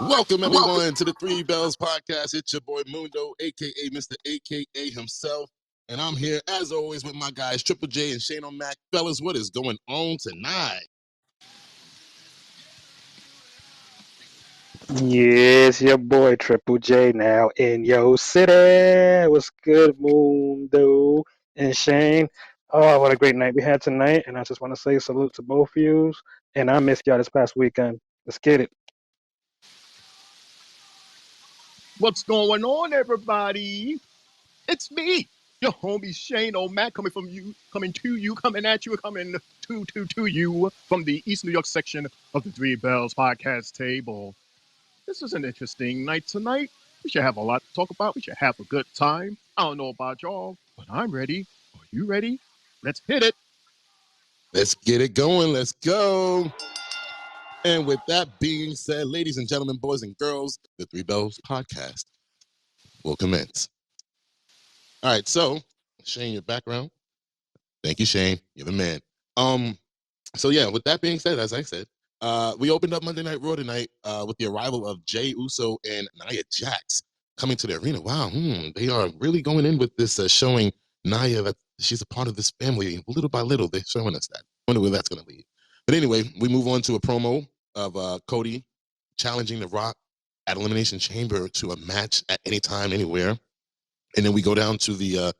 Welcome Welcome. everyone to the Three Bells Podcast. It's your boy Mundo, aka Mr.AKA himself. And I'm here as always with my guys Triple J and Shane O'Mac. Fellas, what is going on tonight? Yes, your boy Triple J now in yo city. What's good, Mundo and Shane? Oh, what a great night we had tonight. And I just want to say salute to both of you. And I missed y'all this past weekend. Let's get it. What's going on, everybody? It's me, your homie Shane O'Mac, coming at you from the East New York section of the Three Bells Podcast table. This is an interesting night tonight. We should have a lot to talk about. We should have a good time. I don't know about y'all, but I'm ready. Are you ready? Let's hit it. Let's get it going. Let's go. And with that being said, ladies and gentlemen, boys and girls, the Three Bells Podcast will commence. All right, so Shane, your background. Thank you, Shane. You're the man. So yeah, with that being said, as I said, we opened up Monday Night Raw tonight with the arrival of Jey Uso and Nia Jax coming to the arena. Wow, they are really going in with this, showing Nia that she's a part of this family. Little by little, they're showing us that. I wonder where that's going to lead. But anyway, we move on to a promo of Cody challenging The Rock at Elimination Chamber to a match at any time, anywhere. And then we go down to the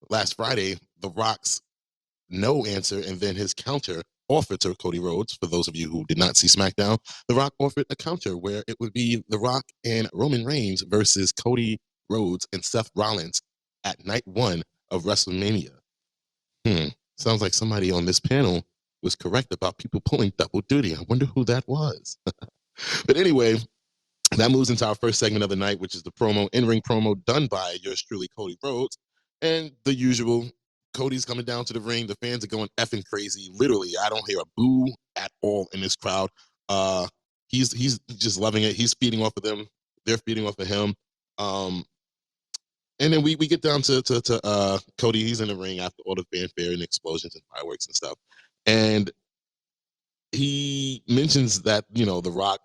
last Friday, The Rock's no answer, and then his counter offer to Cody Rhodes. For those of you who did not see SmackDown, The Rock offered a counter where it would be The Rock and Roman Reigns versus Cody Rhodes and Seth Rollins at night one of WrestleMania. Sounds like somebody on this panel was correct about people pulling double duty. I wonder who that was. But anyway, that moves into our first segment of the night, which is the promo, in-ring promo done by yours truly, Cody Rhodes. And the usual, Cody's coming down to the ring. The fans are going effing crazy. Literally, I don't hear a boo at all in this crowd. He's just loving it. He's feeding off of them. They're feeding off of him. And then we get down to Cody. He's in the ring after all the fanfare and explosions and fireworks and stuff. And he mentions that, The Rock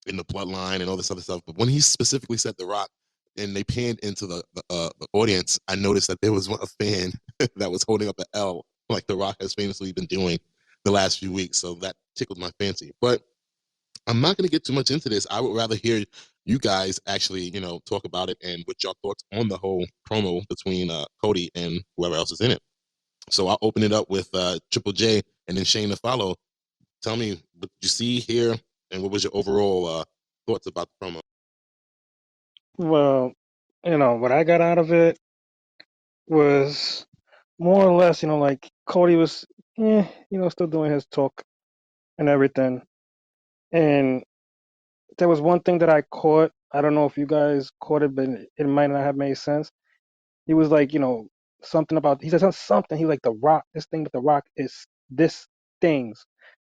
in the bloodline and all this other stuff. But when he specifically said The Rock and they panned into the audience, I noticed that there was a fan that was holding up an L, like The Rock has famously been doing the last few weeks. So that tickled my fancy. But I'm not going to get too much into this. I would rather hear you guys actually, talk about it and what your thoughts on the whole promo between Cody and whoever else is in it. So I'll open it up with Triple J and then Shane to follow. Tell me what you see here and what was your overall thoughts about the promo. Well, what I got out of it was more or less, like Cody was, still doing his talk and everything. And there was one thing that I caught. I don't know if you guys caught it, but it might not have made sense. He was like, something about, he said something. He was like, The Rock, this thing with The Rock is this things.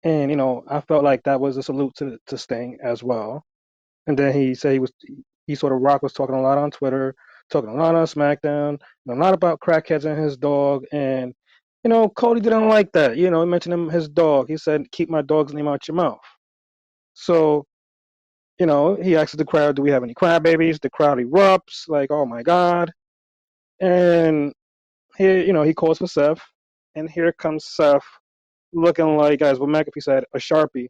And, I felt like that was a salute to Sting as well. And then he said he sort of Rock was talking a lot on Twitter, talking a lot on SmackDown, a lot about crackheads and his dog. And, Cody didn't like that. He mentioned his dog. He said, keep my dog's name out your mouth. So, he asks the crowd, do we have any crybabies? The crowd erupts, like, oh my God. And here, he calls for Seth, and here comes Seth looking like, as what McAfee said, a Sharpie.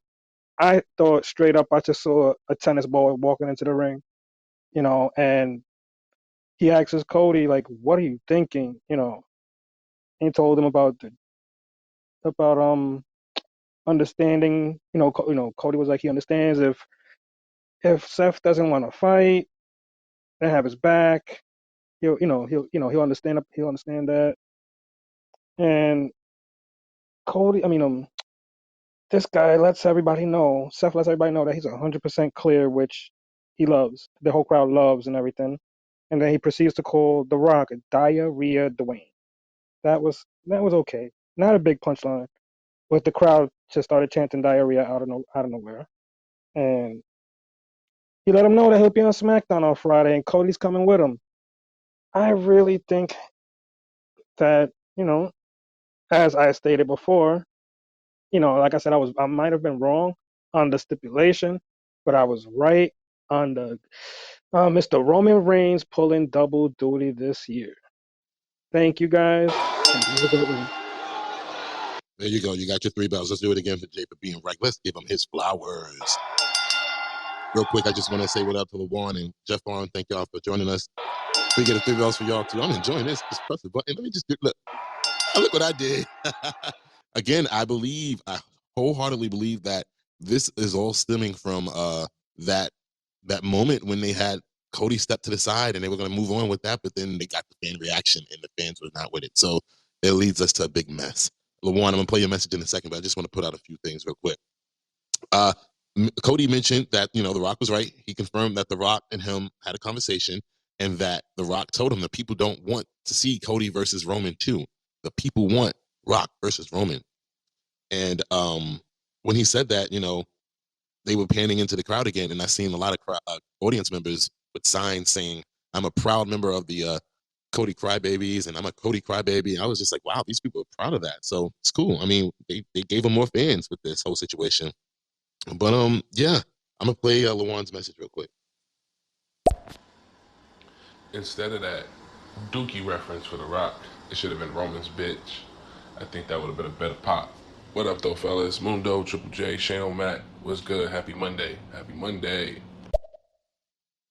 I thought straight up I just saw a tennis ball walking into the ring, and he asks Cody, like, what are you thinking? He told him about understanding, Cody was like, he understands if Seth doesn't want to fight, then have his back, he'll understand that. And Cody, this guy lets everybody know, Seth lets everybody know that he's 100% clear, which he loves. The whole crowd loves and everything. And then he proceeds to call The Rock Diarrhea Dwayne. That was okay. Not a big punchline, but the crowd just started chanting diarrhea out of nowhere. And he let him know that he'll be on SmackDown on Friday, and Cody's coming with him. I really think that, as I stated before, like I said, I might have been wrong on the stipulation, but I was right on the Mr. Roman Reigns pulling double duty this year. Thank you guys, and have a good one. There you go. You got your 3 bells. Let's do it again for Jay for being right. Let's give him his flowers. Real quick, I just want to say what up to LeJuan and Jeff on. Thank y'all for joining us. We get a 3 bells for y'all too. I'm enjoying this. Just press the button. Let me just do look. Look what I did. Again, I wholeheartedly believe that this is all stemming from that moment when they had Cody step to the side and they were going to move on with that, but then they got the fan reaction and the fans were not with it. So it leads us to a big mess. LeJuan, I'm going to play your message in a second, but I just want to put out a few things real quick. Cody mentioned that, The Rock was right. He confirmed that The Rock and him had a conversation and that The Rock told him that people don't want to see Cody versus Roman too. The people want Rock versus Roman. And when he said that, they were panning into the crowd again, and I seen a lot of audience members with signs saying, "I'm a proud member of the Cody Crybabies," and "I'm a Cody Crybaby." I was just like, wow, these people are proud of that. So it's cool. I mean, they gave him more fans with this whole situation. But yeah, I'm gonna play LeJuan's message real quick. Instead of that Dookie reference for The Rock, it should have been Roman's bitch. I think that would have been a better pop. What up, though, fellas? Mundo, Triple J, Shane O'Mac. What's good? Happy Monday. Happy Monday.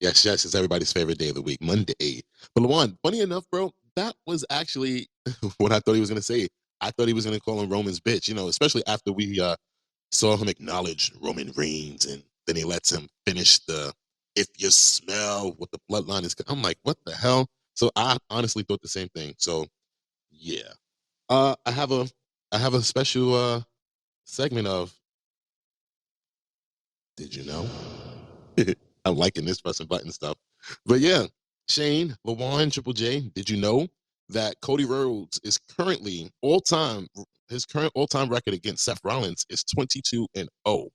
Yes, it's everybody's favorite day of the week, Monday. But LeJuan, funny enough, bro, that was actually what I thought he was gonna say. I thought he was gonna call him Roman's bitch, especially after we saw him acknowledge Roman Reigns, and then he lets him finish the "if you smell what the bloodline is." I'm like, what the hell? So I honestly thought the same thing. So yeah, I have a special segment of "Did you know?" I'm liking this pressing button stuff, but yeah, Shane, LeJuan, Triple J, did you know that Cody Rhodes is currently his current all-time record against Seth Rollins is 22-0.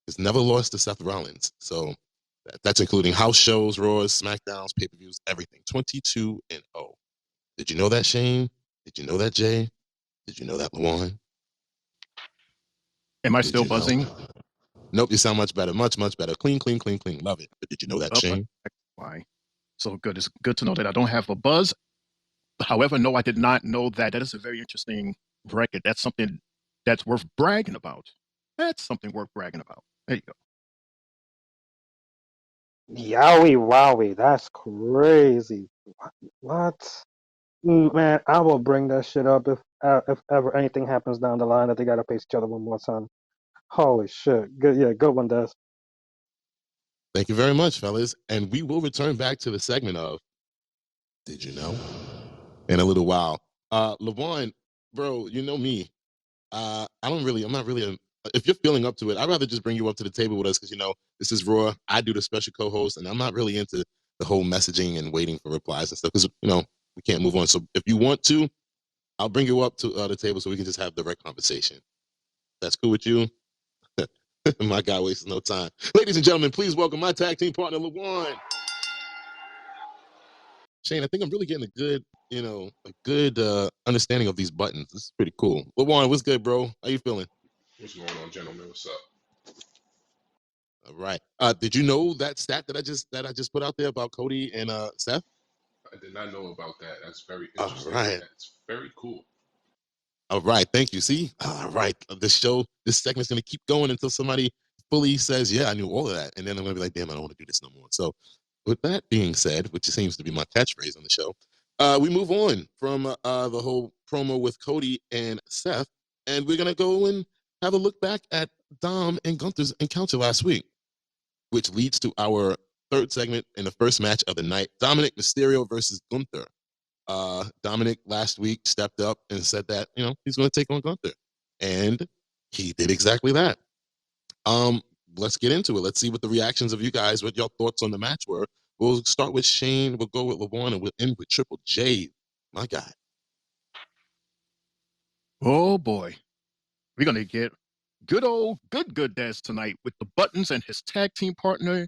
Has never lost to Seth Rollins. So that's including house shows, Raws, SmackDowns, pay-per-views, everything. 22-0. Did you know that, Shane? Did you know that, Jay? Did you know that, LeJuan? Am I Did still you know? buzzing? Nope, you sound much better. Much, much better. Clean, clean, clean, clean. Love it. But did you know that, Oh, Shane? why? So good. It's good to know that I don't have a buzz. However, no, I did not know that. That is a very interesting record. That's something that's worth bragging about. That's something worth bragging about. There you go. Yowie wowie, that's crazy. What? Man, I will bring that shit up if ever anything happens down the line that they gotta face each other one more time. Holy shit. Good, yeah, good one, Des. Thank you very much, fellas. And we will return back to the segment of Did You Know? In a little while. LeJuan, bro, you know me. I'm not really if you're feeling up to it, I'd rather just bring you up to the table with us because this is Raw. I do the special co-host, and I'm not really into the whole messaging and waiting for replies and stuff because we can't move on. So if you want to, I'll bring you up to the table so we can just have direct conversation. That's cool with you? My guy wastes no time. Ladies and gentlemen, please welcome my tag team partner, LeJuan. Shane, I think I'm really getting a good understanding of these buttons. This is pretty cool. LeJuan, what's good, bro? How you feeling? What's going on, gentlemen? What's up? All right. Did you know that stat that I just put out there about Cody and Seth? I did not know about that. That's very All interesting. right. That's very cool. All right. Thank you. See? All right. This segment's gonna keep going until somebody fully says, "Yeah, I knew all of that," and then I'm gonna be like, "Damn, I don't want to do this no more." So, with that being said, which seems to be my catchphrase on the show, we move on from the whole promo with Cody and Seth, and we're gonna go and have a look back at Dom and Gunther's encounter last week, which leads to our third segment in the first match of the night: Dominic Mysterio versus Gunther. Dominic last week stepped up and said that he's going to take on Gunther, and he did exactly that. Um, let's get into it. Let's see what the reactions of you guys, what your thoughts on the match were. We'll start with Shane. We'll go with LeJuan, and we'll end with Triple J. My guy. Oh boy. We're gonna get good old good Des tonight with the buttons and his tag team partner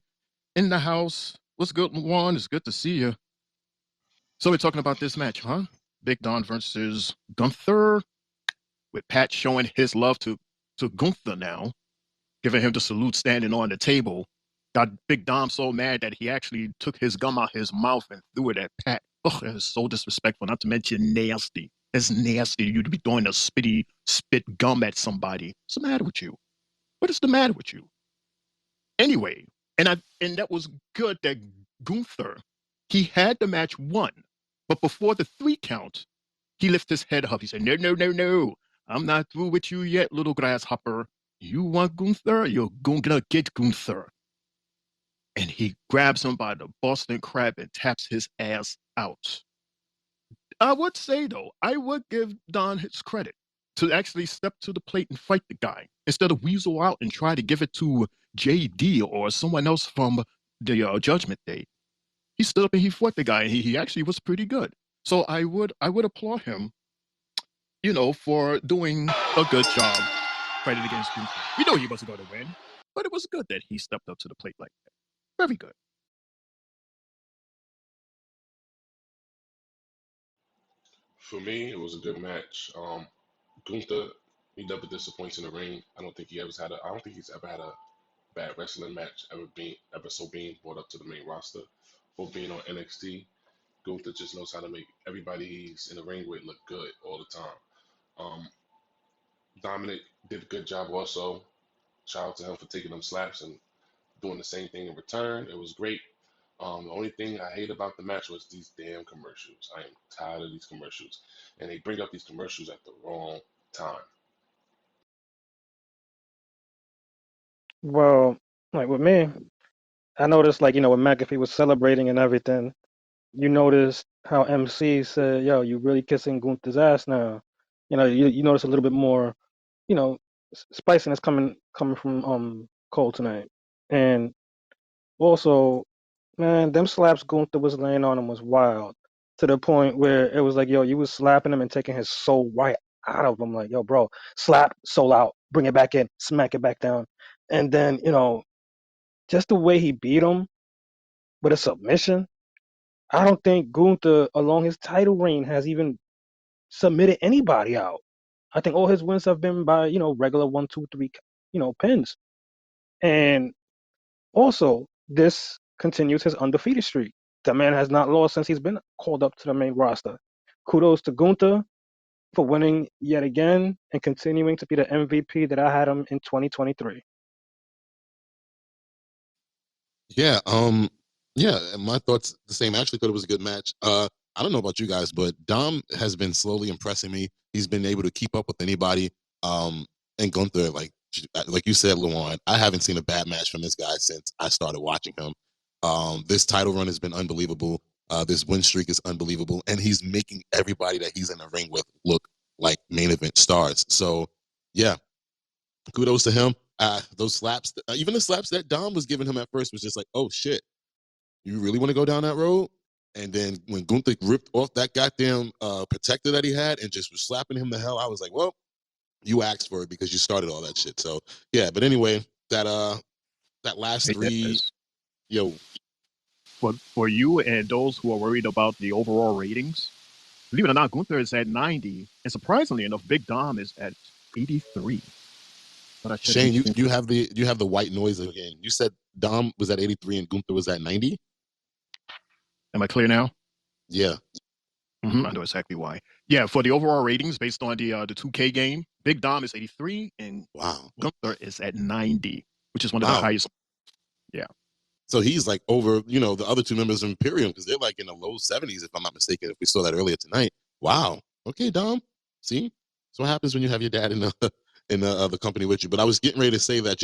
in the house. What's good, Juan? It's good to see you. So we're talking about this match, huh? Big Don versus Gunther, with Pat showing his love to Gunther now, giving him the salute standing on the table. got Big Dom so mad that he actually took his gum out his mouth and threw it at Pat. Ugh, it was so disrespectful, not to mention nasty. It's nasty. You'd be throwing a spit gum at somebody. What's the matter with you? What is the matter with you? Anyway, and that was good that Gunther, he had the match won. But before the 3 count, he lifted his head up. He said, no, no, no, no. I'm not through with you yet, little grasshopper. You want Gunther? You're gonna get Gunther. And he grabs him by the Boston Crab and taps his ass out. I would say, though, I would give Don his credit to actually step to the plate and fight the guy instead of weasel out and try to give it to JD or someone else from the Judgment Day. He stood up and he fought the guy, and he actually was pretty good. So I would applaud him, for doing a good job fighting against Gunther. We know he wasn't going to win, but it was good that he stepped up to the plate like that. Very good. For me, it was a good match. Gunther, he never disappoints in the ring. I don't think he's ever had a bad wrestling match being brought up to the main roster or being on NXT. Gunther just knows how to make everybody he's in the ring with look good all the time. Um, Dominic did a good job also. Shout out to him for taking them slaps and doing the same thing in return. It was great. The only thing I hate about the match was these damn commercials. I am tired of these commercials. And they bring up these commercials at the wrong time. Well, like with me, I noticed like when McAfee was celebrating and everything, you noticed how MC said, "Yo, you really kissing Gunther's ass now." You notice a little bit more, you know, spiciness coming from Cole tonight, and also, man, them slaps Gunther was laying on him was wild to the point where it was like, yo, you was slapping him and taking his soul right out of him. Like, yo, bro, slap, soul out, bring it back in, smack it back down, and then just the way he beat him with a submission. I don't think Gunther, along his title reign, has even submitted anybody out. I think all his wins have been by, regular 1, 2, 3, pins. And also, this continues his undefeated streak. The man has not lost since he's been called up to the main roster. Kudos to Gunther for winning yet again and continuing to be the MVP that I had him in 2023. Yeah, yeah, and my thoughts the same. I actually thought it was a good match. I don't know about you guys, but Dom has been slowly impressing me. He's been able to keep up with anybody. And Gunther, like you said, Luan, I haven't seen a bad match from this guy since I started watching him. This title run has been unbelievable. This win streak is unbelievable, and he's making everybody that he's in the ring with look like main event stars. So, yeah, kudos to him. Those slaps, even the slaps that Dom was giving him at first was just like, oh shit, you really want to go down that road? And then when Gunther ripped off that goddamn protector that he had and just was slapping him the hell, I was like, well, you asked for it because you started all that shit. So yeah, but anyway, that last Hey, three, yo, for you and those who are worried about the overall ratings, believe it or not, Gunther is at 90, and surprisingly enough, Big Dom is at 83. But I Shane, you have the white noise again. You said Dom was at 83 and Gunther was at 90. Am I clear now? Yeah. I know exactly why. Yeah, for the overall ratings based on the 2K game, Big Dom is 83 and Wow. Gunther is at 90, which is one of the highest. Yeah. So he's like over, the other two members of Imperium because they're like in the low 70s, if I'm not mistaken. If we saw that earlier tonight. Wow. Okay, Dom. See, that's what happens when you have your dad in the company with you. But I was getting ready to say that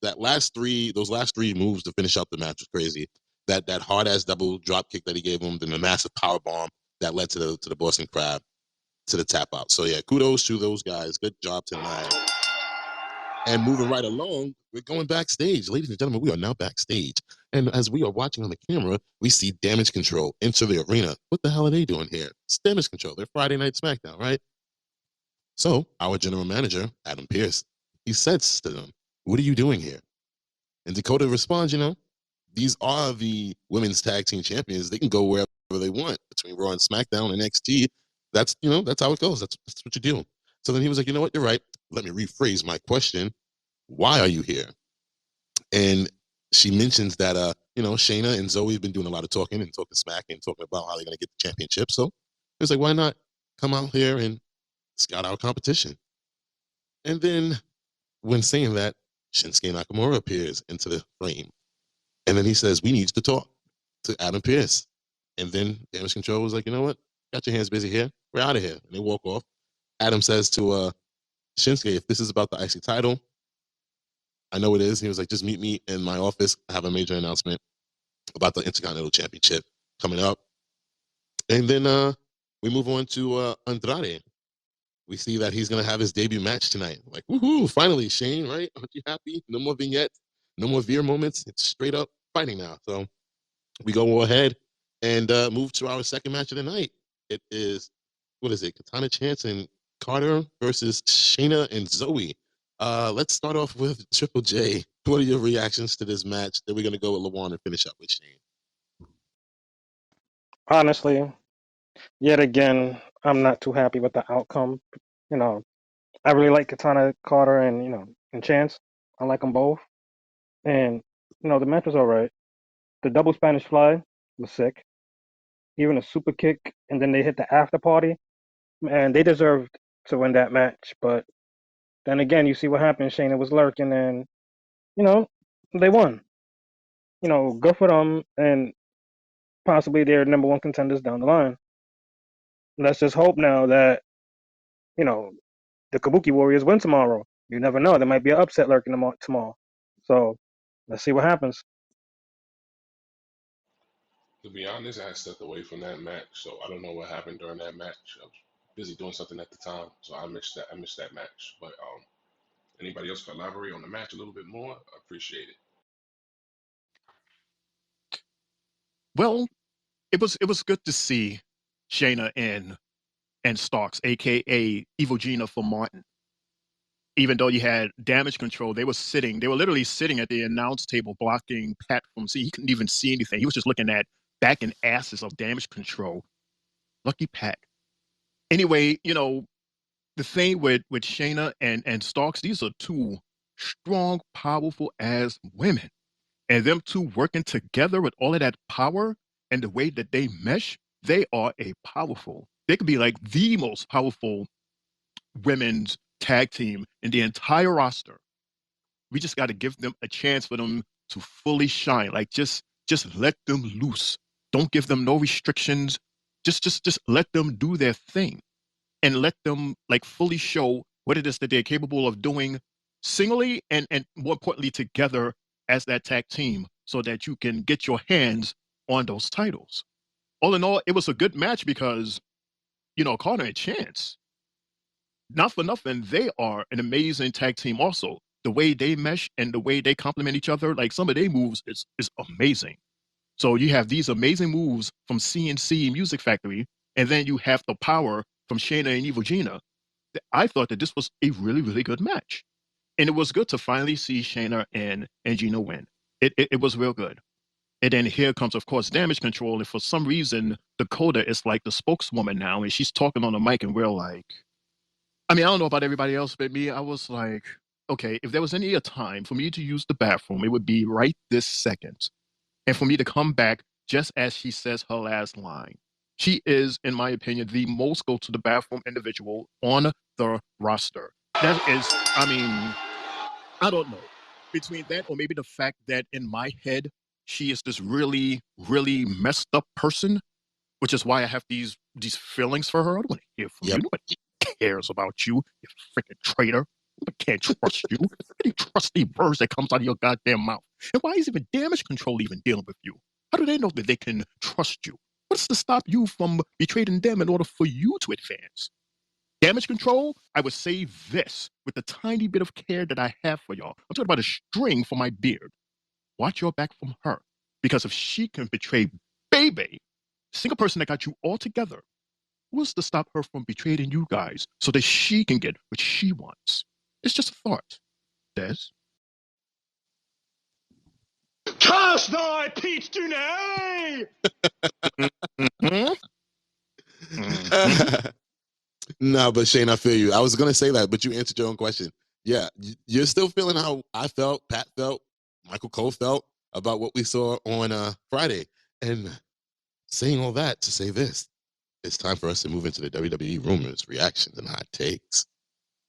those last three moves to finish up the match was crazy. That hard ass double drop kick that he gave him, then the massive power bomb that led to the Boston Crab to the tap out. So yeah, kudos to those guys. Good job tonight. And moving right along, we're going backstage. Ladies and gentlemen, we are now backstage. And as we are watching on the camera, we see Damage Control enter the arena. What the hell are they doing here? It's Damage Control. They're Friday Night SmackDown, right? So our general manager, Adam Pearce, he says to them, what are you doing here? And Dakota responds, these are the women's tag team champions. They can go wherever they want between Raw and SmackDown and NXT. That's how it goes. That's what you do. So then he was like, you know what? You're right. Let me rephrase my question. Why are you here? And she mentions that Shayna and Zoe have been doing a lot of talking and talking smack and talking about how they're gonna get the championship. So it's like, why not come out here and scout our competition? And then when saying that, Shinsuke Nakamura appears into the frame. And then he says, we need to talk to Adam Pearce. And then Damage Control was like, you know what? Got your hands busy here. We're out of here. And they walk off. Adam says to Shinsuke, if this is about the IC title, I know it is. He was like, just meet me in my office. I have a major announcement about the Intercontinental Championship coming up. And then we move on to Andrade. We see that he's going to have his debut match tonight. Like, woohoo, finally, Shane, right? Aren't you happy? No more vignettes, no more Veer moments. It's straight up fighting now. So we go ahead and move to our second match of the night. It is, what is it? Katana Chance and Carter versus Shayna and Zoe. Let's start off with Triple J. What are your reactions to this match? Then we're going to go with LaJuan and finish up with Shane. Honestly, yet again, I'm not too happy with the outcome. You know, I really like Katana Carter and and Chance. I like them both, and the match was all right. The double Spanish Fly was sick. Even a super kick, and then they hit the after party. Man, they deserved to win that match. But then again, you see what happened. Shayna was lurking, and you know they won. Good for them, and possibly they're number one contenders down the line. Let's just hope now that you know the Kabuki Warriors win tomorrow. You never know. There might be an upset lurking tomorrow. So let's see what happens. To be honest, I had stepped away from that match, so I don't know what happened during that match. I was busy doing something at the time, so I missed that. I missed that match. But anybody else can elaborate on the match a little bit more? I appreciate it. Well, it was good to see Shayna and Starks, aka Evil Gina for Martin. Even though you had Damage Control, they were literally sitting at the announce table blocking Pat from seeing. He couldn't even see anything. He was just looking at back and asses of Damage Control. Lucky Pat. Anyway, the thing with Shayna and Starks, these are two strong, powerful as women. And them two working together with all of that power and the way that they mesh, they are they could be like the most powerful women's tag team in the entire roster. We just got to give them a chance for them to fully shine. Like just let them loose. Don't give them no restrictions. Just let them do their thing and let them like fully show what it is that they're capable of doing singly and more importantly together as that tag team so that you can get your hands on those titles. All in all, it was a good match because, Carter and Chance, not for nothing, they are an amazing tag team also. The way they mesh and the way they complement each other, like some of their moves is amazing. So you have these amazing moves from CNC Music Factory, and then you have the power from Shayna and Evil Gina. I thought that this was a really, really good match. And it was good to finally see Shayna and Gina win. It was real good. And then here comes, of course, Damage Control. And for some reason, Dakota is like the spokeswoman now, and she's talking on the mic, and we're like, I don't know about everybody else, but me, I was like, okay, if there was any time for me to use the bathroom, it would be right this second. And for me to come back just as she says her last line. She is, in my opinion, the most go to the bathroom individual on the roster. That is, I don't know. Between that or maybe the fact that in my head, she is this really, really messed up person, which is why I have these feelings for her. I don't want to hear from you. Nobody cares about you, you freaking traitor. Nobody can't trust you. Any trusty words that comes out of your goddamn mouth. And why is even Damage Control even dealing with you? How do they know that they can trust you? What's to stop you from betraying them in order for you to advance? Damage Control, I would say this with the tiny bit of care that I have for y'all. I'm talking about a string for my beard. Watch your back from her. Because if she can betray Baby, single person that got you all together, what's to stop her from betraying you guys so that she can get what she wants? It's just a thought. Des? Cast thy peach to nay! No, but Shane, I feel you. I was gonna say that, but you answered your own question. Yeah, you're still feeling how I felt, Pat felt, Michael Cole felt. about what we saw on Friday. And saying all that to say this, it's time for us to move into the WWE rumors, reactions, and hot takes.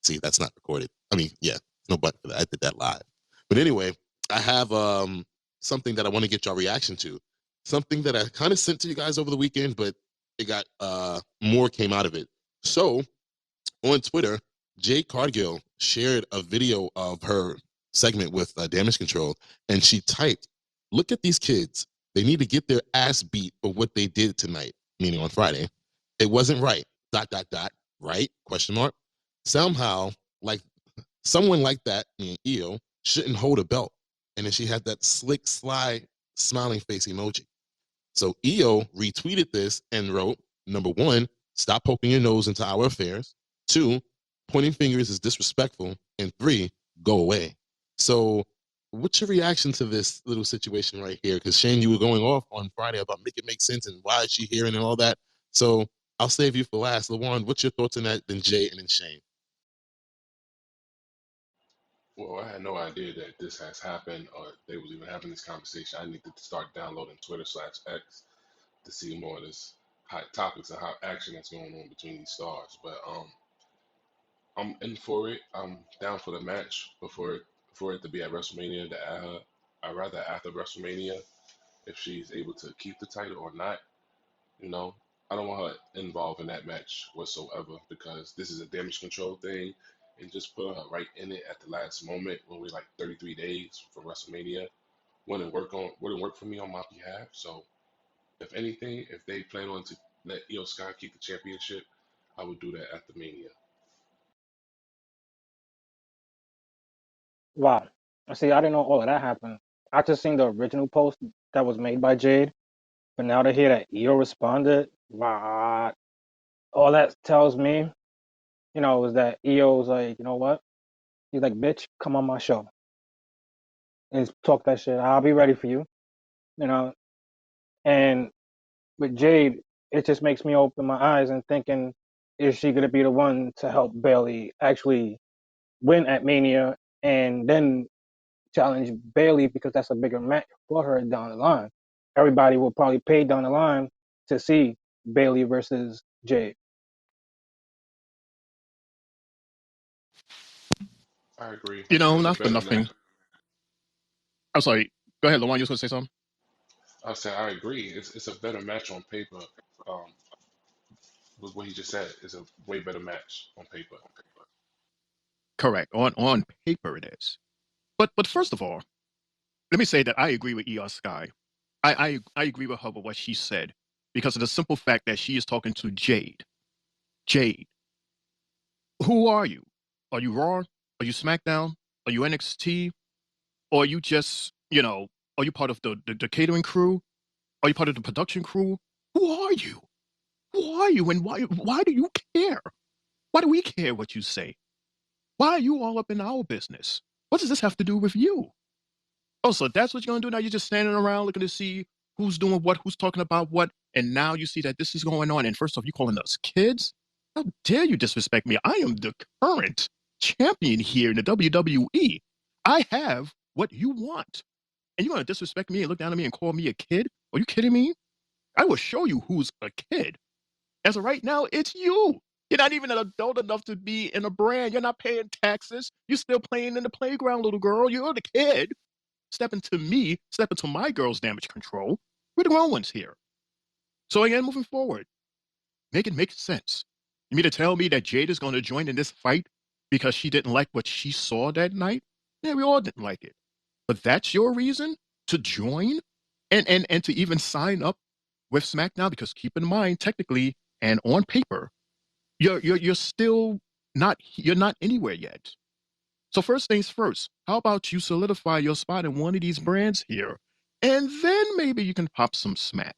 See, that's not recorded. I mean, yeah, no button for that. I did that live. But anyway, I have something that I want to get your reaction to. Something that I kind of sent to you guys over the weekend, but it got more came out of it. So on Twitter, Jade Cargill shared a video of her segment with Damage Control, and she typed, "Look at these kids. They need to get their ass beat for what they did tonight," meaning on Friday. "It wasn't right. ... Right? Question mark. Somehow, like someone like that, meaning Io, shouldn't hold a belt." And then she had that slick, sly, smiling face emoji. So Io retweeted this and wrote, number one, stop poking your nose into our affairs. Two, pointing fingers is disrespectful. And three, go away. So what's your reaction to this little situation right here? Because Shane, you were going off on Friday about make it make sense and why is she here and all that. So I'll save you for last. LaJuan, what's your thoughts on that? Then Jay and then Shane. Well, I had no idea that this has happened or they was even having this conversation. I need to start downloading Twitter/X to see more of this hot topics and hot action that's going on between these stars. But I'm in for it. I'm down for the match for it to be at WrestleMania. I rather after WrestleMania if she's able to keep the title or not. You know, I don't want her involved in that match whatsoever because this is a damage control thing, and just put her right in it at the last moment when we're like 33 days from WrestleMania wouldn't work for me on my behalf. So if anything, if they plan on to let Io Sky keep the championship, I would do that at the Mania. Wow. See, I didn't know all of that happened. I just seen the original post that was made by Jade, but now to hear that Io responded, wow, all that tells me, is that Io was like, you know what? He's like, bitch, come on my show and talk that shit. I'll be ready for you, you know. And with Jade, it just makes me open my eyes and thinking, is she gonna be the one to help Bailey actually win at Mania and then challenge Bailey because that's a bigger match for her down the line. Everybody will probably pay down the line to see Bailey versus Jade. I agree. You know, It's a not for better match. nothing. I'm sorry. Go ahead, Lawan. You was going to say something? I said I agree. It's a better match on paper. Um, with what he just said, it's a way better match on paper. Correct. On paper, it is. But first of all, let me say that I agree with Io Sky. I agree with her with what she said because of the simple fact that she is talking to Jade. Jade, who are you? Are you Raw? Are you SmackDown? Are you NXT? Or are you just, are you part of the catering crew? Are you part of the production crew? Who are you? Who are you and why do you care? Why do we care what you say? Why are you all up in our business? What does this have to do with you? Oh, so that's what you're gonna do now? You're just standing around looking to see who's doing what, who's talking about what, and now you see that this is going on. And first off, you calling us kids? How dare you disrespect me? I am the current champion here in the WWE. I have what you want. And you're gonna disrespect me and look down at me and call me a kid? Are you kidding me? I will show you who's a kid. As of right now, it's you. You're not even an adult enough to be in a brand. You're not paying taxes. You're still playing in the playground, little girl. You're the kid. Step into me, step into my girl's damage control. We're the grown ones here. So again, moving forward, make it make sense. You mean to tell me that Jade is going to join in this fight because she didn't like what she saw that night? Yeah, we all didn't like it. But that's your reason to join and to even sign up with SmackDown? Because keep in mind, technically and on paper, you're still you're not anywhere yet. So first things first, how about you solidify your spot in one of these brands here, and then maybe you can pop some smack.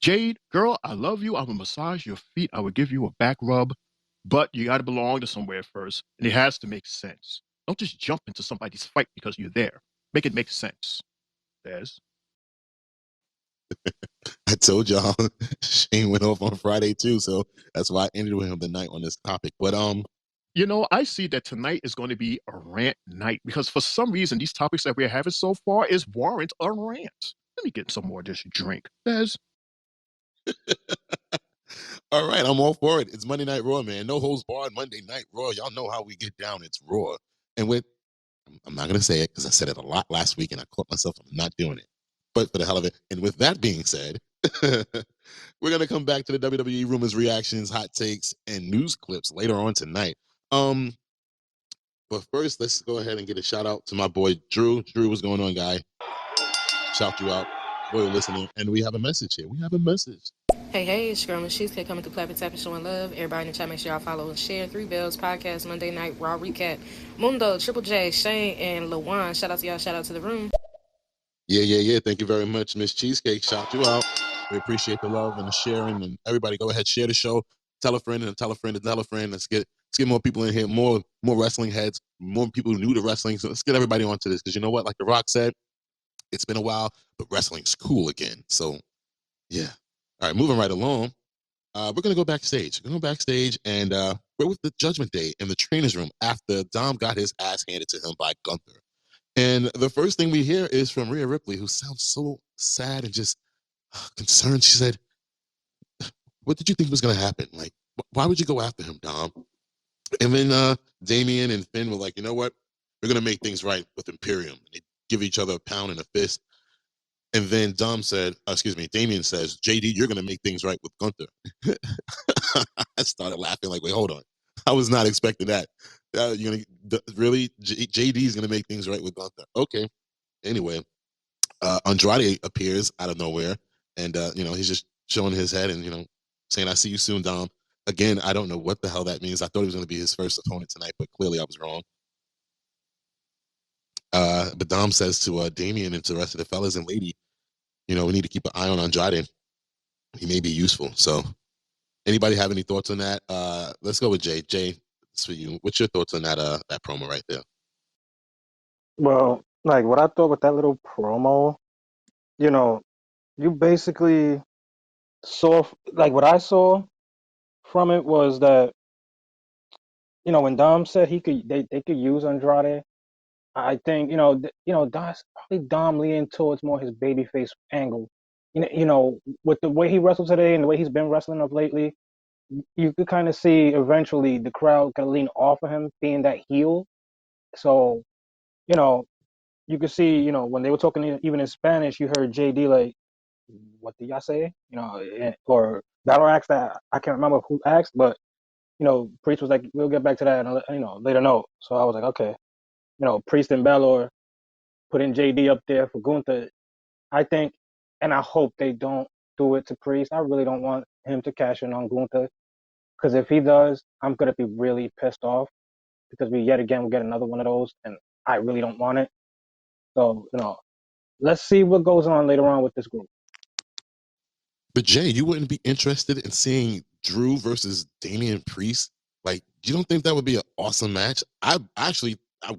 Jade, girl, I love you. I will massage your feet. I will give you a back rub, but you got to belong to somewhere first, and it has to make sense. Don't just jump into somebody's fight because you're there. Make it make sense. Des? I told y'all Shane went off on Friday too, so that's why I ended with him the night on this topic. But You know, I see that tonight is going to be a rant night because for some reason these topics that we're having so far is warrant a rant. Let me get some more of this drink. Bez. All right, I'm all for it. It's Monday Night Raw, man. No holds barred Monday Night Raw. Y'all know how we get down. It's Raw. And with, I'm not going to say it because I said it a lot last week and I caught myself from not doing it. But for the hell of it. And with that being said, we're going to come back to the WWE rumors, reactions, hot takes, and news clips later on tonight. But first, let's go ahead and get a shout out to my boy Drew. Drew, what's going on, guy? Shout you out. Boy, listening. And we have a message here. We have a message. Hey, it's Girl Miss Cheesecake coming through clapping, tapping, showing love. Everybody in the chat, make sure y'all follow and share. Three Bells Podcast, Monday Night Raw Recap. Mundo, Triple J, Shane, and Lawan. Shout out to y'all. Shout out to the room. Yeah. Thank you very much, Miss Cheesecake. Shout you out. We appreciate the love and the sharing. And everybody, go ahead, share the show. Tell a friend and tell a friend and tell a friend. Let's get more people in here, more wrestling heads, more people new to wrestling. So let's get everybody onto this. Because you know what? Like The Rock said, it's been a while, but wrestling's cool again. So, yeah. All right, moving right along. We're going to go backstage. We're going to go backstage, and we're with the Judgment Day in the trainer's room after Dom got his ass handed to him by Gunther. And the first thing we hear is from Rhea Ripley, who sounds so sad and just concerned. She said, what did you think was going to happen? Like, why would you go after him, Dom? And then Damian and Finn were like, you know what? We're going to make things right with Imperium. And they give each other a pound and a fist. And then Damian says, JD, you're going to make things right with Gunther. I started laughing like, wait, hold on. I was not expecting that. You're gonna really JD's gonna make things right with Gunther. Okay. Anyway, Andrade appears out of nowhere, and he's just showing his head and saying, "I see you soon, Dom." Again, I don't know what the hell that means. I thought he was gonna be his first opponent tonight, but clearly I was wrong. But Dom says to Damian and to the rest of the fellas and lady, we need to keep an eye on Andrade. He may be useful. So anybody have any thoughts on that? Let's go with Jay. Jay, it's for you. What's your thoughts on that promo right there? Well, like what I thought with that little promo, you basically saw, like what I saw from it was that, when Dom said they could use Andrade, I think, that's probably Dom leaning towards more his babyface angle. With the way he wrestles today and the way he's been wrestling of lately, you could kind of see eventually the crowd gonna lean off of him being that heel. So, you know, you could see, when they were talking even in Spanish, you heard JD like, "What did y'all say?" Or Battle asked that I can't remember who asked, but Priest was like, "We'll get back to that in a later note." So I was like, okay, Priest and Balor putting JD up there for Gunther. I think, and I hope they don't do it to Priest. I really don't want him to cash in on Gunther because if he does, I'm gonna be really pissed off because we yet again will get another one of those, and I really don't want it. So let's see what goes on later on with this group. But Jay, you wouldn't be interested in seeing Drew versus Damian Priest? Like, you don't think that would be an awesome match? I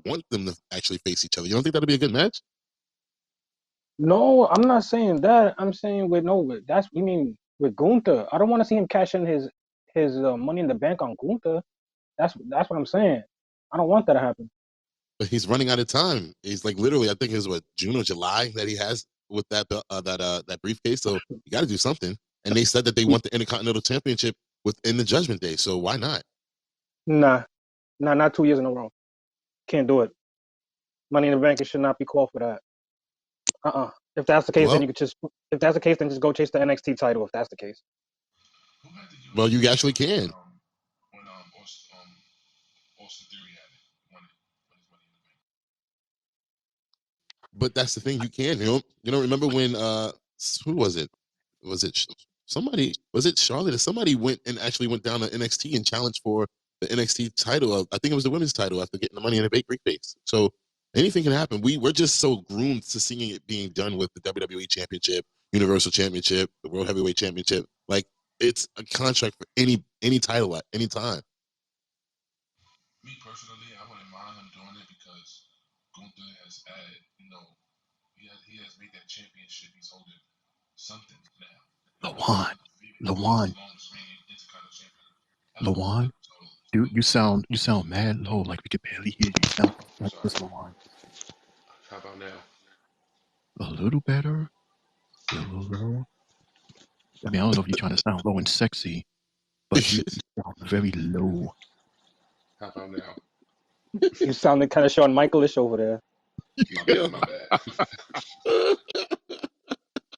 want them to actually face each other. You don't think that'd be a good match? No, I'm not saying that. I'm saying that's you mean with Gunther. I don't want to see him cash in his money in the bank on Gunther. That's what I'm saying. I don't want that to happen. But he's running out of time. He's like literally, I think it's what, June or July that he has with that briefcase. So you got to do something. And they said that they want the Intercontinental Championship within the Judgment Day. So why not? Nah, not 2 years in a row. Can't do it. Money in the bank, it should not be called for that. If that's the case, then Well, you could just if that's the case, then just go chase the NXT title. If that's the case. well, you actually can. When Austin Theory had it, won it, won his money in the bank. But that's the thing, you can. You don't remember when who was it? Was it somebody? Was it Charlotte? Somebody went down to NXT and challenged for the NXT title. I think it was the women's title after getting the money in a briefcase. So anything can happen. We're just so groomed to seeing it being done with the WWE Championship, Universal Championship, the World Heavyweight Championship. Like it's a contract for any title at any time. Me personally, I wouldn't mind him doing it because Gunther has had, he has made that championship. He's holding something now. Lawan, He's the longest reigning Intercontinental champion. Lawan. Dude, you sound mad low, like we could barely hear you. You sound like this one. How about now? A little better, still a little low. I mean, I don't know if you're trying to sound low and sexy, but you sound very low. How about now? You sounded kind of Shawn Michaelish over there. My Yo, bad, my bad.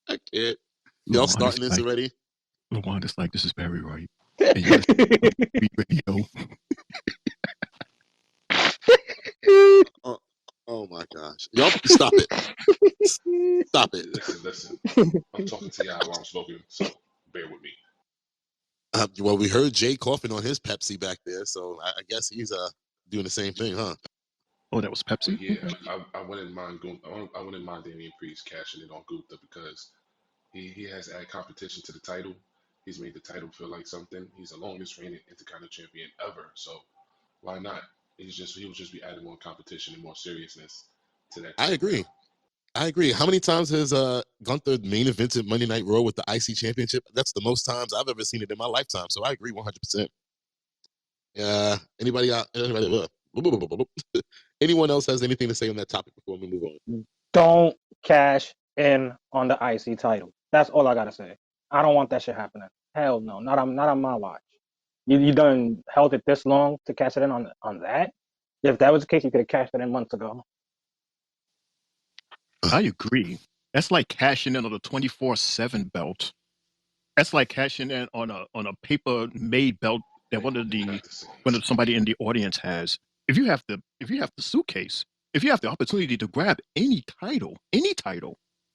I can't. Y'all Luan is starting this like, already? this is very right. And you gotta be radio. Oh, oh my gosh. Y'all stop it. Stop it. Listen. I'm talking to y'all while I'm smoking, so bear with me. Well, we heard Jay coughing on his Pepsi back there, so I guess he's doing the same thing, huh? Oh, that was Pepsi? But yeah, Okay. I wouldn't mind I wouldn't mind Damian Priest cashing it on Gunther because he has added competition to the title. He's made the title feel like something. He's the longest reigning Intercontinental Champion ever, so why not? He would just be adding more competition and more seriousness to that I title agree. belt. I agree. How many times has Gunther main evented Monday Night Raw with the IC Championship? That's the most times I've ever seen it in my lifetime. So I agree 100%. Anybody out? Anyone else has anything to say on that topic before we move on? Don't cash in on the IC title. That's all I gotta say. I don't want that shit happening. Hell no, not on my watch. You done held it this long to cash it in on that? If that was the case, you could have cashed it in months ago. I agree. That's like cashing in on a 24/7 belt. That's like cashing in on a paper made belt that They're not the same. somebody in the audience has. If you have the suitcase, if you have the opportunity to grab any title,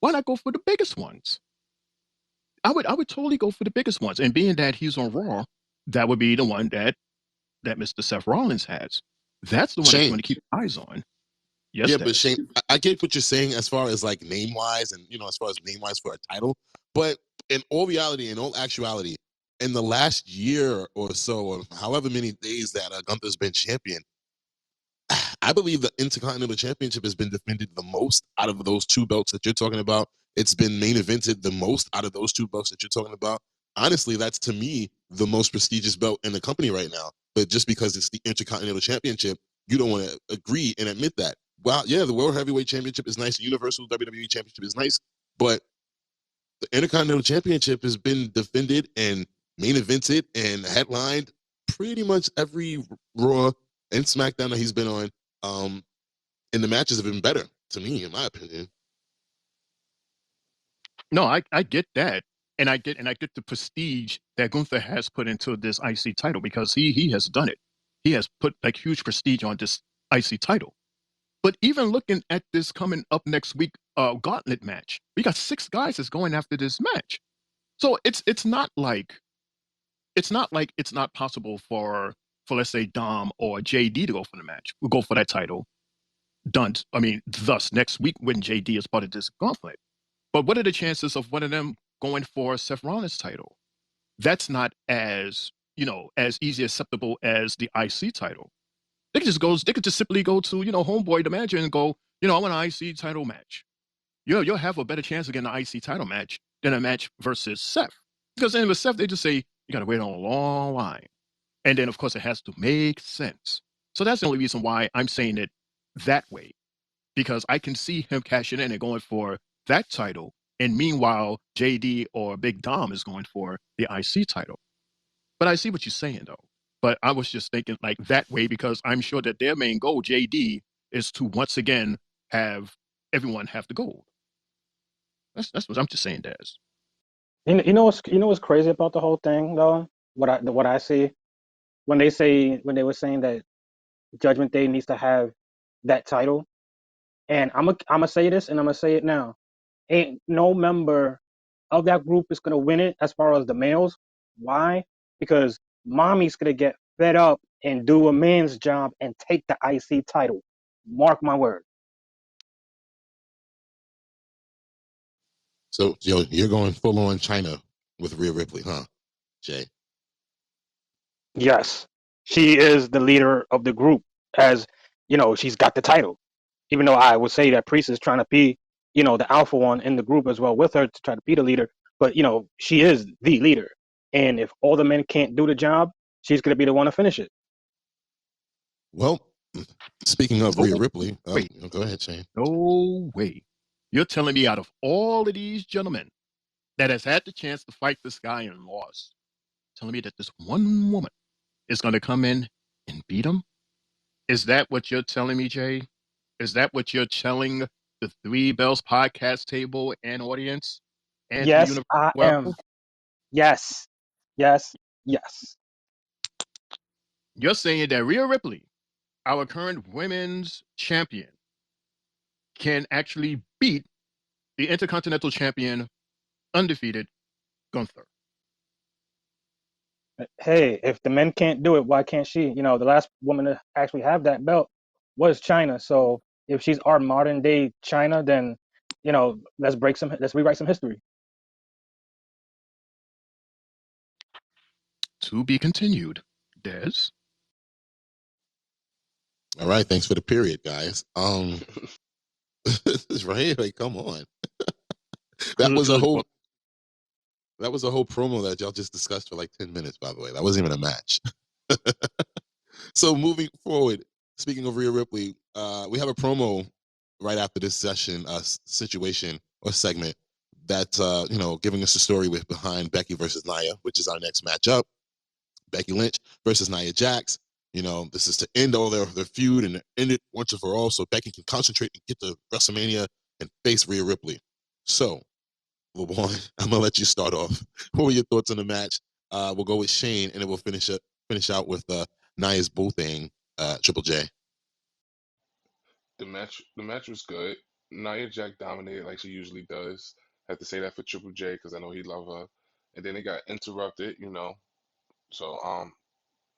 why not go for the biggest ones? I would totally go for the biggest ones. And being that he's on Raw, that would be the one that Mr. Seth Rollins has. That's the one that you Shane. want to keep eyes on. Yes, Yeah, that but is. Shane, I get what you're saying as far as like name wise and as far as name wise for a title. But in all reality, in all actuality, in the last year or so, or however many days that Gunther's been champion, I believe the Intercontinental Championship has been defended the most out of those two belts that you're talking about. It's been main evented the most out of those two belts that you're talking about. Honestly, that's to me the most prestigious belt in the company right now. But just because it's the Intercontinental Championship, you don't want to agree and admit that. Well, yeah, the World Heavyweight Championship is nice. The Universal WWE Championship is nice. But the Intercontinental Championship has been defended and main evented and headlined pretty much every Raw and SmackDown that he's been on. And the matches have been better to me, in my opinion. No, I get that. And I get the prestige that Gunther has put into this IC title because he has done it. He has put like huge prestige on this IC title. But even looking at this coming up next week, gauntlet match, we got 6 guys that's going after this match. So it's not possible for let's say Dom or JD to go for the match. We'll go for that title. Done. I mean, thus next week when JD is part of this gauntlet. But what are the chances of one of them going for Seth Rollins' title? That's not as as easy acceptable as the IC title. They could just simply go to Homeboy, the manager, and go, I want an IC title match. You'll have a better chance of getting an IC title match than a match versus Seth. Because then with Seth, they just say you got to wait on a long line, and then of course it has to make sense. So that's the only reason why I'm saying it that way, because I can see him cashing in and going for that title, and meanwhile JD or Big Dom is going for the IC title. But I see what you're saying though. But I was just thinking like that way because I'm sure that their main goal, JD, is to once again have everyone have the gold. That's what I'm just saying, Daz. You know what's crazy about the whole thing though? What I see when they were saying that Judgment Day needs to have that title, and I'm gonna say this and I'm gonna say it now. Ain't no member of that group is gonna win it as far as the males. Why? Because mommy's gonna get fed up and do a man's job and take the IC title. Mark my word. So, you're going full on China with Rhea Ripley, huh, Jay? Yes, she is the leader of the group, as she's got the title. Even though I would say that Priest is trying to be, the alpha one in the group as well with her to try to be the leader. But she is the leader, and if all the men can't do the job, she's gonna be the one to finish it. Well, speaking of Rhea Oh, Ripley, wait. go ahead, Shane. No way. You're telling me out of all of these gentlemen that has had the chance to fight this guy and lost, telling me that this one woman is going to come in and beat him? Is that what you're telling me, Jay? Is that what you're telling the Three Bells podcast table and audience and to the Yes, universe? I Well, am. Yes, yes, yes. you're saying that Rhea Ripley, our current women's champion, can actually beat the Intercontinental Champion, undefeated Gunther. Hey, if the men can't do it, why can't she? You know, the last woman to actually have that belt was China. So if she's our modern day China, then you know, let's rewrite some history. To be continued. Des? All right, thanks for the period, guys. Right, like, come on. That was a whole promo that y'all just discussed for like 10 minutes, by the way. That wasn't even a match. So moving forward, speaking of Rhea Ripley, we have a promo right after this situation or segment that giving us a story with behind Becky versus Nia, which is our next matchup. Becky Lynch versus Nia Jax. You know, this is to end all their feud and end it once and for all, so Becky can concentrate and get to WrestleMania and face Rhea Ripley. So, LeBron, I'm gonna let you start off. What were your thoughts on the match? We'll go with Shane, and then we'll finish out with Nia's Bull thing, Triple J. The match was good. Nia Jax dominated like she usually does. Have to say that for Triple J because I know he love her. And then it got interrupted, you know. So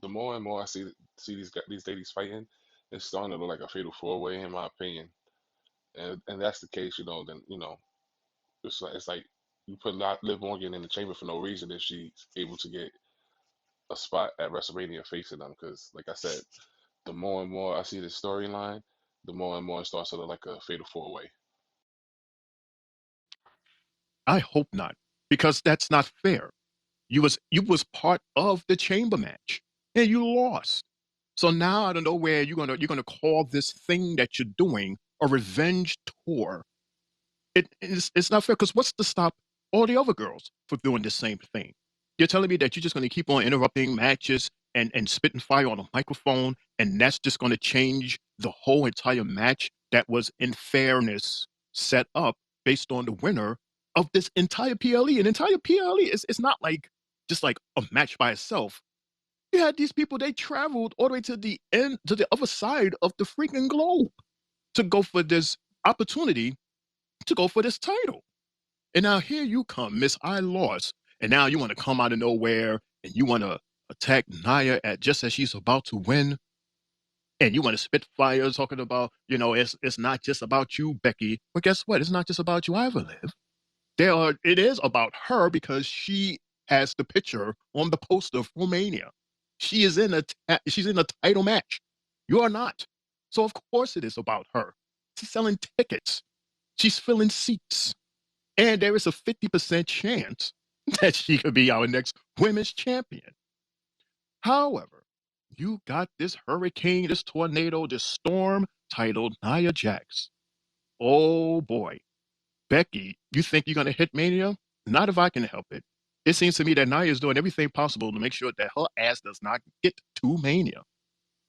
the more and more I see these ladies fighting, it's starting to look like a fatal four way in my opinion. And that's the case, you know. Then it's like you put Liv Morgan in the chamber for no reason if she's able to get a spot at WrestleMania facing them. Because like I said, the more and more I see this storyline, the more and more it starts to look like a fatal four way. I hope not, because that's not fair. You was part of the chamber match and you lost. So now I don't know where you're gonna call this thing that you're doing a revenge tour. It's not fair because what's to stop all the other girls from doing the same thing? You're telling me that you're just going to keep on interrupting matches and spitting fire on a microphone, and that's just going to change the whole entire match that was in fairness set up based on the winner of this entire PLE. An entire PLE is it's not like just like a match by itself. You had these people, they traveled all the way to the end, to the other side of the freaking globe to go for this opportunity to go for this title. And now here you come, Miss I lost. And now you want to come out of nowhere and you want to attack Nia at just as she's about to win. And you want to spit fire talking about, it's not just about you, Becky. But guess what? It's not just about you either, Liv. It is about her because she has the picture on the poster for Mania. She's in a title match. You are not. So of course it is about her. She's selling tickets. She's filling seats. And there is a 50% chance that she could be our next women's champion. However, you got this hurricane, this tornado, this storm titled Nia Jax. Oh boy. Becky, you think you're going to hit Mania? Not if I can help it. It seems to me that Nia is doing everything possible to make sure that her ass does not get to Mania.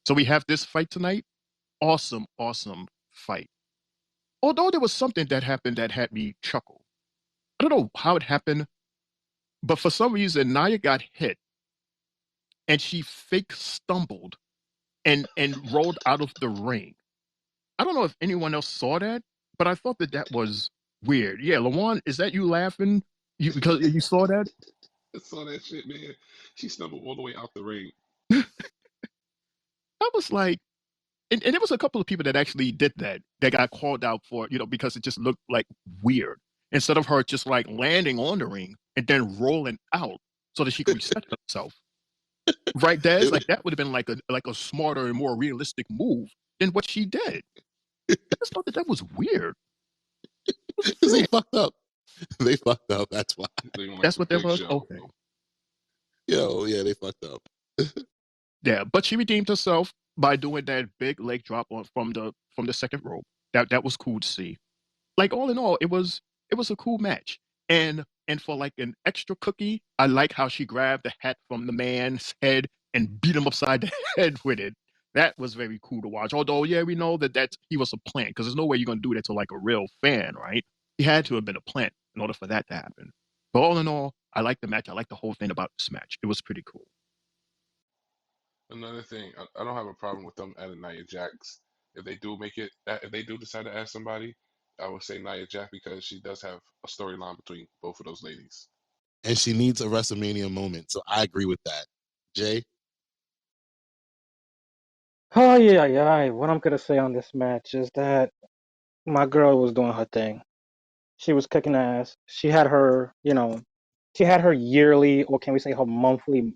So we have this fight tonight. Awesome, awesome fight. Although there was something that happened that had me chuckle. I don't know how it happened, but for some reason, Nia got hit and she fake stumbled and rolled out of the ring. I don't know if anyone else saw that, but I thought that was weird. Yeah, Lawan, is that you laughing? Because you saw that? I saw that shit, man. She stumbled all the way out the ring. I was like, and there was a couple of people that actually did that got called out for, because it just looked like weird. Instead of her just like landing on the ring and then rolling out so that she could reset herself. Right, Des? Like that would have been like a smarter and more realistic move than what she did. I just thought that was weird. Because they fucked up. They fucked up. That's why. That's what that was? Show. Okay. Yeah, they fucked up. Yeah, but she redeemed herself. by doing that big leg drop from the second rope. That was cool to see. Like all in all, it was a cool match. And for like an extra cookie, I like how she grabbed the hat from the man's head and beat him upside the head with it. That was very cool to watch. Although, yeah, we know that he was a plant because there's no way you're gonna do that to like a real fan, right? He had to have been a plant in order for that to happen. But all in all, I like the match. I like the whole thing about this match. It was pretty cool. Another thing, I don't have a problem with them adding Nia Jax. If they do make it, if they do decide to add somebody, I would say Nia Jax because she does have a storyline between both of those ladies. And she needs a WrestleMania moment. So I agree with that. Jay? Oh yeah, yeah. What I'm gonna say on this match is that my girl was doing her thing. She was kicking ass. She had her, she had her yearly, or can we say her monthly,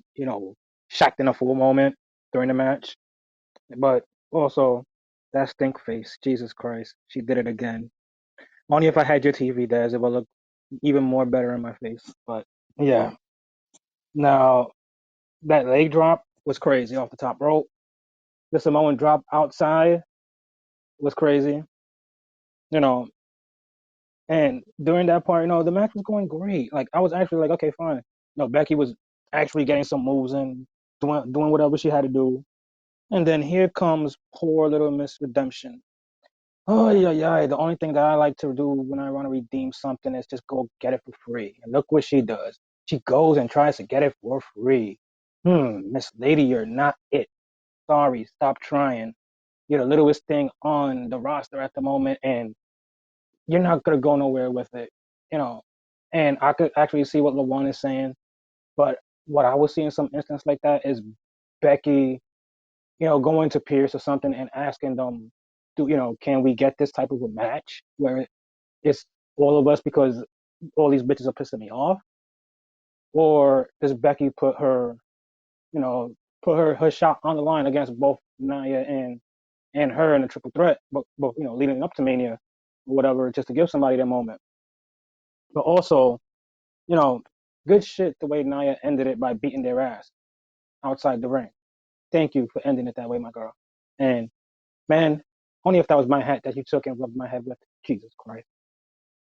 shocked in a full moment during the match. But also, that stink face, Jesus Christ, she did it again. Only if I had your TV, Des, it would look even more better in my face. But yeah, now that leg drop was crazy off the top rope. The Samoan drop outside was crazy, you know. And during that part, the match was going great. Like I was actually like, okay, fine. No, Becky was actually getting some moves in, doing whatever she had to do. And then here comes poor little Miss Redemption. Oh yeah, yeah. The only thing that I like to do when I want to redeem something is just go get it for free. And look what she does. She goes and tries to get it for free. Miss Lady, you're not it. Sorry, stop trying. You're the littlest thing on the roster at the moment, and you're not gonna go nowhere with it, you know. And I could actually see what LeBron is saying, but what I would see in some instance like that is Becky, going to Pierce or something and asking them, can we get this type of a match where it's all of us because all these bitches are pissing me off, or does Becky you know, put her shot on the line against both Nia and her in a triple threat, but leading up to Mania or whatever, just to give somebody that moment. But also, you know, good shit the way Nia ended it by beating their ass outside the ring. Thank you for ending it that way, my girl. And man, only if that was my hat that you took and rubbed my head with. Jesus Christ.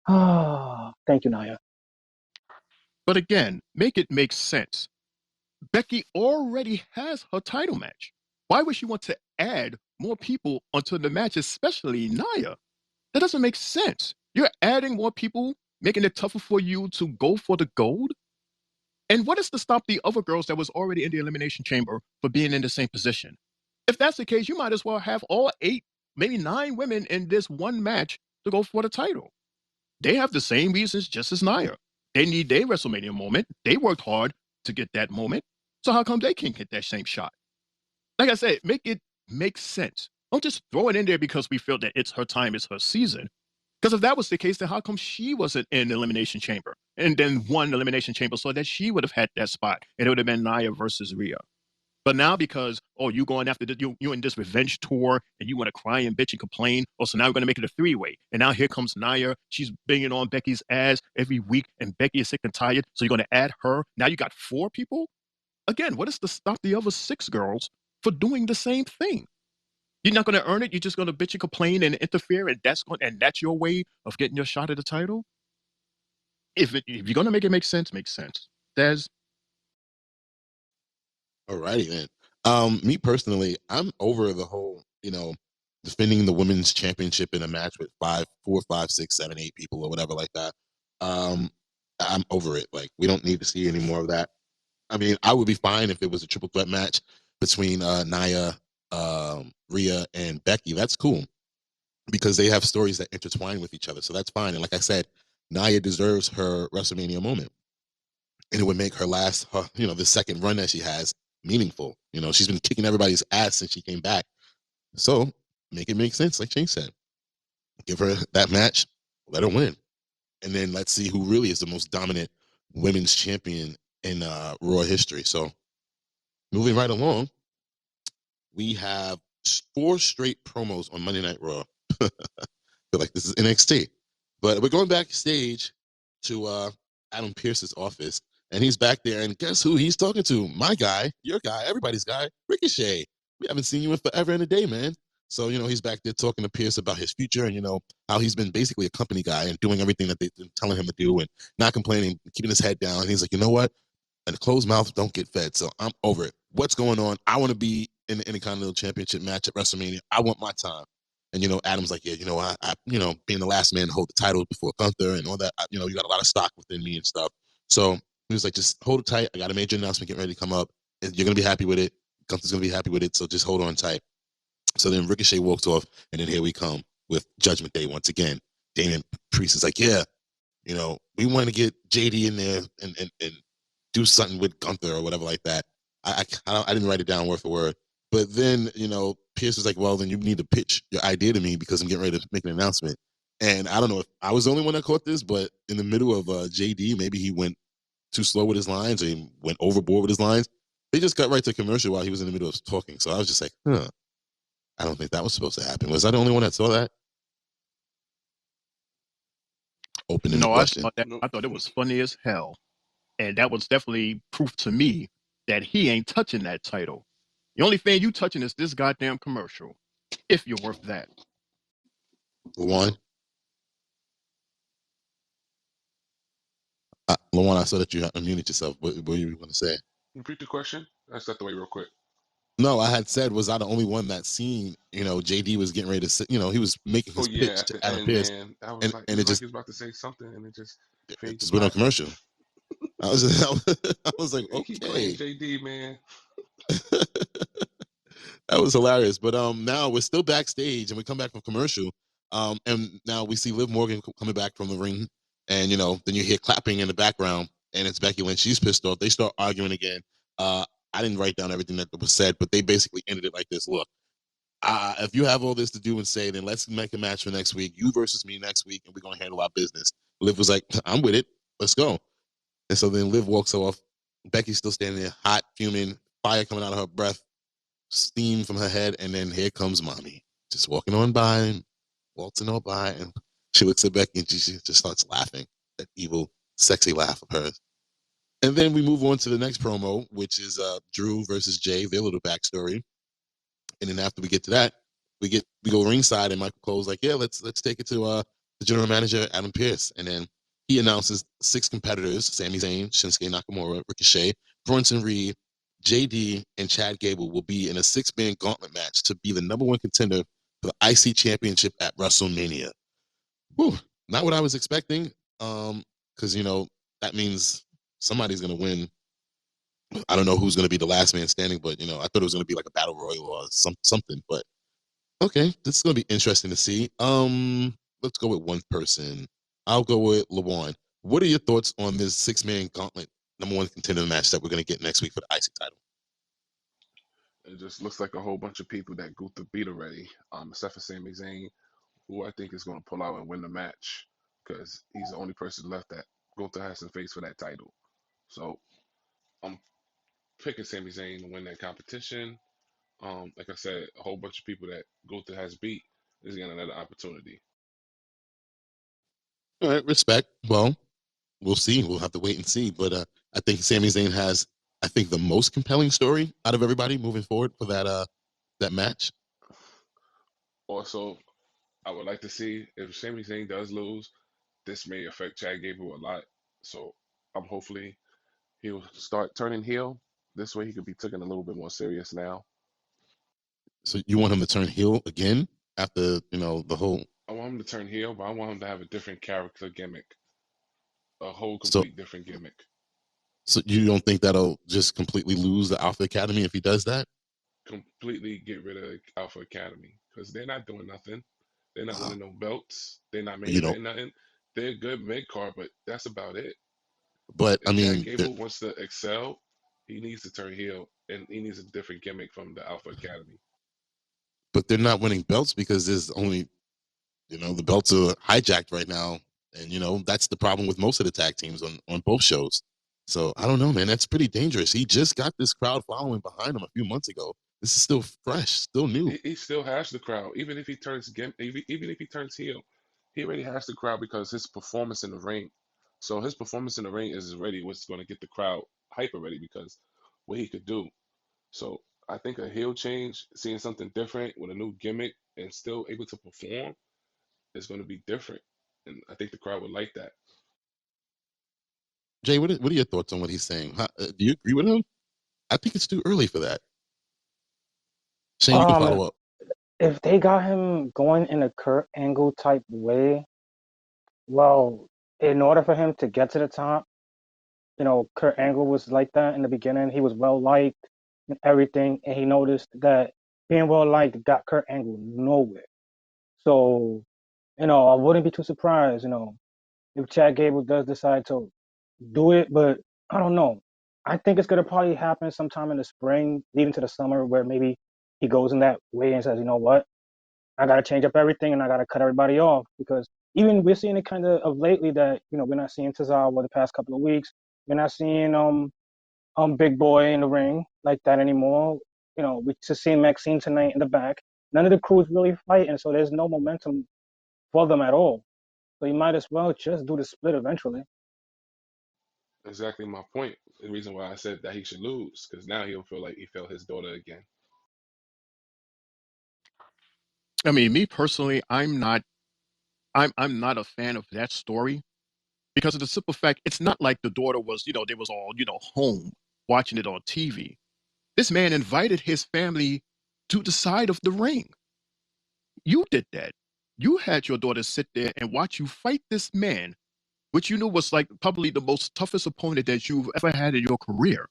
Ah, thank you, Nia. But again, make it make sense. Becky already has her title match. Why would she want to add more people onto the match, especially Nia? That doesn't make sense. You're adding more people, making it tougher for you to go for the gold. And what is to stop the other girls that was already in the elimination chamber for being in the same position? If that's the case, you might as well have all 8, maybe 9 women in this one match to go for the title. They have the same reasons just as Nia. They need their WrestleMania moment. They worked hard to get that moment. So how come they can't get that same shot? Like I said, make it make sense. Don't just throw it in there because we feel that it's her time, it's her season. Because if that was the case, then how come she wasn't in the Elimination Chamber and then won the Elimination Chamber so that she would have had that spot and it would have been Nia versus Rhea? But now because, you going after you in this revenge tour and you want to cry and bitch and complain, so now we're going to make it a 3-way. And now here comes Nia. She's banging on Becky's ass every week and Becky is sick and tired. So you're going to add her. Now you got 4 people? Again, what is to stop the other 6 girls for doing the same thing? You're not going to earn it. You're just going to bitch and complain and interfere, and that's your way of getting your shot at the title. If you're going to make it make sense, makes sense. Des. Alrighty then. Me personally, I'm over the whole, defending the women's championship in a match with 4, 5, 6, 7, 8 people or whatever like that. I'm over it. Like, we don't need to see any more of that. I mean, I would be fine if it was a triple threat match between Nia, Rhea, and Becky. That's cool because they have stories that intertwine with each other. So that's fine. And like I said, Nia deserves her WrestleMania moment. And it would make her the second run that she has meaningful. She's been kicking everybody's ass since she came back. So make it make sense, like Shane said. Give her that match, let her win. And then let's see who really is the most dominant women's champion in Raw history. So moving right along, we have 4 straight promos on Monday Night Raw. I feel like this is NXT. But we're going backstage to Adam Pearce's office, and he's back there, and guess who he's talking to? My guy, your guy, everybody's guy, Ricochet. we haven't seen you in forever and a day, man. So, he's back there talking to Pierce about his future and, how he's been basically a company guy and doing everything that they've been telling him to do and not complaining, keeping his head down. And he's like, you know what? And a closed mouth don't get fed. So I'm over it. What's going on? I want to be in any kind of championship match at WrestleMania. I want my time. And Adam's like, yeah, being the last man to hold the title before Gunther and all that, you got a lot of stock within me and stuff. So he was like, just hold it tight. I got a major announcement getting ready to come up. You're gonna be happy with it. Gunther's gonna be happy with it. So just hold on tight. So then Ricochet walks off, and then here we come with Judgment Day once again. Damian Priest is like, yeah, we want to get JD in there and do something with Gunther or whatever like that. I didn't write it down word for word. But then, Pierce was like, well, then you need to pitch your idea to me because I'm getting ready to make an announcement. And I don't know if I was the only one that caught this, but in the middle of JD, maybe he went too slow with his lines or he went overboard with his lines. They just got right to commercial while he was in the middle of talking. So I was just like, I don't think that was supposed to happen. Was I the only one that saw that? Open-ended No, I question. saw that. No, I thought it was funny as hell. And that was definitely proof to me that he ain't touching that title. The only thing you touching is this goddamn commercial. If you're worth that. Luan, I saw that you unmuted yourself. What were you going to say? repeat the question. I stepped away real quick. No, I had said, was I the only one that seen, JD was getting ready to sit, he was making Oh his yeah, pitch at to the Adam end, Pierce, man, I was and, like, it and was it like just, he was about to say something, and it just it fade to just went on black. commercial. I was, just, I was like, He keep playing okay. JD, man. That was hilarious. But now we're still backstage and we come back from commercial. And now we see Liv Morgan coming back from the ring. And then you hear clapping in the background and it's Becky Lynch. She's pissed off. They start arguing again. I didn't write down everything that was said, but they basically ended it like this. Look, if you have all this to do and say, then let's make a match for next week. You versus me next week, and we're gonna handle our business. Liv was like, I'm with it. Let's go. And so then Liv walks off. Becky's still standing there, hot, fuming, fire coming out of her breath, steam from her head, and then here comes mommy, just walking on by and waltzing on by, and she looks at Becky and she just starts laughing, that evil, sexy laugh of hers. And then we move on to the next promo, which is Drew versus Jay, their little backstory. And then after we get to that, we go ringside, and Michael Cole's like, yeah, let's take it to the general manager Adam Pierce, and then he announces 6 competitors: Sami Zayn, Shinsuke Nakamura, Ricochet, Bronson Reed, JD, and Chad Gable will be in a 6-man gauntlet match to be the #1 contender for the IC Championship at WrestleMania. Whew, not what I was expecting, because that means somebody's gonna win. I don't know who's gonna be the last man standing, but I thought it was gonna be like a battle royal or something. But okay, this is gonna be interesting to see. Let's go with one person. I'll go with LeBron. What are your thoughts on this 6-man gauntlet #1 contender match that we're gonna get next week for the IC title? It just looks like a whole bunch of people that Gunther beat already, except for Sami Zayn, who I think is going to pull out and win the match because he's the only person left that Gunther has to face for that title. So I'm picking Sami Zayn to win that competition. Like I said, a whole bunch of people that Gunther has beat is getting another opportunity. All right, respect. Well, we'll see. We'll have to wait and see. But I think Sami Zayn has, I think, the most compelling story out of everybody moving forward for that match. Also, I would like to see if Sami Zayn does lose, this may affect Chad Gable a lot. So I'm hopefully he'll start turning heel. This way he could be taken a little bit more serious now. So you want him to turn heel again after the whole. I want him to turn heel, but I want him to have a different character gimmick, a whole So complete different gimmick. so you don't think that'll just completely lose the Alpha Academy if he does that? Completely get rid of Alpha Academy because they're not doing nothing. They're not Uh, winning no belts. They're not main you don't. eventing nothing. They're good mid card, but that's about it. But I If Chad mean, Gable wants to excel, he needs to turn heel and he needs a different gimmick from the Alpha Academy. but they're not winning belts because there's only the belts are hijacked right now, and that's the problem with most of the tag teams on both shows. So I don't know, man. That's pretty dangerous. He just got this crowd following behind him a few months ago. This is still fresh, still new. He still has the crowd, even if he turns even if he turns heel, he already has the crowd because his performance in the ring. So his performance in the ring is already what's going to get the crowd hype already because what he could do. So I think a heel change, seeing something different with a new gimmick and still able to perform, is going to be different, and I think the crowd would like that. Jay, what are your thoughts on what he's saying? Do you agree with him? I think it's too early for that. Shane, you can Um, follow up. if they got him going in a Kurt Angle type way, well, in order for him to get to the top, Kurt Angle was like that in the beginning. He was well liked and everything, and he noticed that being well liked got Kurt Angle nowhere. So, I wouldn't be too surprised, if Chad Gable does decide to do it, but I don't know. I think it's gonna probably happen sometime in the spring, leading to the summer, where maybe he goes in that way and says, you know what, I gotta change up everything and I gotta cut everybody off because even we're seeing it kind of lately that we're not seeing Tozawa the past couple of weeks. We're not seeing Big Boy in the ring like that anymore. We just seen Maxine tonight in the back. None of the crew is really fighting, so there's no momentum for them at all. So you might as well just do the split eventually. Exactly my point. The reason why I said that he should lose, because now he'll feel like he failed his daughter again. I mean, me personally, I'm not a fan of that story because of the simple fact it's not like the daughter was, they was all, home watching it on TV. This man invited his family to the side of the ring. You did that. You had your daughter sit there and watch you fight this man, which you knew was like probably the most toughest opponent that you've ever had in your career.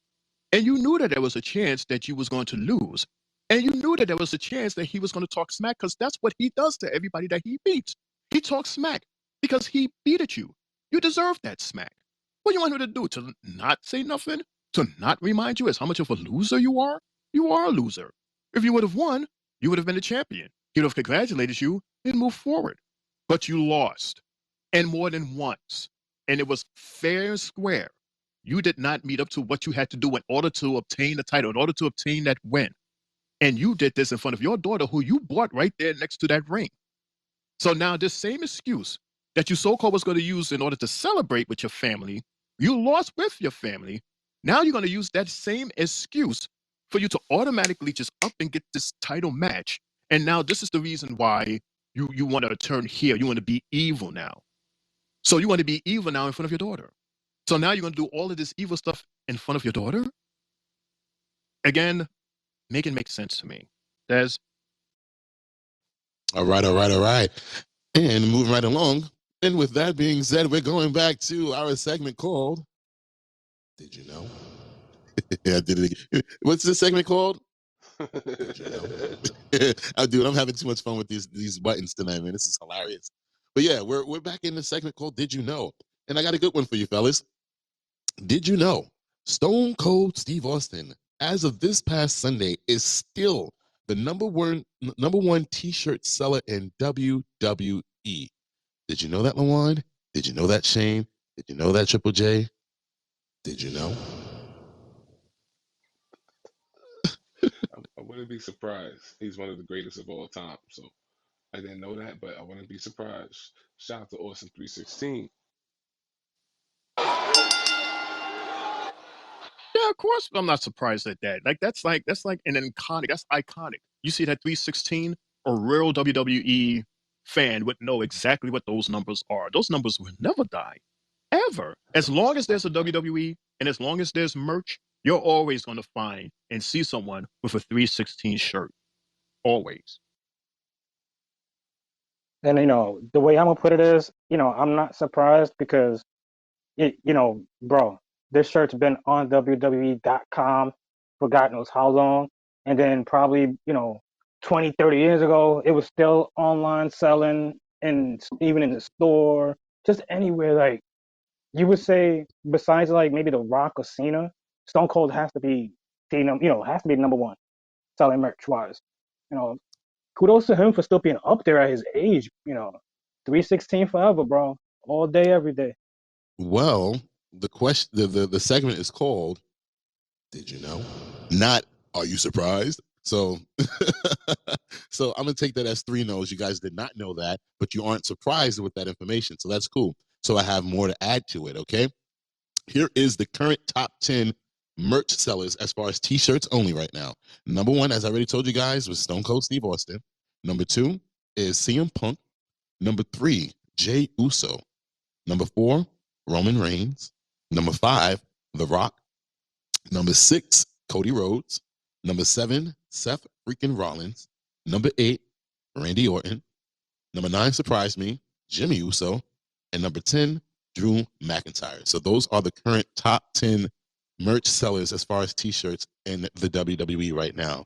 And you knew that there was a chance that you was going to lose. And you knew that there was a chance that he was going to talk smack because that's what he does to everybody that he beats. He talks smack because he beat at you. You deserve that smack. What do you want him to do? To not say nothing? To not remind you as how much of a loser you are? You are a loser. If you would have won, you would have been the champion. He would have congratulated you and moved forward. But you lost. And more than once. And it was fair and square. You did not meet up to what you had to do in order to obtain the title, in order to obtain that win. And you did this in front of your daughter, who you brought right there next to that ring. So now this same excuse that you so-called was going to use in order to celebrate with your family, you lost with your family. Now you're going to use that same excuse for you to automatically just up and get this title match. And now this is the reason why you want to turn here. You want to be evil now. So you want to be evil now in front of your daughter. So now you're going to do all of this evil stuff in front of your daughter? Again, make it make sense to me. Des? All right. And moving right along. And with that being said, we're going back to our segment called Did You Know? Yeah, I did it again. What's this segment called? Did you know? I'm having too much fun with these buttons tonight, man. This is hilarious. But yeah, we're back in the segment called Did You Know? And I got a good one for you, fellas. Did you know Stone Cold Steve Austin, as of this past Sunday, is still the number one T-shirt seller in WWE? Did you know that, Lawan? Did you know that, Shane? Did you know that, Triple J? Did you know? I wouldn't be surprised. He's one of the greatest of all time. So I didn't know that, but I wouldn't be surprised. Shout out to Austin 316. Yeah, of course I'm not surprised at that. That's like an iconic. That's iconic. You see that 316, a real WWE fan would know exactly what those numbers are. Those numbers will never die. Ever. As long as there's a WWE and as long as there's merch, you're always going to find and see someone with a 316 shirt. Always. And the way I'm gonna put it is, I'm not surprised because bro, this shirt's been on WWE.com for God knows how long. And then probably, 20, 30 years ago, it was still online selling and even in the store, just anywhere. Like you would say, besides like maybe The Rock or Cena, Stone Cold has to be has to be number one selling merch wise. You know, kudos to him for still being up there at his age. 316 forever, bro. All day, every day. Well, the question, the segment is called Did You Know? Not Are You Surprised? So, so I'm gonna take that as 3 no's. You guys did not know that, but you aren't surprised with that information. So that's cool. So I have more to add to it. Okay. Here is the current top 10 merch sellers as far as t-shirts only right now. Number 1, as I already told you guys, was Stone Cold Steve Austin. Number 2 is CM Punk. Number 3, Jey Uso. Number 4, Roman Reigns. Number 5, The Rock. Number 6, Cody Rhodes. Number 7, Seth freaking Rollins. Number 8, Randy Orton. Number 9, surprised me, Jimmy Uso. And number 10, Drew McIntyre. So those are the current top 10 merch sellers as far as t-shirts in the WWE right now.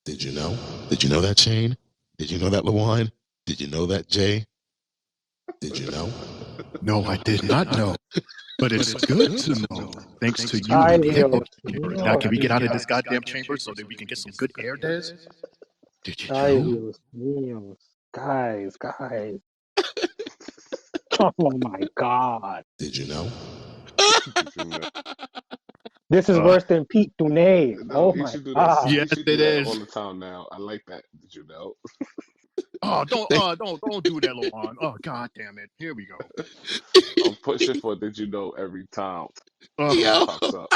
Did you know? Did you know that, Shane? Did you know that, Lawan? Did you know that, Jay? Did you know? No, I did not know. But it's good to know. Thanks to you I and the echo realized. chamber. Now, can we get out of this goddamn chamber so that we can get some good air, Des? Did you Ay, know? Dios mío. Guys. Oh my God. Did you know? Did you know? This is worse than Pete Dunne. No, Oh he my should do that. God. Yes, He should do it that is. all the time now. I like that. Did you know? Oh, don't do that, Lawan. Oh, god damn it. Here we go. I'm pushing for did you know every time Yo. it pops up.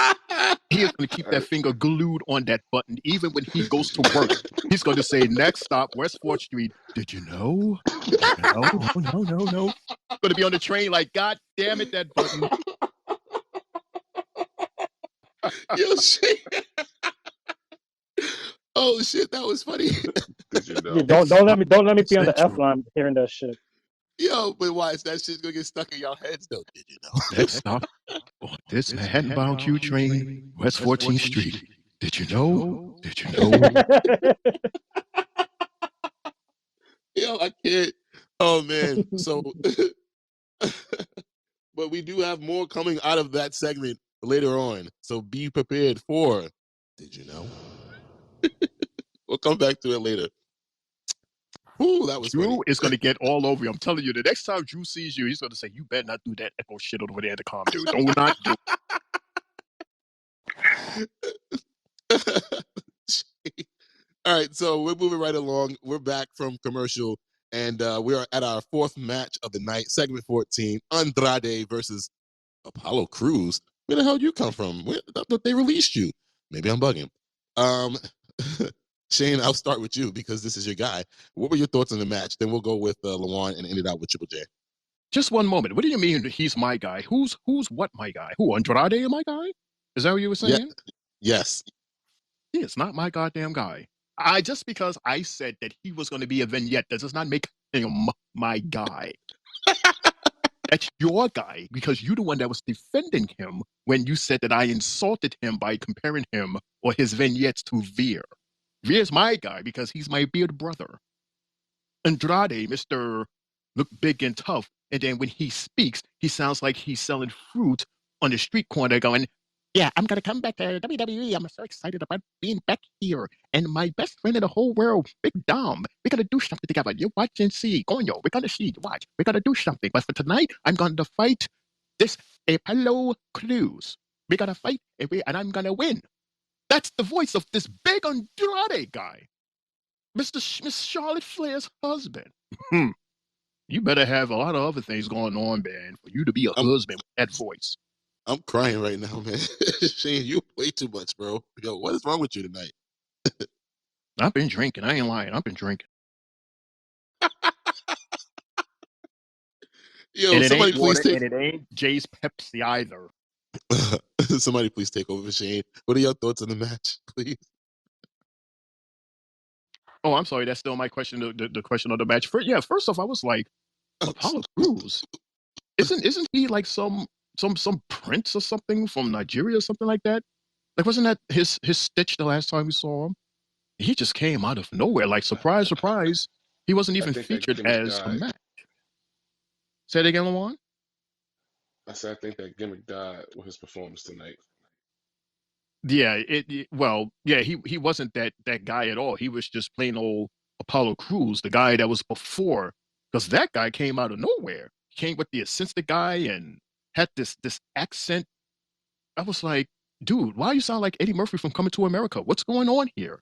He is going to keep that finger glued on that button even when he goes to work. He's going to say, next stop, West 4th Street. Did you know? Did you know? No. Going to be on the train like, god damn it, that button. Yo, shit. Oh shit, that was funny. Did you Yeah, know? don't let me be on the F Central. line hearing that shit. Yo, but watch, that shit's gonna get stuck in y'all heads though. Did you know? Next stop on this Manhattan-bound Q train, West 14th Street. Did you know? Did you know? Yo, I can't. Oh man. So but we do have more coming out of that segment later on. So be prepared for Did you know? We'll come back to it later. Ooh, that was funny. Drew is going to get all over you. I'm telling you, the next time Drew sees you, he's going to say, you better not do that echo shit over there in the com, dude. Do not do All right, so we're moving right along. We're back from commercial, and we are at our 4th match of the night, segment 14, Andrade versus Apollo Crews. Where the hell you come from? I thought they released you. Maybe I'm bugging. Shane, I'll start with you because this is your guy. What were your thoughts on the match? Then we'll go with Lawan and end it out with Triple J. Just one moment. What do you mean he's my guy? Who's what my guy? Who, Andrade my guy? Is that what you were saying? Yes. He is not my goddamn guy. Just because I said that he was going to be a vignette, that does not make him my guy. That's your guy because you're the one that was defending him when you said that I insulted him by comparing him or his vignettes to Veer. Veer's my guy because he's my beard brother. Andrade, Mr. Look big and tough, and then when he speaks, he sounds like he's selling fruit on the street corner going, yeah, I'm going to come back to WWE. I'm so excited about being back here. And my best friend in the whole world, Big Dom, we're going to do something together. You watch and see. Coño, we're going to see. Watch. We're going to do something. But for tonight, I'm going to fight this Apollo Crews. We're going to fight, and I'm going to win. That's the voice of this big Andrade guy. Miss Charlotte Flair's husband. You better have a lot of other things going on, man, for you to be a husband with that voice. I'm crying right now, man. Shane, you play too much, bro. Yo, what is wrong with you tonight? I've been drinking. I ain't lying. I've been drinking. Yo, and somebody please take. And it ain't Jay's Pepsi either. Somebody please take over for Shane. What are your thoughts on the match, please? Oh, I'm sorry. That's still my question. The question of the match. First off, I was like, Apollo Crews. Isn't he like some prince or something from Nigeria or something like that? Like, wasn't that his stitch the last time we saw him? He just came out of nowhere, like surprise, surprise. He wasn't even featured as a match. Say it again, Lawan. I said I think that gimmick died with his performance tonight. Yeah, he wasn't that guy at all. He was just plain old Apollo Crews, the guy that was before, because that guy came out of nowhere. He came with the assistant guy and had this accent. I was like, dude, why you sound like Eddie Murphy from Coming to America? What's going on here?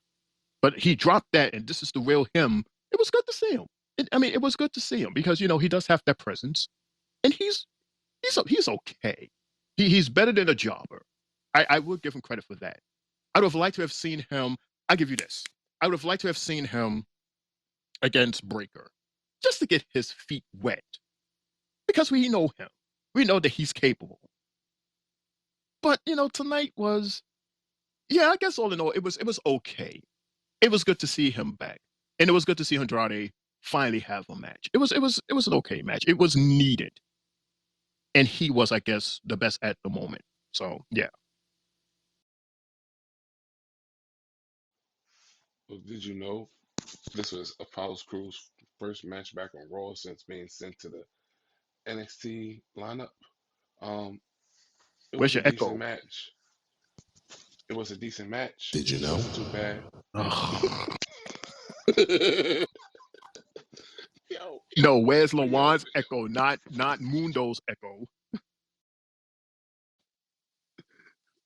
But he dropped that, and this is the real him. It was good to see him. It was good to see him because he does have that presence, and he's okay. He's better than a jobber. I would give him credit for that. I would have liked to have seen him. I'll give you this. I would have liked to have seen him against Breaker, just to get his feet wet, because we know him. We know that he's capable. But tonight was, I guess all in all, it was okay. It was good to see him back, and it was good to see Andrade finally have a match. It was an okay match. It was needed, and he was, I guess, the best at the moment. So yeah. Well, did you know this was Apollo's Crew's first match back on Raw since being sent to the NXT lineup? Um, it Where's was a your decent echo? match. It was a decent match. Did you It know? wasn't too bad. Yo, No, where's yo. Lawan's echo? Not Mundo's echo.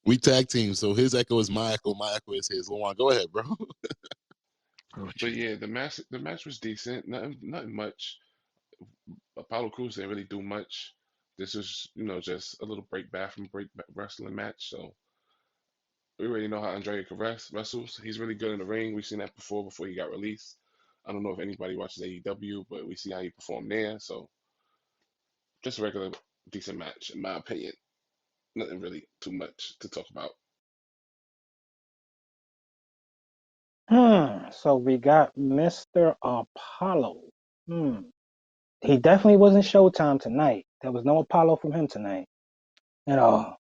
We tag team, so his echo is my echo is his. Lawan, go ahead, bro. Oh, But gee. yeah, the match was decent. Nothing much. Apollo Crews didn't really do much. This was, just a little break back from break back wrestling match. So we already know how Andre wrestles. He's really good in the ring. We've seen that before he got released. I don't know if anybody watches AEW, but we see how he performed there. So just a regular decent match, in my opinion. Nothing really too much to talk about. So we got Mr. Apollo. Hmm. He definitely wasn't Showtime tonight. There was no Apollo from him tonight.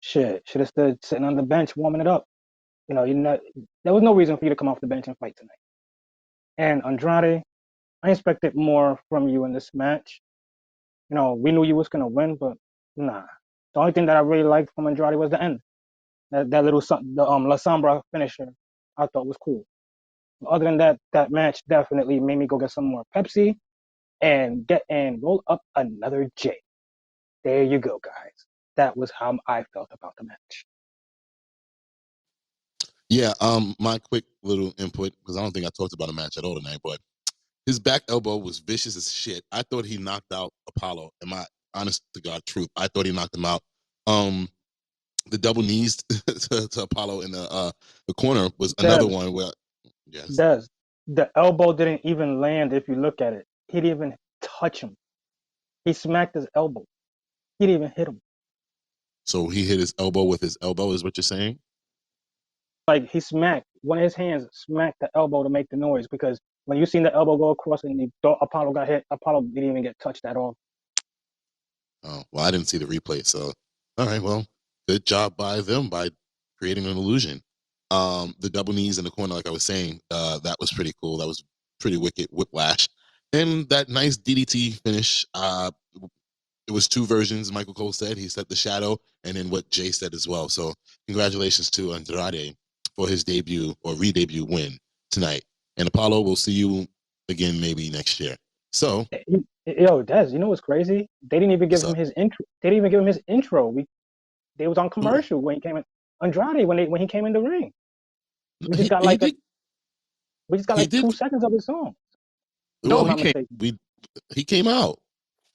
Shit. Should have stood sitting on the bench warming it up. There was no reason for you to come off the bench and fight tonight. And Andrade, I expected more from you in this match. We knew you was gonna win, but nah. The only thing that I really liked from Andrade was the end. That little the La Sombra finisher, I thought was cool. Other than that, that match definitely made me go get some more Pepsi and roll up another J. There you go, guys. That was how I felt about the match. Yeah, my quick little input, because I don't think I talked about a match at all tonight, but his back elbow was vicious as shit. I thought he knocked out Apollo. In my honest to God truth, I thought he knocked him out. The double knees to Apollo in the corner was another Des, one where, yes. Des, the elbow didn't even land if you look at it. He didn't even touch him. He smacked his elbow. He didn't even hit him. So he hit his elbow with his elbow, is what you're saying? Like he smacked one of his hands, smacked the elbow to make the noise because when you seen the elbow go across and Apollo got hit, Apollo didn't even get touched at all. Oh, well, I didn't see the replay. So, all right, well, good job by them by creating an illusion. The double knees in the corner, like I was saying, that was pretty cool. That was pretty wicked whiplash. And that nice DDT finish, it was two versions. Michael Cole said he set the shadow, and then what Jay said as well. So congratulations to Andrade for his debut or re-debut win tonight. And Apollo, we'll see you again maybe next year. So, Yo, Des, you know what's crazy? They didn't even give what's him up? his intro. They didn't even give him his intro. They was on Ooh, commercial when he came in. Andrade when he came in the ring. We just he got he like did he like did 2 seconds of his song. If No, I'm well. he not came. mistaken. He came out.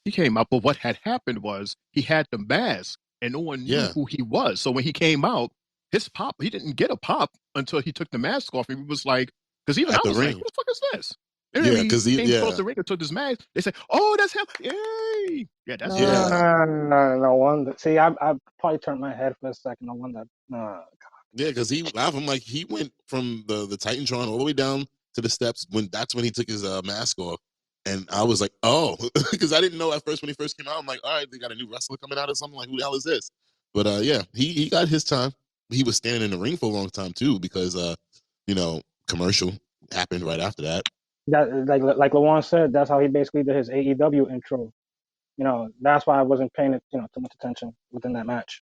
He came out, but what had happened was he had the mask, and no one knew Yeah, who he was. So when he came out, his pop, he didn't get a pop until he took the mask off. And he was like, because even I at the was like, who ring. the fuck is this? And then Yeah, when he because he came across yeah the ring and took his mask, they said, "Oh, that's him! Yay! Yeah, that's him." yeah No wonder. See, I probably turned my head for a second. No wonder. yeah because he I'm like he went from the Titantron all the way down to the steps when that's when he took his mask off. And I was like, oh, because I didn't know at first when he first came out. I'm like, all right, they got a new wrestler coming out or something. Like, who the hell is this? But yeah, he got his time. He was standing in the ring for a long time too because you know, commercial happened right after that. That like Lawan said, that's how he basically did his AEW intro. That's why I wasn't paying it, too much attention within that match.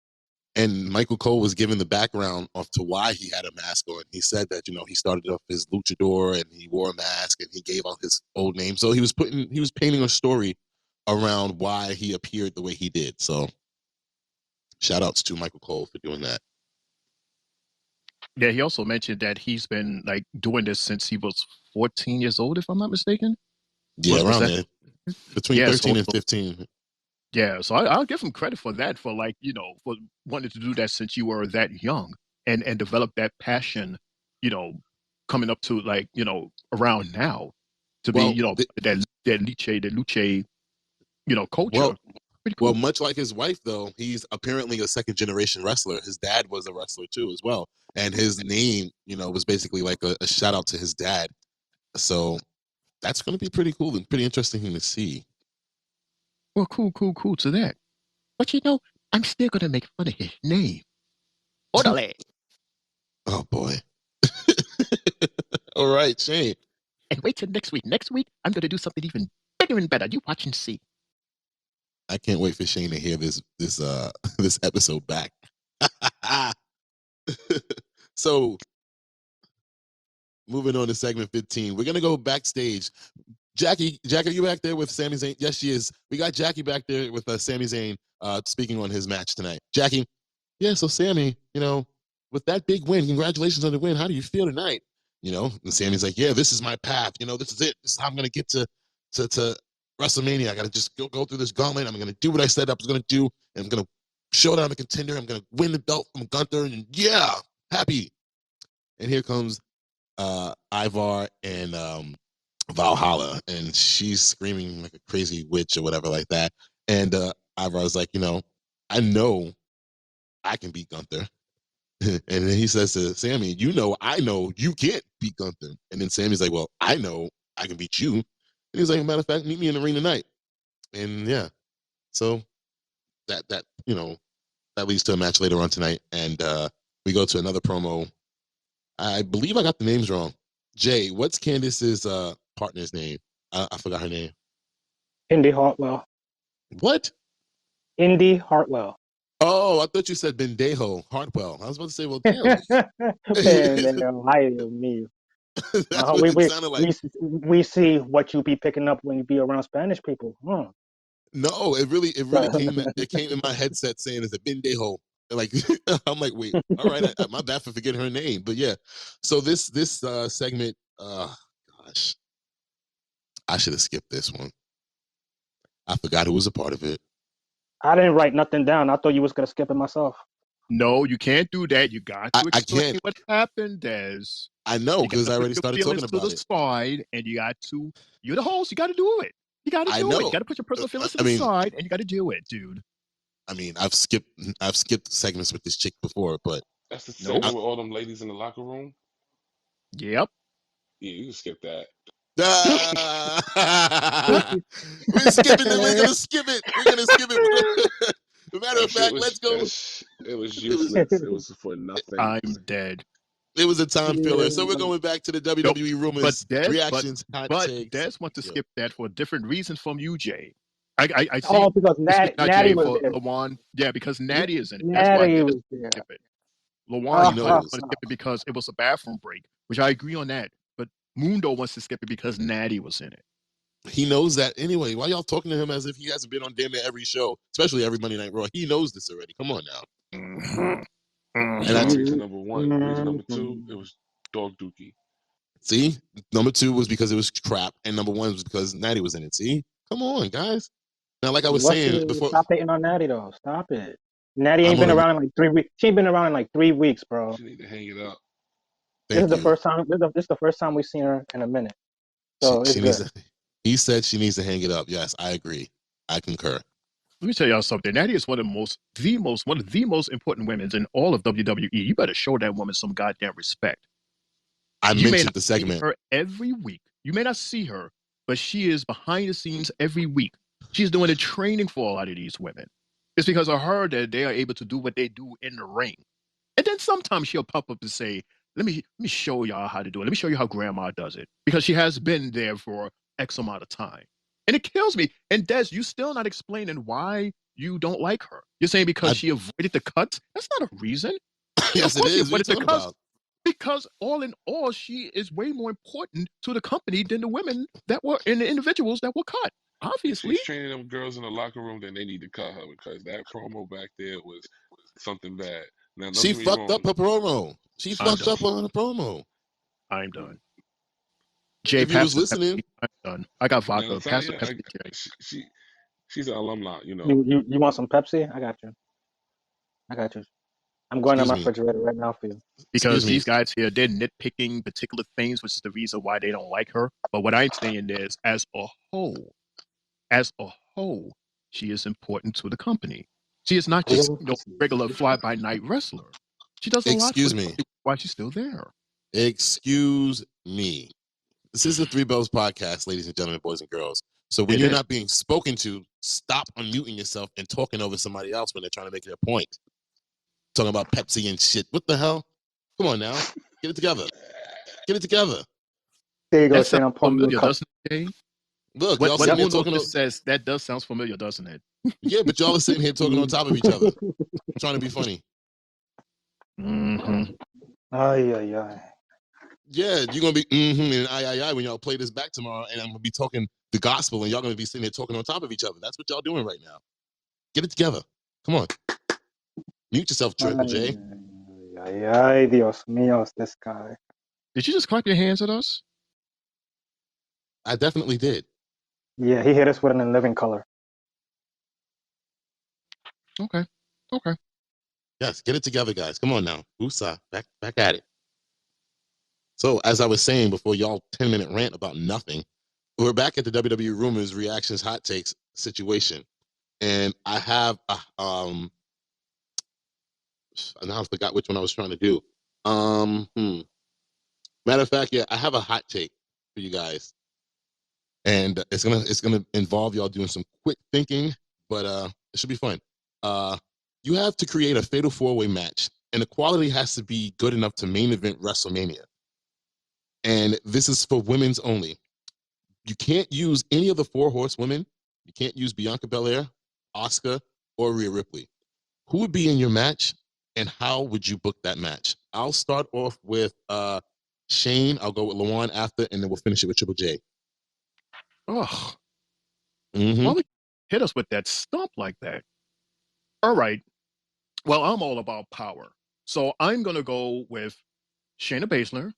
And Michael Cole was given the background of to why he had a mask on. He said that he started off his luchador and he wore a mask and he gave out his old name. So he was painting a story around why he appeared the way he did. So shout outs to Michael Cole for doing that. Yeah, he also mentioned that he's been like doing this since he was 14 years old, if I'm not mistaken. Yeah, Was around that? there between Yeah, 13 so and 15. Yeah, so I'll give him credit for that, for like, for wanting to do that since you were that young and develop that passion, you know, coming up to like, around now to be, Well, that luche, culture. well, Pretty well, cool. much like his wife, though, he's apparently a second generation wrestler. His dad was a wrestler too, as well, and his name, was basically like a shout out to his dad. So that's going to be pretty cool and pretty interesting to see. Well, cool to that. But I'm still gonna make fun of his name. Orderly. Oh boy! All right, Shane. And wait till next week. Next week, I'm gonna do something even bigger and better. You watch and see. I can't wait for Shane to hear this this episode back. So, moving on to segment 15, we're gonna go backstage. Jackie, are you back there with Sami Zayn? Yes, she is. We got Jackie back there with Sami Zayn speaking on his match tonight. Jackie, yeah. So Sami, with that big win, congratulations on the win. How do you feel tonight? And Sami's like, yeah, this is my path. This is it. This is how I'm gonna get to WrestleMania. I gotta just go through this gauntlet. I'm gonna do what I said I was gonna do, and I'm gonna show that I'm a contender. I'm gonna win the belt from Gunther, and yeah, happy. And here comes Ivar and Valhalla, and she's screaming like a crazy witch or whatever like that. And Ivar's like, I know I can beat Gunther. And then he says to Sami, I know you can't beat Gunther. And then Sami's like, well, I know I can beat you. And he's like, matter of fact, meet me in the ring tonight. And yeah, so that that leads to a match later on tonight. And we go to another promo. I believe I got the names wrong. Jay, what's Candice's partner's name? I forgot her name. Indy Hartwell. What? Indy Hartwell. Oh, I thought you said Bendejo Hartwell. I was about to say, well, damn. Me. That's what it sounded like. We see what you be picking up when you be around Spanish people. No, it really came in my headset saying it's a Bendejo. Like I'm like, wait, all right, my bad for forgetting her name. But yeah, so this segment, gosh, I should have skipped this one. I forgot who was a part of it. I didn't write nothing down. I thought you was gonna skip it myself. No, you can't do that. You got to explain I can't. what happened, Des. I know, because I already started talking about it. Side, and you got to. You're the host. You got to do it. You got to do it. You got to put your personal feelings to the side, and you got to do it, dude. I mean, I've skipped segments with this chick before, but that's the segment with all them ladies in the locker room. Yep. Yeah, you can skip that. We're skipping it. We're gonna skip it. As a matter of fact, let's go. It was useless. It was for nothing. I'm dead. It was a time filler. So we're going back to the WWE rumors, reactions, but takes. Des wants to skip that for a different reason from you, Jay. I see. Because Natty was there. Lawan, yeah, because Natty is in it. That's why I skip it. Lawan wants to skip it because it was a bathroom break, which I agree on that. But Mundo wants to skip it because Natty was in it. He knows that anyway. Why y'all talking to him as if he hasn't been on damn near every show, especially every Monday Night Raw? He knows this already. Come on now. Mm-hmm. And that's reason number one. Reason number two, it was Dog Dookie. See, number two was because it was crap, and number one was because Natty was in it. See, come on, guys. Now, like I was saying before, stop hating on Natty though. Stop it. Natty ain't been around in like 3 weeks. She ain't been around in like 3 weeks, bro. She need to hang it up. This is the first time. This is the first time we've seen her in a minute. So it's good. He said she needs to hang it up. Yes, I agree. I concur. Let me tell y'all something. Natty is one of the most important women in all of WWE. You better show that woman some goddamn respect. I mentioned the segment. Her every week. You may not see her, but she is behind the scenes every week. She's doing the training for a lot of these women. It's because of her that they are able to do what they do in the ring. And then sometimes she'll pop up and say, let me show y'all how to do it. Let me show you how grandma does it. Because she has been there for X amount of time. And it kills me. And Des, you still not explaining why you don't like her. You're saying because she avoided the cuts? That's not a reason. Yes, it is. What are you talking about? Because all in all, she is way more important to the company than the women that were and the individuals that were cut. Obviously. She's training them girls in the locker room, then they need to cut her because that promo back there was something bad. Now, she fucked up her promo. She fucked up on the promo. I'm done. Jay, if you was listening, I'm done. I got vodka. Pass the She's an alumni, you know. You want some Pepsi? I got you. I got you. I'm going to Excuse my me. refrigerator right now for you. Because Excuse me. these guys here, they're nitpicking particular things, which is the reason why they don't like her. But what I'm saying is, as a whole, she is important to the company. She is not just regular fly-by-night wrestler. She does a lot for Excuse the me. company. Why she's still there? Excuse me. This is the Three Bells podcast, ladies and gentlemen, boys and girls. So when It you're is. not being spoken to, stop unmuting yourself and talking over somebody else when they're trying to make their point. Talking about Pepsi and shit. What the hell? Come on now. Get it together. Get it together. There you go, That Shane. sounds I'm pouring you a familiar, cup. doesn't it, Jay? Look, What y'all sitting here Mundo talking. just says, that does sounds familiar, doesn't it? Yeah, but y'all are sitting here talking on top of each other, trying to be funny. Mm-hmm. Ay, ay, ay. Yeah, you're gonna be and I when y'all play this back tomorrow, and I'm gonna be talking the gospel, and y'all gonna be sitting here talking on top of each other. That's what y'all doing right now. Get it together. Come on. Mute yourself, Triple J. Ay, ay, Dios mío, this guy. Did you just clap your hands at us? I definitely did. Yeah, he hit us with an in living color. Okay. Okay. Yes, get it together, guys. Come on now. Usa, back at it. So, as I was saying before, y'all 10-minute rant about nothing. We're back at the WWE Rumors Reactions Hot Takes situation. And I have now I forgot which one I was trying to do. Matter of fact, yeah, I have a hot take for you guys. And it's gonna involve y'all doing some quick thinking, but it should be fun. You have to create a fatal four-way match, and the quality has to be good enough to main event WrestleMania. And this is for women's only. You can't use any of the four horsewomen. You can't use Bianca Belair, Asuka, or Rhea Ripley. Who would be in your match, and how would you book that match? I'll start off with Shane. I'll go with Lawan after, and then we'll finish it with Triple J. Ugh. Mm-hmm. Why would you hit us with that stump like that? All right. Well, I'm all about power. So I'm going to go with Shayna Baszler.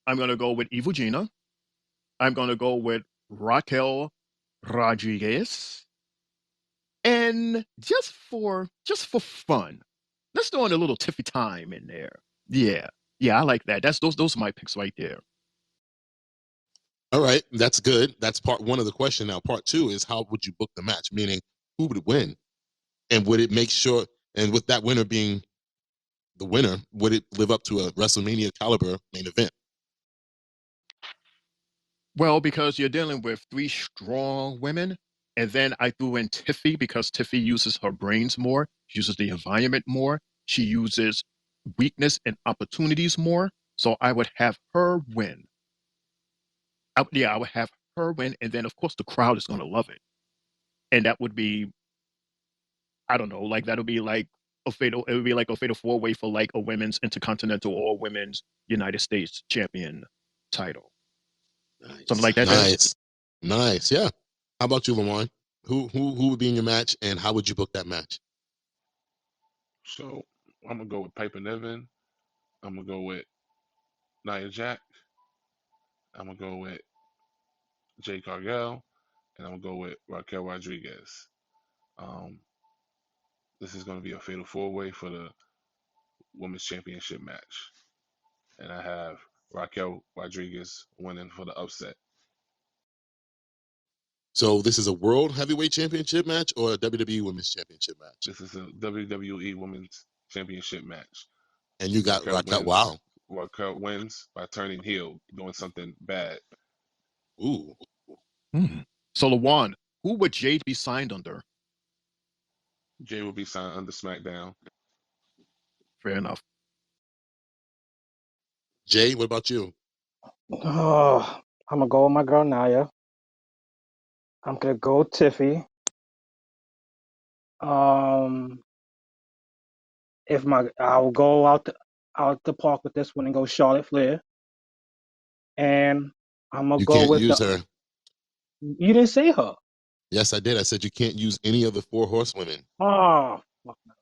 I'm going to go with Evil Gina. I'm going to go with Raquel Rodriguez. And just for fun, let's throw in a little Tiffy time in there. Yeah. Yeah, I like that. Those are my picks right there. All right, that's good. That's part one of the question. Now, part two is how would you book the match? Meaning, who would win, and would it make sure? And with that winner being the winner, would it live up to a WrestleMania caliber main event? Well, because you're dealing with three strong women, and then I threw in Tiffy because Tiffy uses her brains more, she uses the environment more, she uses weakness and opportunities more. So I would have her win. I would have her win, and then of course the crowd is going to love it, and that would be, I don't know, like that'll be like a fatal. It would be like a fatal four-way for like a women's intercontinental or women's United States champion title, something Nice, like that. Des? nice, nice. Yeah. How about you, Lamont? Who would be in your match, and how would you book that match? So I'm gonna go with Piper Niven. I'm gonna go with Nia Jack. I'm gonna go with Jay Cargill, and I'm gonna go with Raquel Rodriguez. Um, this is gonna be a fatal four-way for the women's championship match, and I have Raquel Rodriguez winning for the upset. So this is a World Heavyweight Championship match or a WWE Women's Championship match? This is a WWE Women's Championship match. And you got Raquel Raquel. wins. Wow. Raquel wins by turning heel, doing something bad. Ooh. Hmm. So Lawan, who would Jade be signed under? Jay will be signed under SmackDown. Fair enough. Jay, what about you? Oh, I'm gonna go with my girl Naya. I'm gonna go Tiffy. Um, if my I'll go out the park with this one and go Charlotte Flair. And I'm gonna You go can't with use the. her. You didn't say her. Yes, I did. I said you can't use any of the four horsewomen. Oh, fuck. That's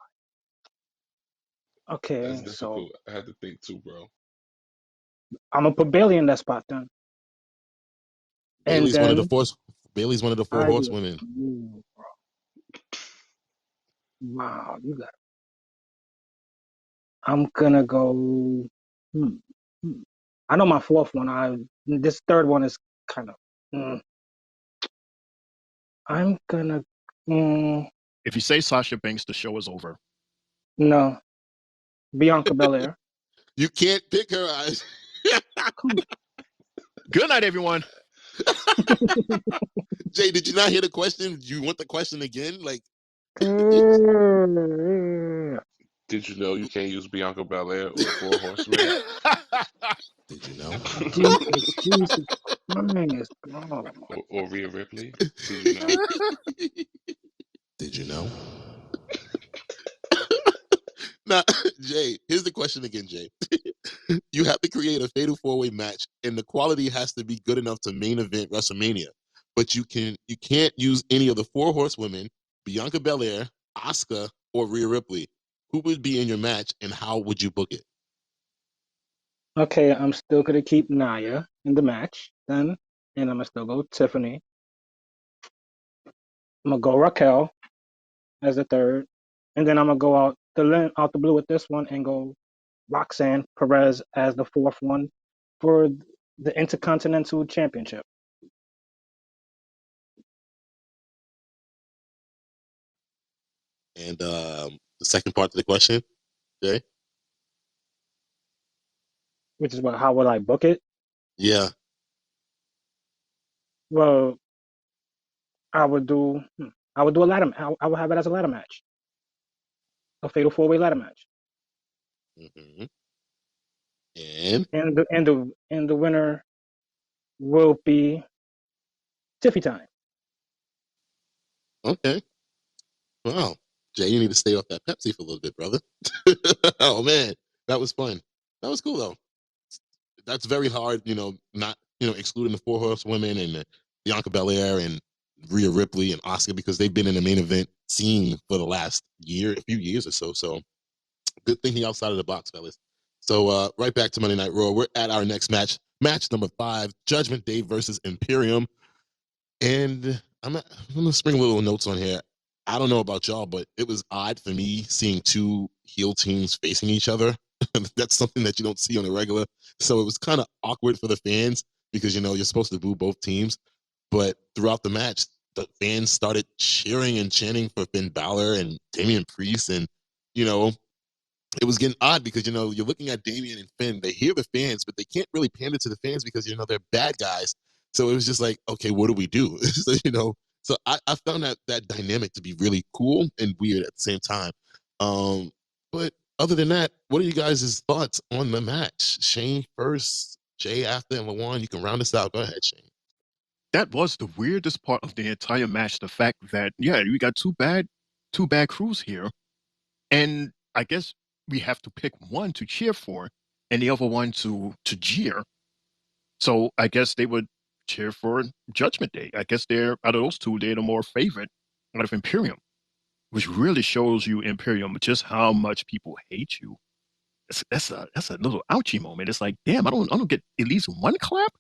Okay, so difficult. I had to think too, bro. I'm gonna put Bailey in that spot then. And Bailey's one of the then four. Bailey's one of the four I horsewomen. Wow, you got. I'm gonna go. Hmm, hmm. I know my fourth one. This third one is kind of. I'm gonna. Mm, If you say Sasha Banks, the show is over. no, Bianca Belair. You can't pick her. Come Good night, everyone. Jay, did you not hear the question? You want the question again? Like, on. Did you know you can't use Bianca Belair or the Four Horsemen did you know? Jesus Christ. Oh. or Rhea Ripley? Did you know? Did you know? Now, Jay, here's the question again, Jay. You have to create a fatal four-way match, and the quality has to be good enough to main event WrestleMania. But you can't use any of the four horsewomen, Bianca Belair, Asuka, or Rhea Ripley. Who would be in your match, and how would you book it? Okay, I'm still gonna keep Naya in the match then, and I'm gonna still go Tiffany. I'm gonna go Raquel as the third, and then I'm gonna go out the blue with this one and go Roxanne Perez as the fourth one for the Intercontinental Championship. And the second part of the question, Jay? Which is what? How would I book it? Yeah. Well, I would do. I would do a ladder. I would have it as a ladder match, a fatal four-way ladder match, Hmm. And and the winner will be Tiffy time. okay. Wow. Jay, you need to stay off that Pepsi for a little bit, brother. Oh man, that was fun. That was cool though. That's very hard, not excluding the four horsewomen and Bianca Belair and Rhea Ripley and Oscar because they've been in the main event scene for the last a few years or so. So good thinking outside of the box, fellas. So right back to Monday Night Raw. We're at our next match number 5, Judgment Day versus Imperium. And I'm gonna spring a little notes on here. I don't know about y'all, but it was odd for me seeing two heel teams facing each other. That's something that you don't see on a regular. So it was kind of awkward for the fans because you're supposed to boo both teams. But throughout the match, the fans started cheering and chanting for Finn Balor and Damian Priest, and you know it was getting odd because you're looking at Damian and Finn. They hear the fans, but they can't really pander to the fans because they're bad guys. So it was just like, okay, what do we do? So I found that dynamic to be really cool and weird at the same time. But other than that, what are you guys' thoughts on the match? Shane first, Jay after, and Lawan. You can round us out. Go ahead, Shane. That was the weirdest part of the entire match. The fact that, yeah, we got two bad crews here. And I guess we have to pick one to cheer for and the other one to jeer. So I guess they would cheer for Judgment Day. I guess they're out of those two, they're the more favorite out of Imperium, which really shows you Imperium just how much people hate you. That's a little ouchy moment. It's like, damn, I don't get at least one clap.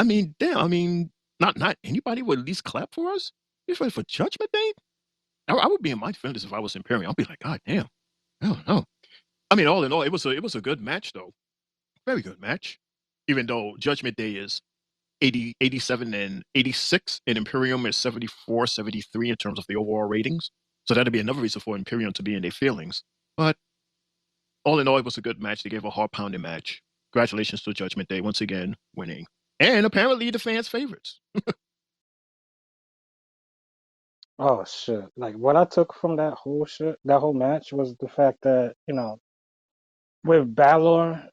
I mean, damn, I mean, not anybody would at least clap for us. Just ready for Judgment Day. I would be in my feelings if I was Imperium. I'd be like, God damn, I don't know. I mean, all in all, it was a good match though. Very good match. Even though Judgment Day is 80, 87, and 86, and Imperium is 74, 73 in terms of the overall ratings. So that'd be another reason for Imperium to be in their feelings. But all in all, it was a good match. They gave a hard pounding match. Congratulations to Judgment Day once again winning. And apparently the fans' favorites. Oh shit! Like what I took from that whole match was the fact that with Balor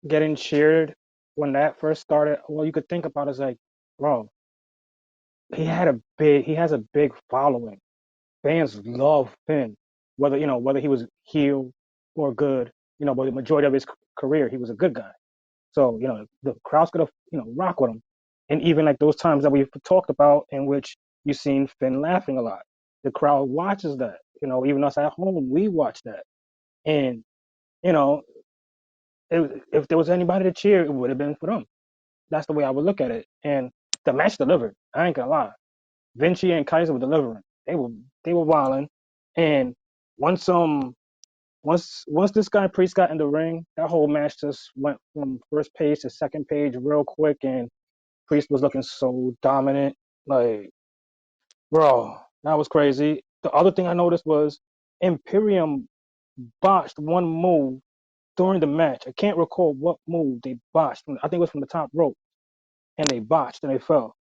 getting cheered when that first started, all you could think about is like, bro, he has a big following. Fans love Finn, whether he was heel or good. But the majority of his career, he was a good guy. So the crowd's gonna rock with him, and even like those times that we've talked about in which you've seen Finn laughing a lot, the crowd watches that. Even us at home, we watch that, and you know, if there was anybody to cheer, it would have been for them. That's the way I would look at it. And the match delivered. I ain't gonna lie. Vinci and Kaiser were delivering. They were wilding, and once this guy Priest got in the ring, that whole match just went from first page to second page real quick, and Priest was looking so dominant. Like, bro, that was crazy. The other thing I noticed was Imperium botched one move during the match. I can't recall what move they botched. I think it was from the top rope, and they botched and they fell.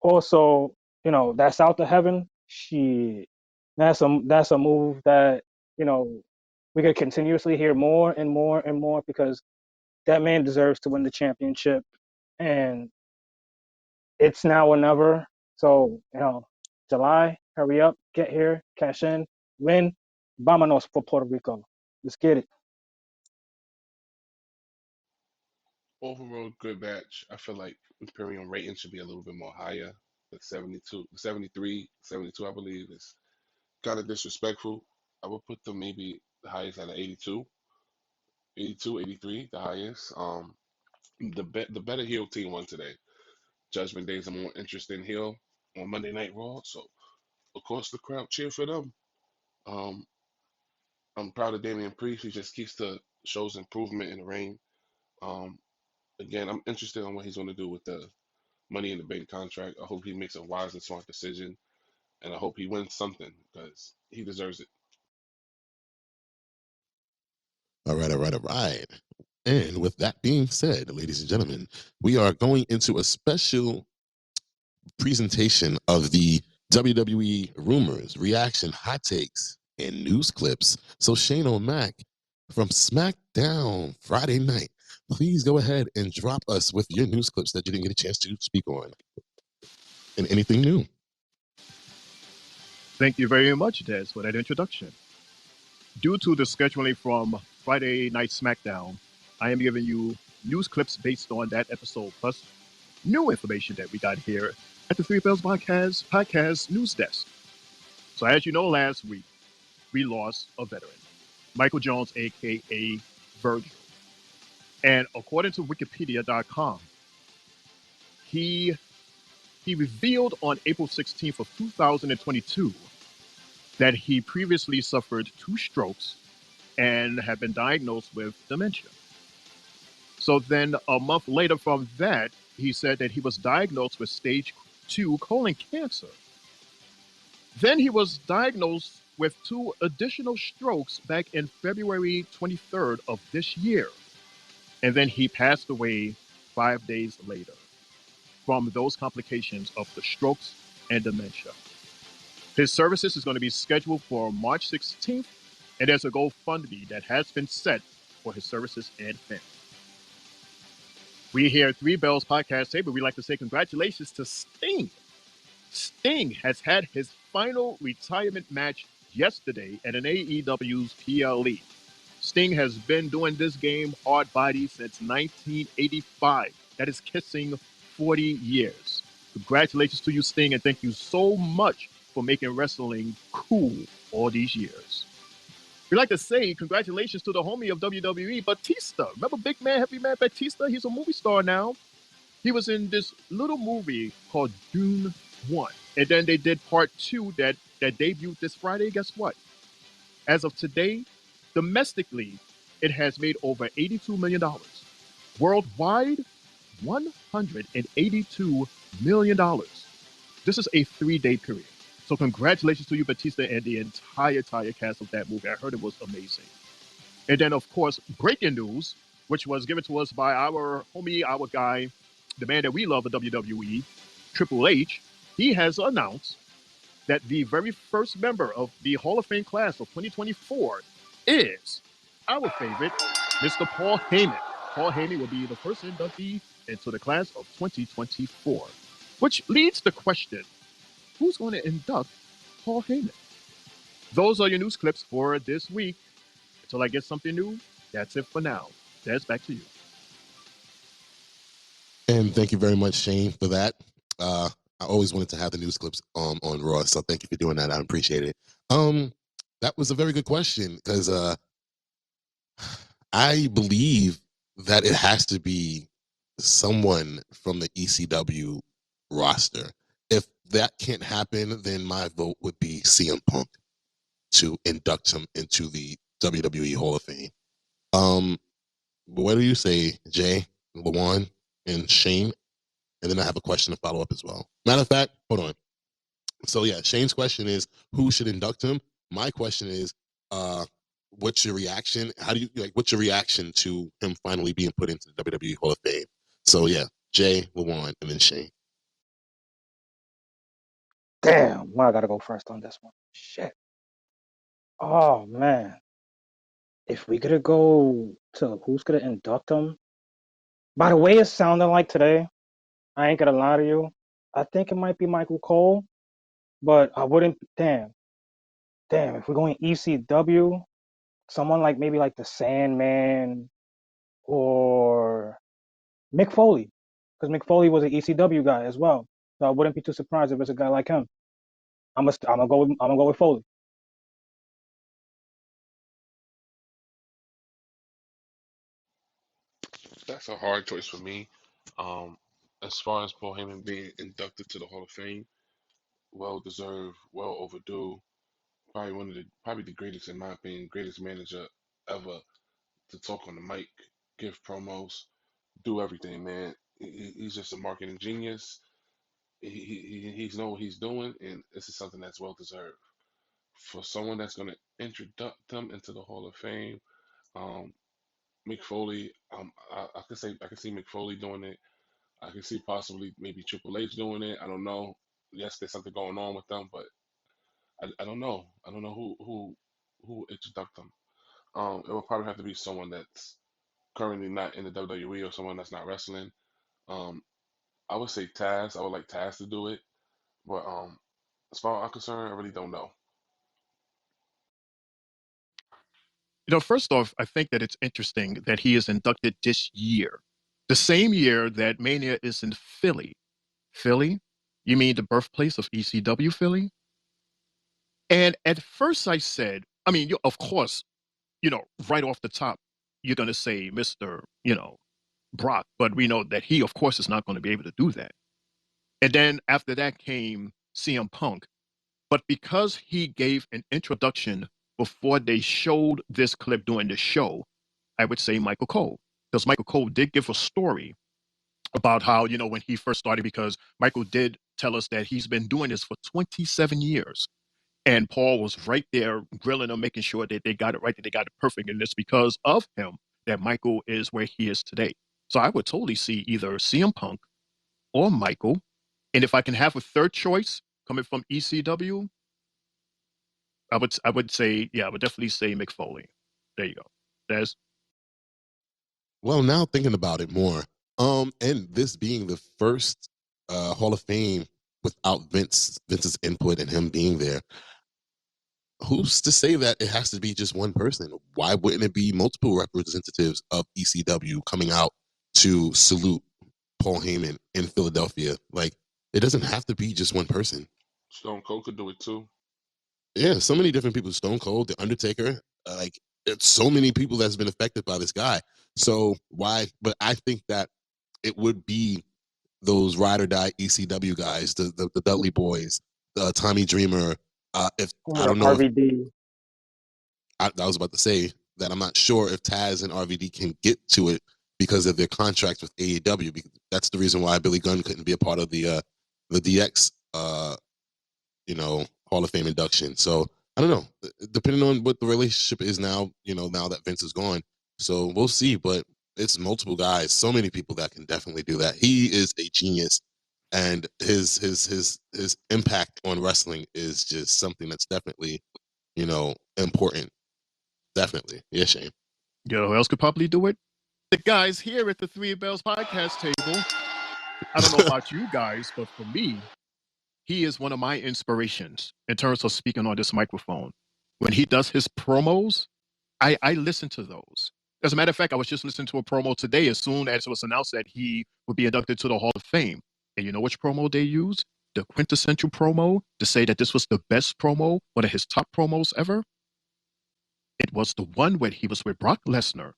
Also, that's out to heaven. Shit, that's a move that we could continuously hear more and more and more because that man deserves to win the championship, and it's now or never. So July, hurry up, get here, cash in, win, vámonos for Puerto Rico. Let's get it. Overall, good match. I feel like Imperium rating should be a little bit more higher. The 72, 73, 72, I believe, is kind of disrespectful. I would put them maybe the highest at an 82, 82, 83, the highest. The better heel team won today. Judgment Day is a more interesting heel on Monday Night Raw, so of course the crowd cheer for them. Um, I'm proud of Damian Priest. He just keeps the shows improvement in the ring. Um, Again, I'm interested on what he's going to do with the Money in the Bank contract. I hope he makes a wise and smart decision, and I hope he wins something because he deserves it. All right, all right, all right. And with that being said, ladies and gentlemen, we are going into a special presentation of the WWE rumors, reaction, hot takes, and news clips. So Shane O'Mac from SmackDown Friday night, please go ahead and drop us with your news clips that you didn't get a chance to speak on and anything new. Thank you very much, Des, for that introduction. Due to the scheduling from Friday Night SmackDown, I am giving you news clips based on that episode, plus new information that we got here at the Three Bells Podcast News Desk. So, as you know, last week we lost a veteran, Michael Jones, aka Virgil. And according to Wikipedia.com, he revealed on April 16th of 2022 that he previously suffered 2 strokes and had been diagnosed with dementia. So then a month later from that, he said that he was diagnosed with stage 2 colon cancer. Then he was diagnosed with 2 additional strokes back in February 23rd of this year. And then he passed away 5 days later from those complications of the strokes and dementia. His services is going to be scheduled for March 16th, and there's a GoFundMe that has been set for his services and family. We here at Three Bells Podcast Table, we like to say congratulations to Sting. Sting has had his final retirement match yesterday at an AEW's PLE. Sting has been doing this game hard body since 1985. That is kissing 40 years. Congratulations to you, Sting, and thank you so much for making wrestling cool all these years. We like to say congratulations to the homie of WWE, Batista. Remember Big Man, Heavy Man Batista? He's a movie star now. He was in this little movie called Dune 1. And then they did part 2 that debuted this Friday. Guess what? As of today, domestically, it has made over $82 million. Worldwide, $182 million. This is a 3-day period. So congratulations to you, Batista, and the entire cast of that movie. I heard it was amazing. And then, of course, breaking news, which was given to us by our homie, our guy, the man that we love at WWE, Triple H. He has announced that the very first member of the Hall of Fame class of 2024 is our favorite, Mr. Paul Heyman. Paul Heyman will be the first inductee into the class of 2024, which leads the question, who's going to induct Paul Heyman? Those are your news clips for this week. Until I get something new, that's it for now. Des, back to you. And thank you very much, Shane, for that. I always wanted to have the news clips on Raw, so thank you for doing that. I appreciate it. That was a very good question because I believe that it has to be someone from the ECW roster. If that can't happen, then my vote would be CM Punk. to induct him into the WWE Hall of Fame. What do you say, Jay, Lawan, and Shane? And then I have a question to follow up as well. Matter of fact, hold on. So yeah, Shane's question is who should induct him? My question is, what's your reaction? How do you like? What's your reaction to him finally being put into the WWE Hall of Fame? So yeah, Jay, Lawan, and then Shane. Damn, well, I gotta go first on this one. Shit. Oh man, if we gotta go to who's gonna induct him, by the way it sounded like today, I ain't gonna lie to you. I think it might be Michael Cole, but I wouldn't. Damn. If we're going ECW, someone like maybe like the Sandman or Mick Foley, because Mick Foley was an ECW guy as well. So I wouldn't be too surprised if it's a guy like him. I'm gonna go with Foley. That's a hard choice for me. Um, as far as Paul Heyman being inducted to the Hall of Fame, well deserved, well overdue. Probably the greatest in my opinion, greatest manager ever to talk on the mic, give promos, do everything, man. He's just a marketing genius. He's know what he's doing, and this is something that's well deserved for someone that's going to introduce them into the Hall of Fame. Um, Mick Foley, I can see Mick Foley doing it. I can see possibly maybe Triple H doing it. I don't know. Yes, there's something going on with them, but I don't know. I don't know who introduced them. It will probably have to be someone that's currently not in the WWE or someone that's not wrestling. Um, I would say Taz. I would like Taz to do it, but as far as I'm concerned, I really don't know. First off, I think that it's interesting that he is inducted this year, the same year that Mania is in Philly. Philly? You mean the birthplace of ECW Philly? And at first I said, I mean, of course, right off the top, you're going to say Mr., Brock, but we know that he, of course, is not going to be able to do that. And then after that came CM Punk. But because he gave an introduction before they showed this clip during the show, I would say Michael Cole. Because Michael Cole did give a story about how, when he first started, because Michael did tell us that he's been doing this for 27 years. And Paul was right there grilling them, making sure that they got it right, that they got it perfect. And it's because of him that Michael is where he is today. So I would totally see either CM Punk or Michael. And if I can have a third choice coming from ECW, I would say, yeah, I would definitely say Mick Foley. There you go. Des? Well, now thinking about it more, and this being the first Hall of Fame without Vince's input and him being there, who's to say that it has to be just one person? Why wouldn't it be multiple representatives of ECW coming out to salute Paul Heyman in Philadelphia? Like, it doesn't have to be just one person. Stone Cold could do it too. Yeah, so many different people. Stone Cold, The Undertaker, like it's so many people that's been affected by this guy. So why? But I think that it would be those ride or die ECW guys, the Dudley Boys, Tommy Dreamer. If I Or don't know if RVD. I was about to say that I'm not sure if Taz and RVD can get to it because of their contracts with AEW. That's the reason why Billy Gunn couldn't be a part of the DX Hall of Fame induction. So I don't know. Depending on what the relationship is now, now that Vince is gone. So we'll see. But it's multiple guys, so many people that can definitely do that. He is a genius, and his impact on wrestling is just something that's definitely, important. Definitely. Yeah, Shane. Who else could probably do it? The guys here at the Three Bells podcast table. I don't know about you guys, but for me, he is one of my inspirations in terms of speaking on this microphone. When he does his promos, I listen to those. As a matter of fact, I was just listening to a promo today as soon as it was announced that he would be inducted to the Hall of Fame. And you know which promo they used? The quintessential promo to say that this was the best promo, one of his top promos ever. It was the one where he was with Brock Lesnar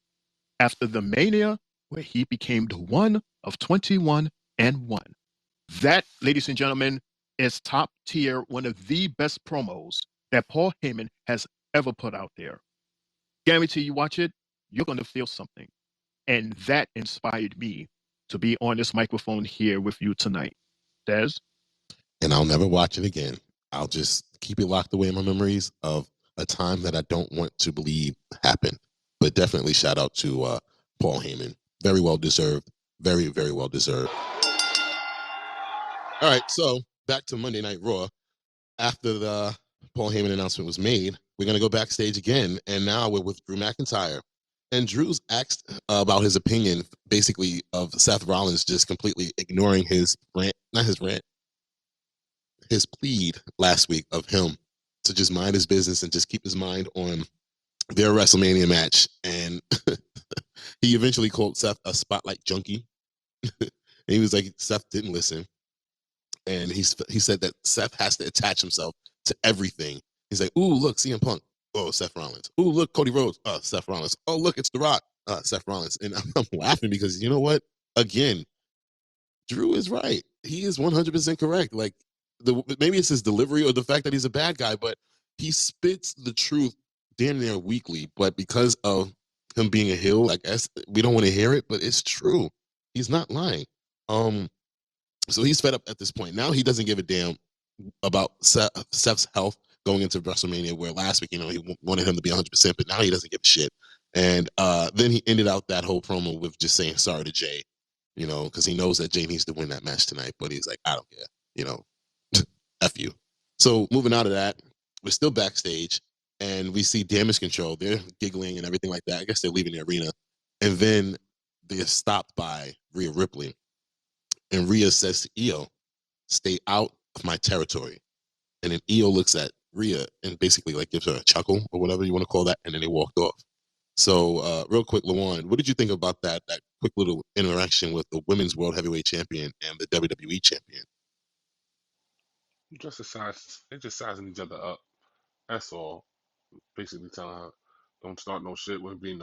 after the Mania, where he became the one of 21 and 1. That, ladies and gentlemen, is top tier, one of the best promos that Paul Heyman has ever put out there. Guarantee you watch it, you're going to feel something. And that inspired me to be on this microphone here with you tonight. Des? And I'll never watch it again. I'll just keep it locked away in my memories of a time that I don't want to believe happened. But definitely shout out to Paul Heyman. Very well deserved. Very, very well deserved. All right, so back to Monday Night Raw. After the Paul Heyman announcement was made, we're going to go backstage again, and now we're with Drew McIntyre. And Drew's asked about his opinion, basically, of Seth Rollins just completely ignoring his rant, not his rant, his plead last week of him to just mind his business and just keep his mind on their WrestleMania match. And he eventually called Seth a spotlight junkie. And he was like, Seth didn't listen. And he said that Seth has to attach himself to everything. He's like, ooh, look, CM Punk. Oh, Seth Rollins. Ooh, look, Cody Rhodes. Seth Rollins. Oh, look, it's The Rock. Seth Rollins. And I'm laughing because you know what? Again, Drew is right. He is 100% correct. Like, maybe it's his delivery or the fact that he's a bad guy, but he spits the truth damn near weekly. But because of him being a heel, I guess we don't want to hear it, but it's true. He's not lying. So he's fed up at this point. Now he doesn't give a damn about Seth's health going into WrestleMania, where last week, he wanted him to be 100%, but now he doesn't give a shit. And then he ended out that whole promo with just saying sorry to Jay, because he knows that Jay needs to win that match tonight, but he's like, I don't care, F you. So moving out of that, we're still backstage, and we see Damage Control. They're giggling and everything like that. I guess they're leaving the arena. And then they're stopped by Rhea Ripley. And Rhea says to Io, stay out of my territory. And then Io looks at Rhea and basically like gives her a chuckle or whatever you want to call that. And then they walked off. So real quick, Lawan, what did you think about that quick little interaction with the Women's World Heavyweight Champion and the WWE Champion? They're just sizing each other up. That's all. Basically telling her, don't start no shit, wouldn't be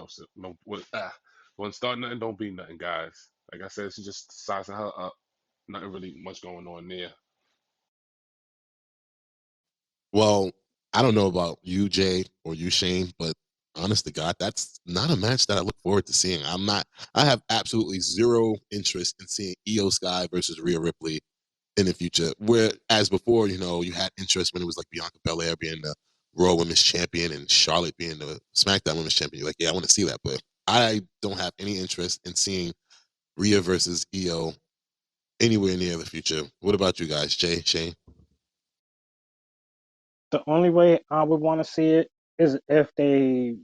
wouldn't start nothing, don't be nothing, guys. Like I said, she's just sizing her up. Nothing really much going on there. Well, I don't know about you, Jay, or you, Shane, but honest to God, that's not a match that I look forward to seeing. I have absolutely zero interest in seeing Io Sky versus Rhea Ripley in the future. Whereas before, you had interest when it was like Bianca Belair being the Raw Women's Champion and Charlotte being the SmackDown Women's Champion. You're like, yeah, I want to see that. But I don't have any interest in seeing Rhea versus Io anywhere near the future. What about you guys, Jay, Shane? The only way I would want to see it is if they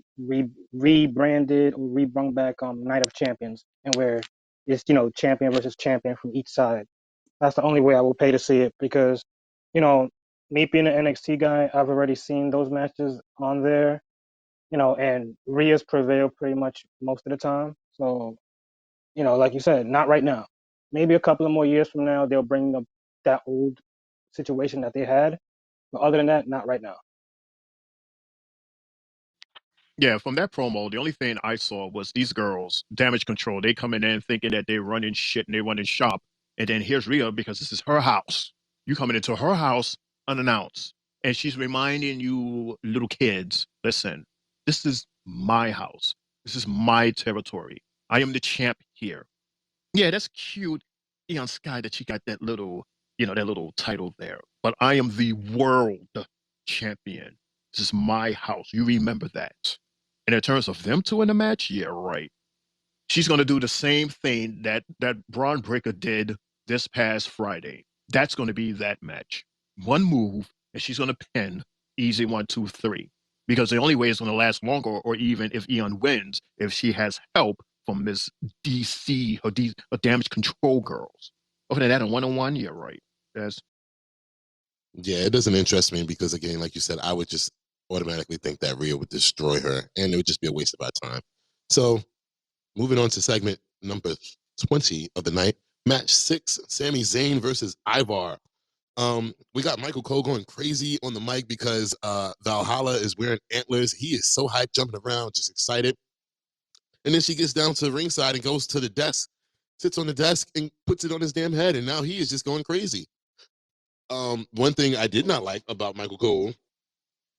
rebranded or rebrung back Night of Champions, and where it's champion versus champion from each side. That's the only way I will pay to see it, because me being an NXT guy, I've already seen those matches on there, and Rhea's prevail pretty much most of the time. So like you said, not right now. Maybe a couple of more years from now they'll bring up that old situation that they had, but other than that, not right now. Yeah, from that promo, the only thing I saw was these girls, Damage Control. They coming in thinking that they're running shit and they running shop. And then here's Rhea, because this is her house. You coming into her house unannounced. And she's reminding you little kids, listen, this is my house. This is my territory. I am the champ here. Yeah, that's cute, Eon Sky, that she got that little title there. But I am the world champion. This is my house. You remember that. And in terms of them two in the match, yeah, right. She's going to do the same thing that Braun Breaker did this past Friday. That's going to be that match. One move, and she's going to pin easy 1, 2, 3. Because the only way it's going to last longer, or even if Eon wins, if she has help from Miss DC, her Damage Control girls. Other than that, in one-on-one, yeah, right. That's Yeah, it doesn't interest me because, again, like you said, I would just automatically think that Rhea would destroy her, and it would just be a waste of our time. So, moving on to segment number 20 of the night, match 6, Sami Zayn versus Ivar. We got Michael Cole going crazy on the mic because Valhalla is wearing antlers. He is so hyped, jumping around, just excited. And then she gets down to ringside and goes to the desk, sits on the desk and puts it on his damn head, and now he is just going crazy. One thing I did not like about Michael Cole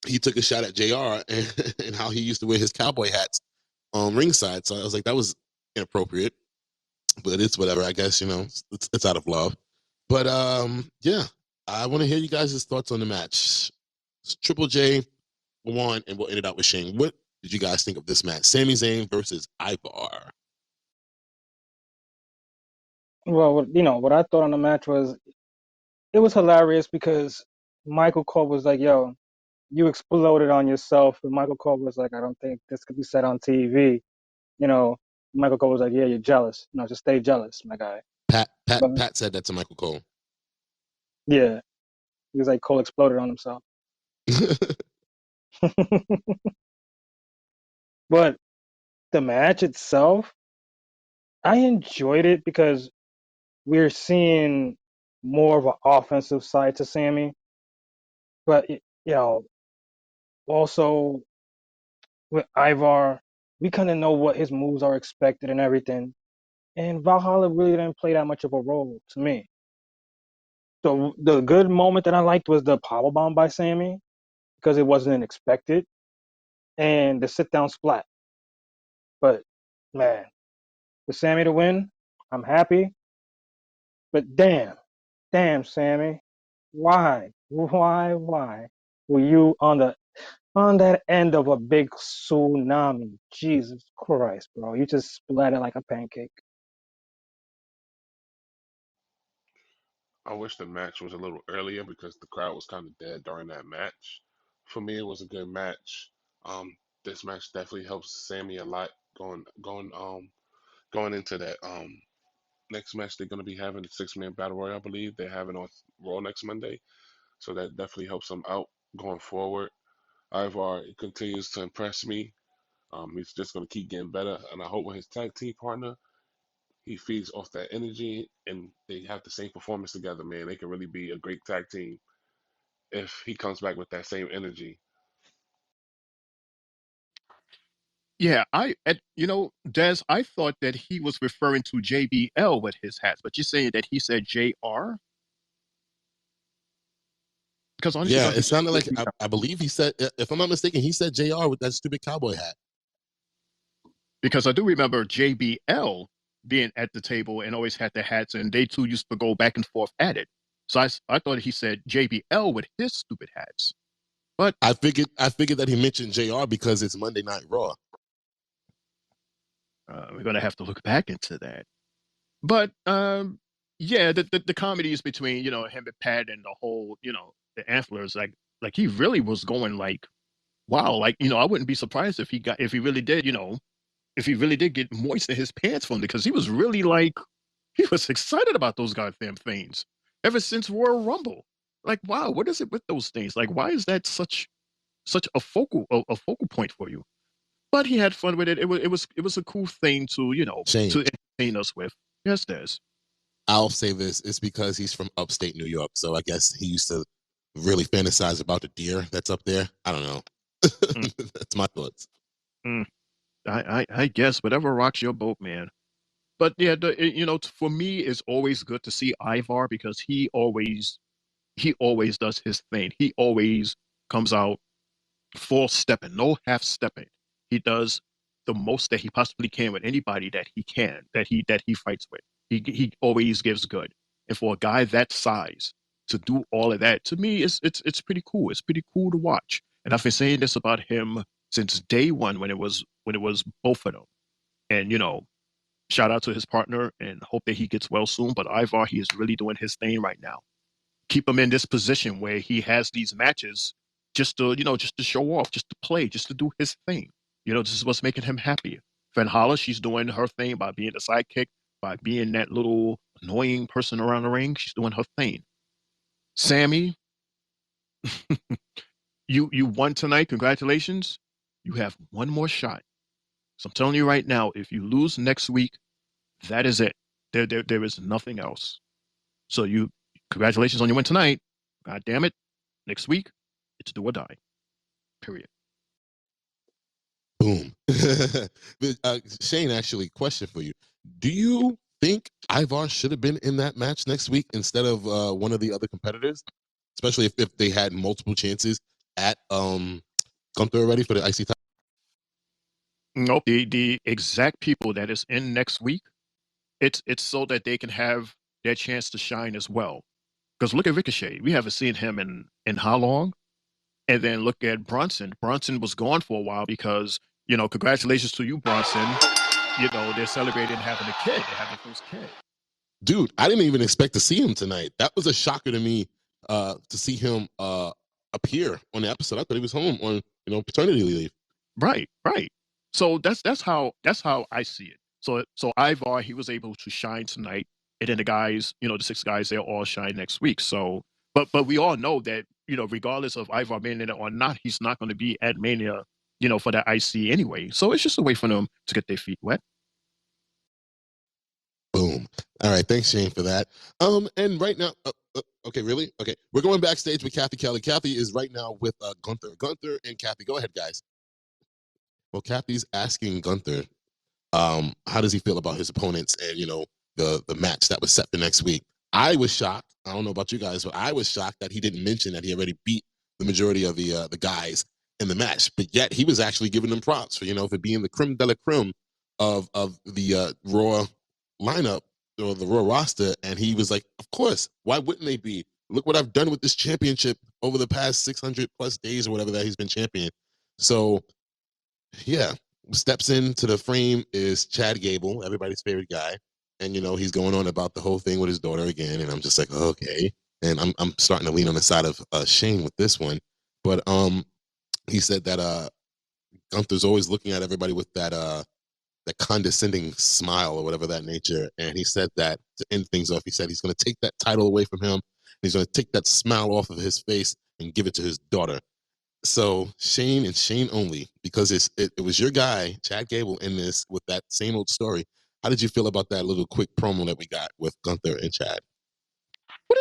he took a shot at JR and how he used to wear his cowboy hats on ringside. So I was like, that was inappropriate, but it's whatever. I guess, it's out of love. But yeah, I want to hear you guys' thoughts on the match. Triple J won, and we'll end it out with Shane. What did you guys think of this match? Sami Zayn versus Ivar. Well, what I thought on the match was it was hilarious because Michael Cole was like, "Yo, you exploded on yourself," and Michael Cole was like, "I don't think this could be said on TV." You know, Michael Cole was like, "Yeah, you're jealous. Just stay jealous, my guy." Pat Pat But Pat said that to Michael Cole. yeah, he was like, Cole exploded on himself. But the match itself, I enjoyed it because we're seeing more of an offensive side to Sammy. But also with Ivar, we kind of know what his moves are expected and everything. And Valhalla really didn't play that much of a role to me. So the good moment that I liked was the powerbomb by Sammy because it wasn't expected, and the sit down splat. But man, for Sammy to win, I'm happy. But damn, Sammy, why were you on that end of a big tsunami? Jesus Christ, bro, you just splatted like a pancake. I wish the match was a little earlier because the crowd was kind of dead during that match. For me, it was a good match. Um, this match definitely helps Sammy a lot going into that next match they're going to be having the 6-man battle royal. I believe they're having on Raw next Monday, so that definitely helps him out going forward. Ivar continues to impress me. He's just going to keep getting better, and I hope with his tag team partner, he feeds off that energy and they have the same performance together. Man, they can really be a great tag team if he comes back with that same energy. Yeah, Des, I thought that he was referring to JBL with his hats, but you're saying that he said JR? Because I honestly Yeah, thought he it said sounded like JBL. I believe he said, if I'm not mistaken, he said JR with that stupid cowboy hat. Because I do remember JBL being at the table and always had the hats, and they two used to go back and forth at it. So I thought he said JBL with his stupid hats. But I figured that he mentioned JR because it's Monday Night Raw. we're going to have to look back into that. But yeah, the comedies between him and Pat and the whole the antlers, like he really was going like wow, like I wouldn't be surprised if he really did if he really did get moist in his pants from it because he was really like he was excited about those goddamn things ever since Royal Rumble. Like wow, what is it with those things? Like why is that such a focal point for you? But he had fun with it. It was a cool thing to Shane, to entertain us with. Yes, Des. I'll say this: it's because he's from upstate New York, so I guess he used to really fantasize about the deer that's up there. I don't know. Mm, That's my thoughts. mm. I guess whatever rocks your boat, man. But yeah, for me, it's always good to see Ivar because he always does his thing. He always comes out full stepping, no half stepping. He does the most that he possibly can with anybody that he can, that he fights with. He always gives good. And for a guy that size to do all of that, to me, it's pretty cool. It's pretty cool to watch. And I've been saying this about him since day one when it was both of them. And shout out to his partner and hope that he gets well soon. But Ivar, he is really doing his thing right now. Keep him in this position where he has these matches just to show off, just to play, just to do his thing. This is what's making him happy. Valhalla, she's doing her thing by being the sidekick, by being that little annoying person around the ring. She's doing her thing. Sammy, you won tonight. Congratulations. You have one more shot. So I'm telling you right now, if you lose next week, that is it. There is nothing else. So congratulations on your win tonight. God damn it. Next week, it's do or die. Period. Boom. Shane, actually, question for you: do you think Ivar should have been in that match next week instead of one of the other competitors, especially if they had multiple chances at Gunther already for the IC title? Nope. The exact people that is in next week, it's so that they can have their chance to shine as well. Because look at Ricochet. We haven't seen him in how long? And then look at Bronson. Bronson was gone for a while because, congratulations to you, Bronson. They're celebrating having a kid. They have their first kid. Dude, I didn't even expect to see him tonight. That was a shocker to me to see him appear on the episode. I thought he was home on paternity leave. Right. So that's how I see it. So Ivar, he was able to shine tonight, and then the guys, the 6 guys, they'll all shine next week. So, but we all know that regardless of Ivar being in it or not, he's not going to be at Mania, for that IC anyway. So it's just a way for them to get their feet wet. Boom. All right, thanks Shane for that. And right now, okay, really? Okay, we're going backstage with Kathy Kelly. Kathy is right now with Gunther. Gunther and Kathy, go ahead, guys. Well, Kathy's asking Gunther, how does he feel about his opponents and the match that was set for next week? I was shocked. I don't know about you guys, but I was shocked that he didn't mention that he already beat the majority of the guys in the match, but yet he was actually giving them props for being the creme de la creme of the Raw lineup or the Raw roster, and he was like, of course, why wouldn't they be? Look what I've done with this championship over the past 600 plus days or whatever that he's been champion. So yeah, steps into the frame is Chad Gable, everybody's favorite guy, and he's going on about the whole thing with his daughter again, and I'm just like, okay, and I'm starting to lean on the side of Shane with this one, but he said that Gunther's always looking at everybody with that condescending smile or whatever that nature, and he said that to end things off, he said he's going to take that title away from him, he's going to take that smile off of his face and give it to his daughter. So Shane and Shane only, because it was your guy Chad Gable in this with that same old story. How did you feel about that little quick promo that we got with Gunther and Chad? What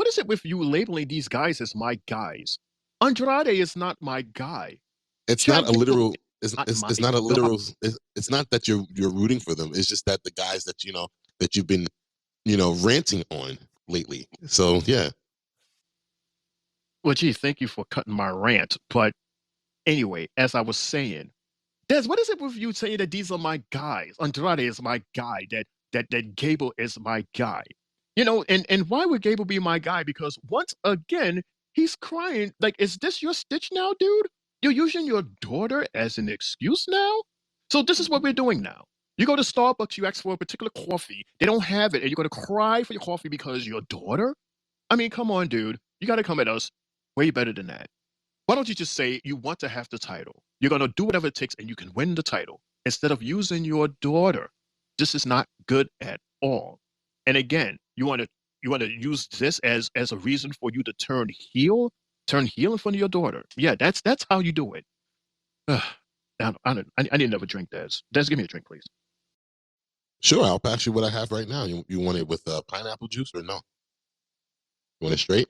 is it with you labeling these guys as my guys? Andrade is not my guy. It's Chad not a Gable literal. is not my It's not a guy. literal. It's not that you're rooting for them. It's just that the guys that that you've been ranting on lately. So yeah. Well, gee, thank you for cutting my rant. But anyway, as I was saying, Des, what is it with you saying that these are my guys? Andrade is my guy. That Gable is my guy. And why would Gable be my guy? Because once again, he's crying. Like, is this your stitch now, dude? You're using your daughter as an excuse now? So this is what we're doing now. You go to Starbucks, you ask for a particular coffee, they don't have it, and you're gonna cry for your coffee because your daughter? I mean, come on, dude. You gotta come at us way better than that. Why don't you just say you want to have the title? You're going to do whatever it takes and you can win the title instead of using your daughter. This is not good at all. And again, you want to use this as a reason for you to turn heel in front of your daughter. Yeah, that's how you do it. I need another drink, Des. Des, give me a drink, please. Sure, I'll pass you what I have right now. You want it with pineapple juice or no? You want it straight?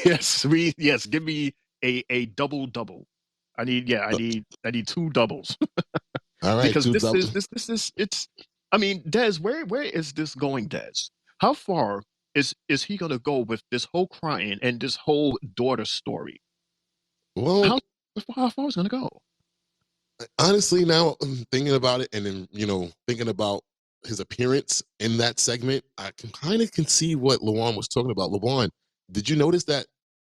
Yes, give me a double. I need 2 doubles. All right, Because 2 this doubles. is it's I mean, Des, where is this going, Des? How far is he gonna go with this whole crying and this whole daughter story? Well, How far is it gonna go? honestly, now thinking about it, and then thinking about his appearance in that segment, I can see what Lawan was talking about. Lawan, did you notice that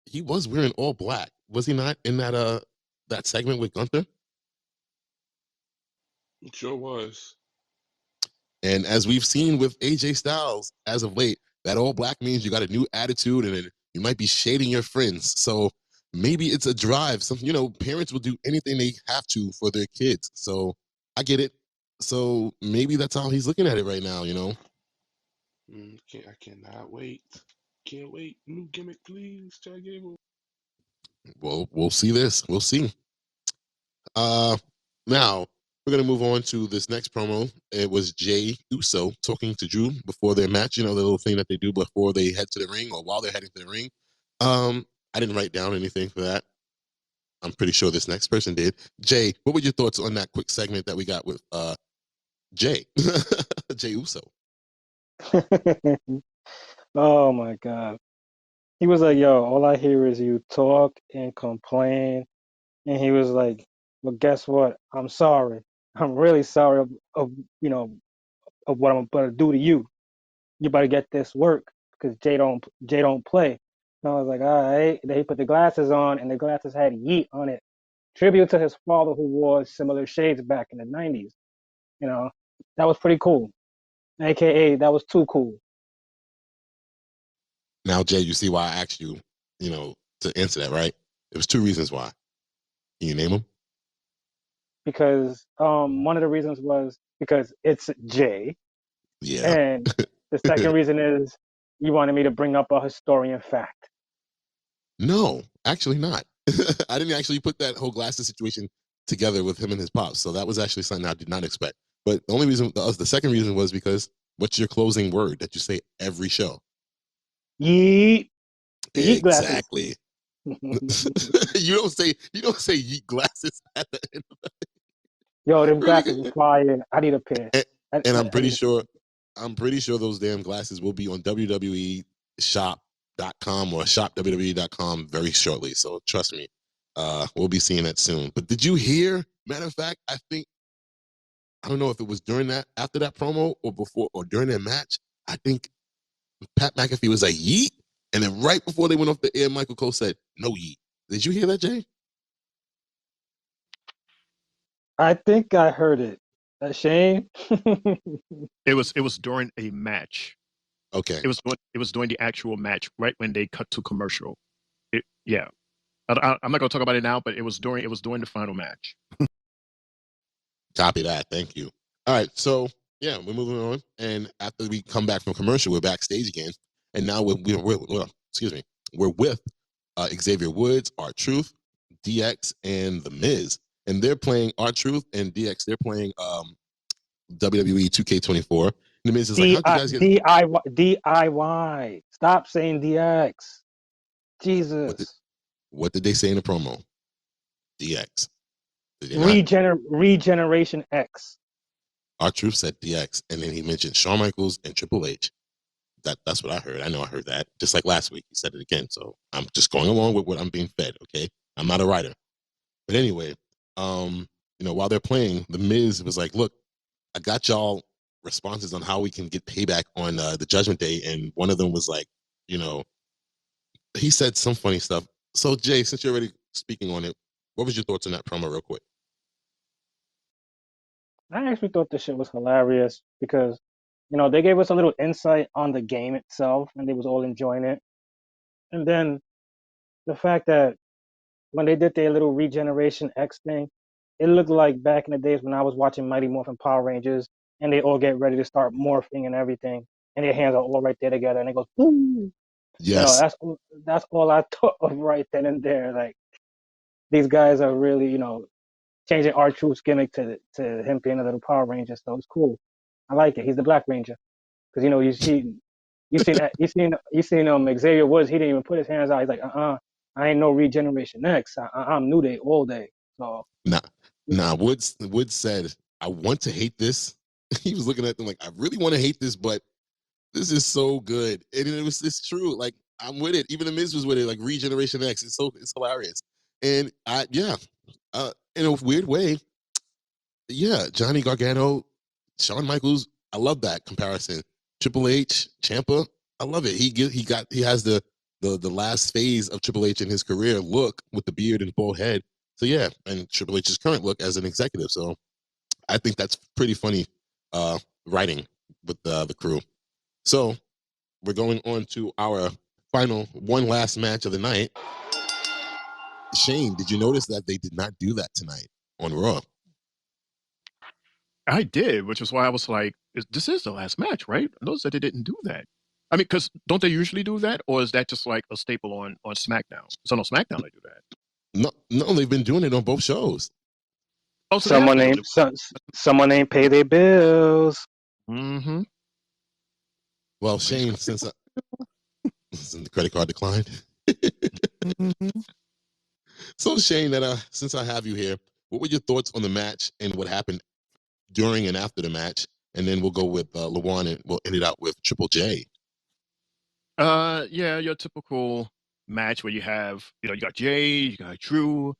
he was wearing all black? Was he not in that segment with Gunther? It sure was. And as we've seen with AJ Styles as of late, that all black means you got a new attitude and you might be shading your friends. So maybe it's a drive. Some parents will do anything they have to for their kids. So I get it. So maybe that's how he's looking at it right now. I cannot wait. Can't wait. New gimmick, please, Chad Gable. Well, we'll see this. We'll see. Now we're gonna move on to this next promo. It was Jay Uso talking to Drew before their match. The little thing that they do before they head to the ring or while they're heading to the ring. I didn't write down anything for that. I'm pretty sure this next person did. Jay, what were your thoughts on that quick segment that we got with Jay? Jay Uso. Oh my God. He was like, "Yo, all I hear is you talk and complain." And he was like, "Well, guess what? I'm sorry. I'm really sorry of you know of what I'm gonna do to you. You better get this work because Jay don't play." And I was like, "All right." Then he put the glasses on, and the glasses had Yeet on it, tribute to his father who wore similar shades back in the '90s. You know, that was pretty cool. AKA, that was too cool Now, Jay, you see why I asked you, to answer that, right? There was two reasons why. Can you name them? because one of the reasons was because it's Jay, Yeah. and the second reason is you wanted me to bring up a historian fact. No, actually not. I didn't actually put that whole glasses situation together with him and his pops. So that was actually something I did not expect. But the only reason, the second reason was because what's your closing word that you say every show? Yeet, the Yeet glasses. Exactly. you don't say yeet glasses at the end. Yo, them Really glasses is good. fire. I need a pair. And, I, and I, I'm I pretty need a pair. sure those damn glasses will be on WWE shop.com or shopwwe.com very shortly. So trust me, we'll be seeing that soon. But did you hear? Matter of fact, I don't know if it was after that promo or before or during their match. I think Pat McAfee was like yeet, and then right before they went off the air, Michael Cole said no yeet. Did you hear that, Jay? I think I heard it. Shane? It was during a match. Okay, It was during the actual match, right when they cut to commercial. Yeah. I'm not going to talk about it now, but it was during the final match. copy that. Thank you. All right, so yeah, we're moving on, and after we come back from commercial, we're backstage again, and now we're with Xavier Woods, R-Truth, DX, and The Miz, and they're playing R-Truth and DX. They're playing WWE 2K24. And The Miz is like, "How'd you guys get?" DIY, DIY. Stop saying DX. What did Jesus. what did they say in the promo? DX. Did they not? Regeneration X. R-Truth said DX, and then he mentioned Shawn Michaels and Triple H. That's what I heard. I know I heard that. Just like last week, he said it again. So I'm just going along with what I'm being fed. Okay, I'm not a writer. But anyway, while they're playing, The Miz was like, "Look, I got y'all responses on how we can get payback on the Judgment Day," and one of them was like, he said some funny stuff. So Jay, since you're already speaking on it, what was your thoughts on that promo, real quick? I actually thought this shit was hilarious because, they gave us a little insight on the game itself and they was all enjoying it. And then the fact that when they did their little Regeneration X thing, it looked like back in the days when I was watching Mighty Morphin Power Rangers and they all get ready to start morphing and everything, and their hands are all right there together, and it goes boom. Yes. That's all I thought of right then and there. Like these guys are really, changing R-Truth's gimmick to him being a little Power Ranger, so it's cool. I like it. He's the Black Ranger because you seen Xavier Woods. He didn't even put his hands out. He's like, I ain't no Regeneration X. I'm New Day all day. So Woods said, "I want to hate this." He was looking at them like, "I really want to hate this, but this is so good." And it's true. Like, I'm with it. Even the Miz was with it. Like, Regeneration X. It's hilarious. And in a weird way, yeah, Johnny Gargano, Shawn Michaels. I love that comparison. Triple H, Ciampa. I love it. He has the last phase of Triple H in his career look with the beard and bald head. So yeah, and Triple H's current look as an executive. So I think that's pretty funny writing with the crew. So we're going on to our final one last match of the night. Shane, did you notice that they did not do that tonight on Raw? I did, which is why I was like, this is the last match, right? I noticed that they didn't do that. I mean, because don't they usually do that? Or is that just like a staple on SmackDown? So on SmackDown, they do that. No, they've been doing it on both shows. Oh, so they have been doing it. someone ain't pay their bills. Mm-hmm. Well, Shane, since the credit card declined. Mm-hmm. So Shane, since I have you here, what were your thoughts on the match and what happened during and after the match? And then we'll go with Lawan and we'll end it out with Triple J. Yeah, your typical match where you have, you got Jay, you got Drew,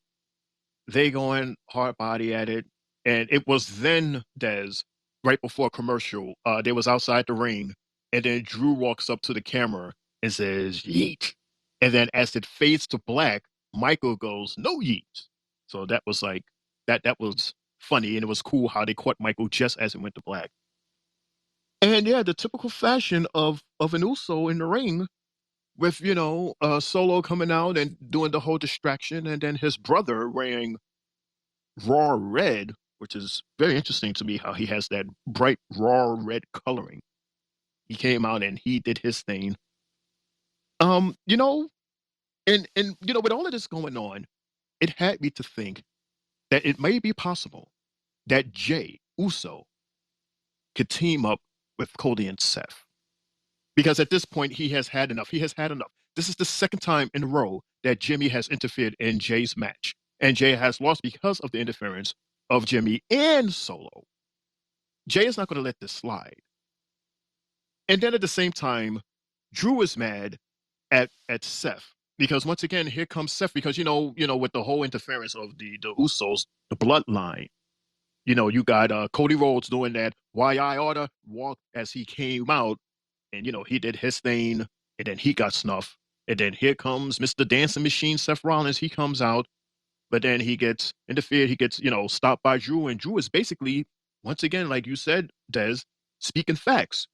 they going hard body at it. And it was then, Des, right before commercial, they was outside the ring, and then Drew walks up to the camera and says, yeet. And then as it fades to black, Michael goes, no yeet. So that was like, that was funny, and it was cool how they caught Michael just as it went to black. And yeah, the typical fashion of an Uso in the ring with, Solo coming out and doing the whole distraction, and then his brother wearing raw red, which is very interesting to me how he has that bright raw red coloring. He came out and he did his thing. Um, you know, and with all of this going on, it had me to think that it may be possible that Jay Uso could team up with Cody and Seth. Because at this point he has had enough. He has had enough. This is the second time in a row that Jimmy has interfered in Jay's match. And Jay has lost because of the interference of Jimmy and Solo. Jay is not going to let this slide. And then at the same time, Drew is mad at Seth because once again, here comes Seth because with the whole interference of the Usos, the bloodline. You got Cody Rhodes doing that why I oughta walk as he came out, and he did his thing, and then he got snuffed. And then here comes Mr. Dancing Machine Seth Rollins. He comes out, but then he gets interfered. He gets stopped by Drew, and Drew is basically once again, like you said, Des, speaking facts.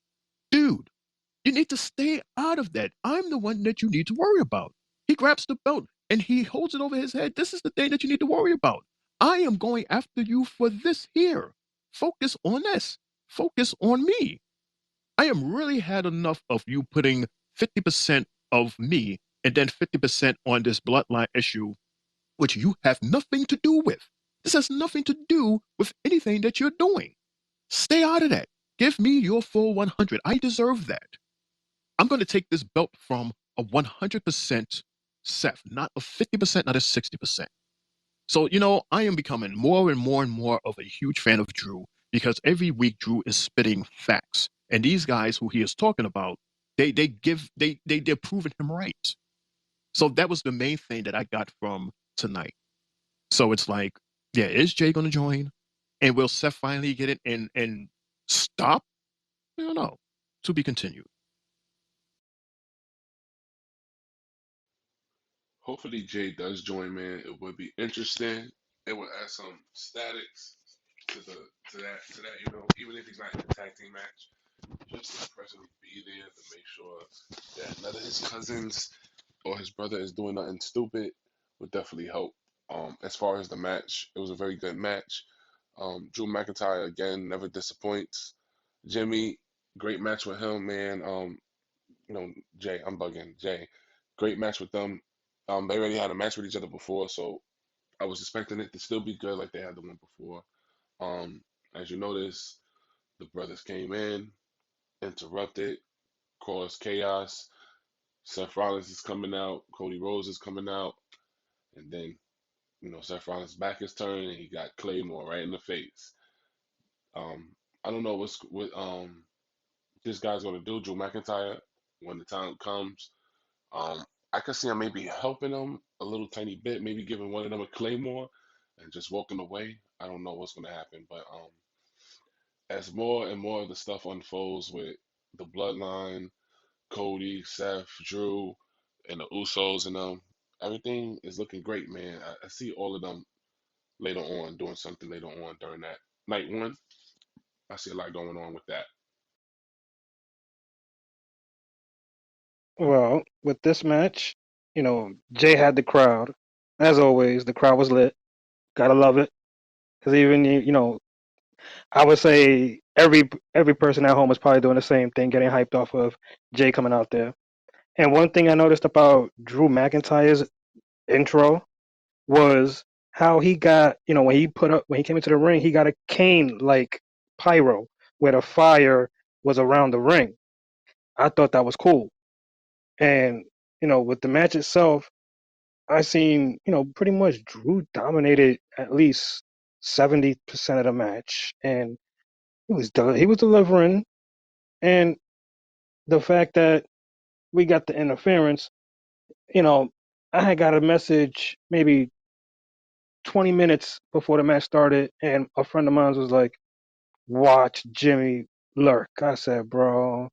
Dude, you need to stay out of that. I'm the one that you need to worry about. He grabs the belt and he holds it over his head. This is the thing that you need to worry about. I am going after you for this here. Focus on this. Focus on me. I am really had enough of you putting 50% of me and then 50% on this bloodline issue, which you have nothing to do with. This has nothing to do with anything that you're doing. Stay out of that. Give me your full 100. I deserve that. I'm going to take this belt from a 100% Seth, not a 50%, not a 60%. So, I am becoming more and more and more of a huge fan of Drew because every week Drew is spitting facts. And these guys who he is talking about, they're proving him right. So that was the main thing that I got from tonight. So it's like, yeah, is Jay going to join? And will Seth finally get it and stop? I don't know. To be continued. Hopefully Jay does join, man. It would be interesting. It would add some statics to that, even if he's not in the tag team match, just to personally be there to make sure that none of his cousins or his brother is doing nothing stupid would definitely help. As far as the match, it was a very good match. Drew McIntyre again never disappoints. Jimmy, great match with him, man. Jay, I'm bugging. Jay, great match with them. They already had a match with each other before, so I was expecting it to still be good like they had the one before. As you notice, the brothers came in, interrupted, caused chaos. Seth Rollins is coming out, Cody Rhodes is coming out, and then Seth Rollins' back is turned and he got Claymore right in the face. I don't know what this guy's gonna do, Drew McIntyre, when the time comes. I could see him maybe helping them a little tiny bit, maybe giving one of them a Claymore and just walking away. I don't know what's gonna happen, but as more and more of the stuff unfolds with the bloodline, Cody, Seth, Drew, and the Usos and them, everything is looking great, man. I see all of them later on doing something later on during that night one. I see a lot going on with that. Well, with this match, Jay had the crowd. As always, the crowd was lit. Gotta love it. Because even I would say every person at home is probably doing the same thing, getting hyped off of Jay coming out there. And one thing I noticed about Drew McIntyre's intro was how he got, when he came into the ring, he got a cane like pyro where the fire was around the ring. I thought that was cool. And, with the match itself, I seen, pretty much Drew dominated at least 70% of the match. And he was delivering. And the fact that we got the interference. You know, I had got a message maybe 20 minutes before the match started, and a friend of mine was like, "Watch Jimmy lurk." I said, "Bro,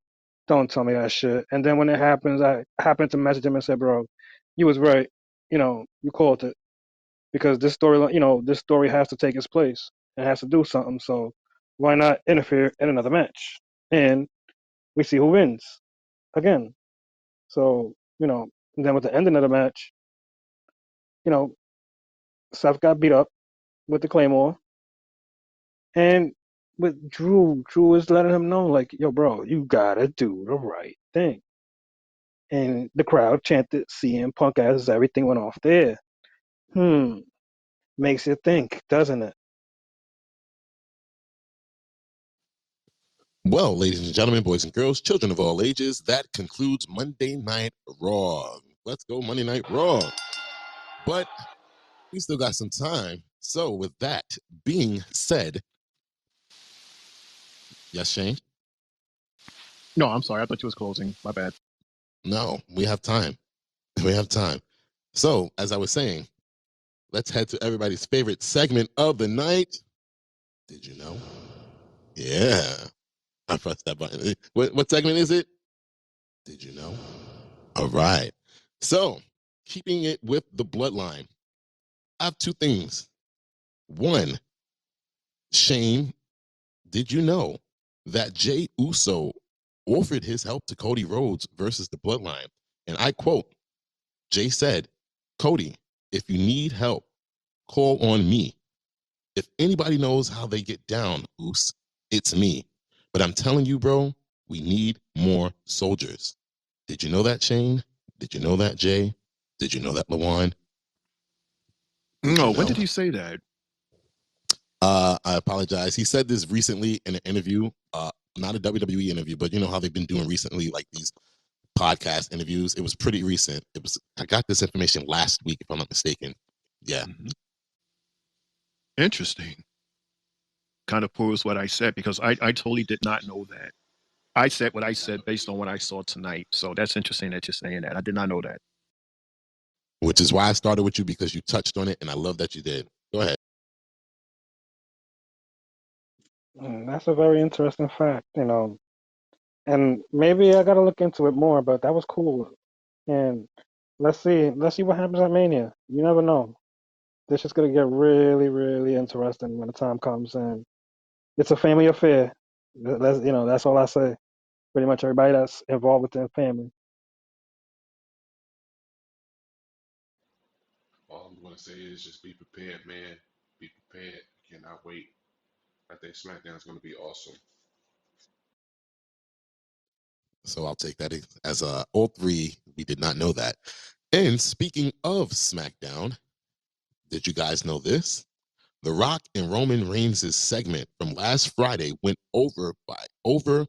don't tell me that shit." And then when it happens, I happened to message him and said, "Bro, you was right. You called it because this story, this story has to take its place. It has to do something. So why not interfere in another match? And we see who wins again." So and then with the ending of the match, you know, Seth got beat up with the Claymore, and with Drew is letting him know, like, "Yo, bro, you gotta do the right thing." And the crowd chanted CM Punk as everything went off there. Hmm, makes you think, doesn't it? Well, ladies and gentlemen, boys and girls, children of all ages, that concludes Monday Night Raw. Let's go Monday Night Raw. But we still got some time. So, with that being said, yes, Shane? No, I'm sorry. I thought you was closing. My bad. No, we have time. We have time. So, as I was saying, let's head to everybody's favorite segment of the night. Did you know? Yeah, I pressed that button. What segment is it? Did you know? All right. So, keeping it with the bloodline, I have two things. One, Shane, did you know that Jay Uso offered his help to Cody Rhodes versus the bloodline? And I quote, Jay said, "Cody, if you need help, call on me. If anybody knows how they get down, Us, it's me. But I'm telling you, bro, we need more soldiers." Did you know that, Shane? Did you know that, Jay? Did you know that, Lawan? Did you No, when know? did he say that? I apologize. He said this recently in an interview, not a WWE interview, but you know how they've been doing recently, like these podcast interviews. It was pretty recent. I got this information last week, if I'm not mistaken. Yeah. Mhm. Interesting. Kind of proves what I said because I totally did not know that. I said what I said based on what I saw tonight. So that's interesting that you're saying that. I did not know that. Which is why I started with you, because you touched on it, and I love that you did. Go ahead. That's a very interesting fact, and maybe I gotta look into it more. But that was cool, and let's see what happens at Mania. You never know. This is gonna get really, really interesting when the time comes, and it's a family affair. That's all I say. Pretty much everybody that's involved with their family. All I'm going to say is just be prepared, man. Be prepared. Cannot wait. I think SmackDown is going to be awesome. So I'll take that as all three. We did not know that. And speaking of SmackDown, did you guys know this? The Rock and Roman Reigns' segment from last Friday went over by over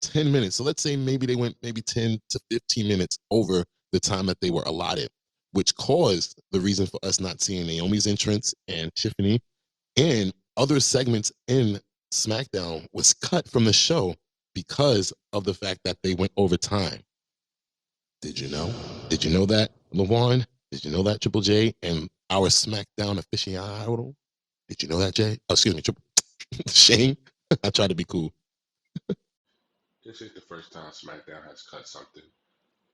10 minutes. So let's say maybe they went maybe 10 to 15 minutes over the time that they were allotted, which caused the reason for us not seeing Naomi's entrance and Tiffany and other segments in SmackDown was cut from the show because of the fact that they went over time. Did you know? Did you know that, Lawan? Did you know that, Triple J, and our SmackDown aficionado? Did you know that, Jay? Oh, excuse me, Triple Shane. I tried to be cool. This is the first time SmackDown has cut something.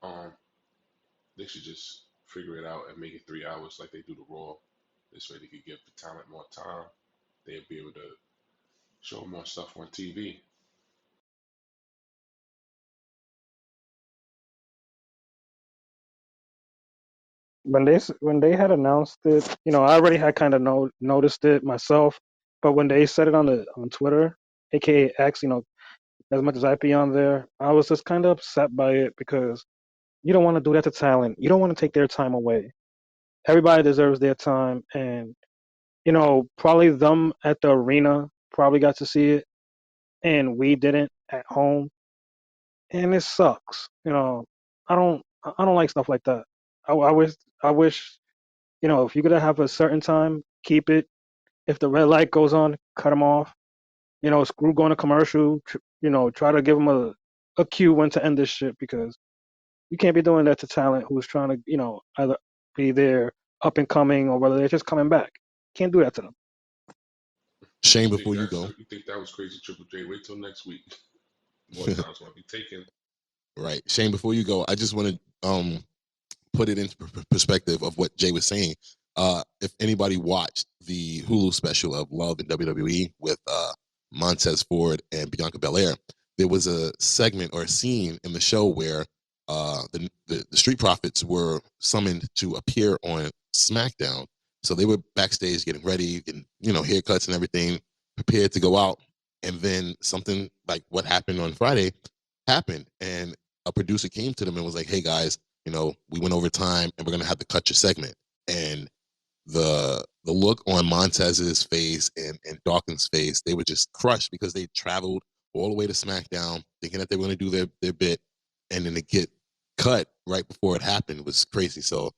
Um, they should just figure it out and make it 3 hours like they do the Raw. This way they could give the talent more time. They'll be able to show more stuff on TV. When they had announced it, I already had kind of noticed it myself, but when they said it on Twitter, aka X, as much as I be on there, I was just kind of upset by it because you don't want to do that to talent. You don't want to take their time away. Everybody deserves their time, and probably them at the arena probably got to see it, and we didn't at home, and it sucks. I don't like stuff like that. I wish if you're gonna have a certain time, keep it. If the red light goes on, cut them off. Screw going to commercial. Try to give them a cue when to end this shit because You can't be doing that to talent who's trying to, either be there up and coming or whether they're just coming back. Can't do that to them. Shane, You think before you that's go, you think that was crazy, Triple J? Wait till next week. More times will be taken. right? Shane, before you go, I just want to put it into perspective of what Jay was saying. If anybody watched the Hulu special of Love in WWE with Montez Ford and Bianca Belair, there was a segment or a scene in the show where the Street Profits were summoned to appear on SmackDown. So they were backstage getting ready, getting, haircuts and everything, prepared to go out. And then something like what happened on Friday happened. And a producer came to them and was like, hey guys, we went over time and we're gonna have to cut your segment. And the look on Montez's face and Dawkins' face, they were just crushed because they traveled all the way to SmackDown thinking that they were gonna do their bit, and then to get cut right before it happened was crazy. So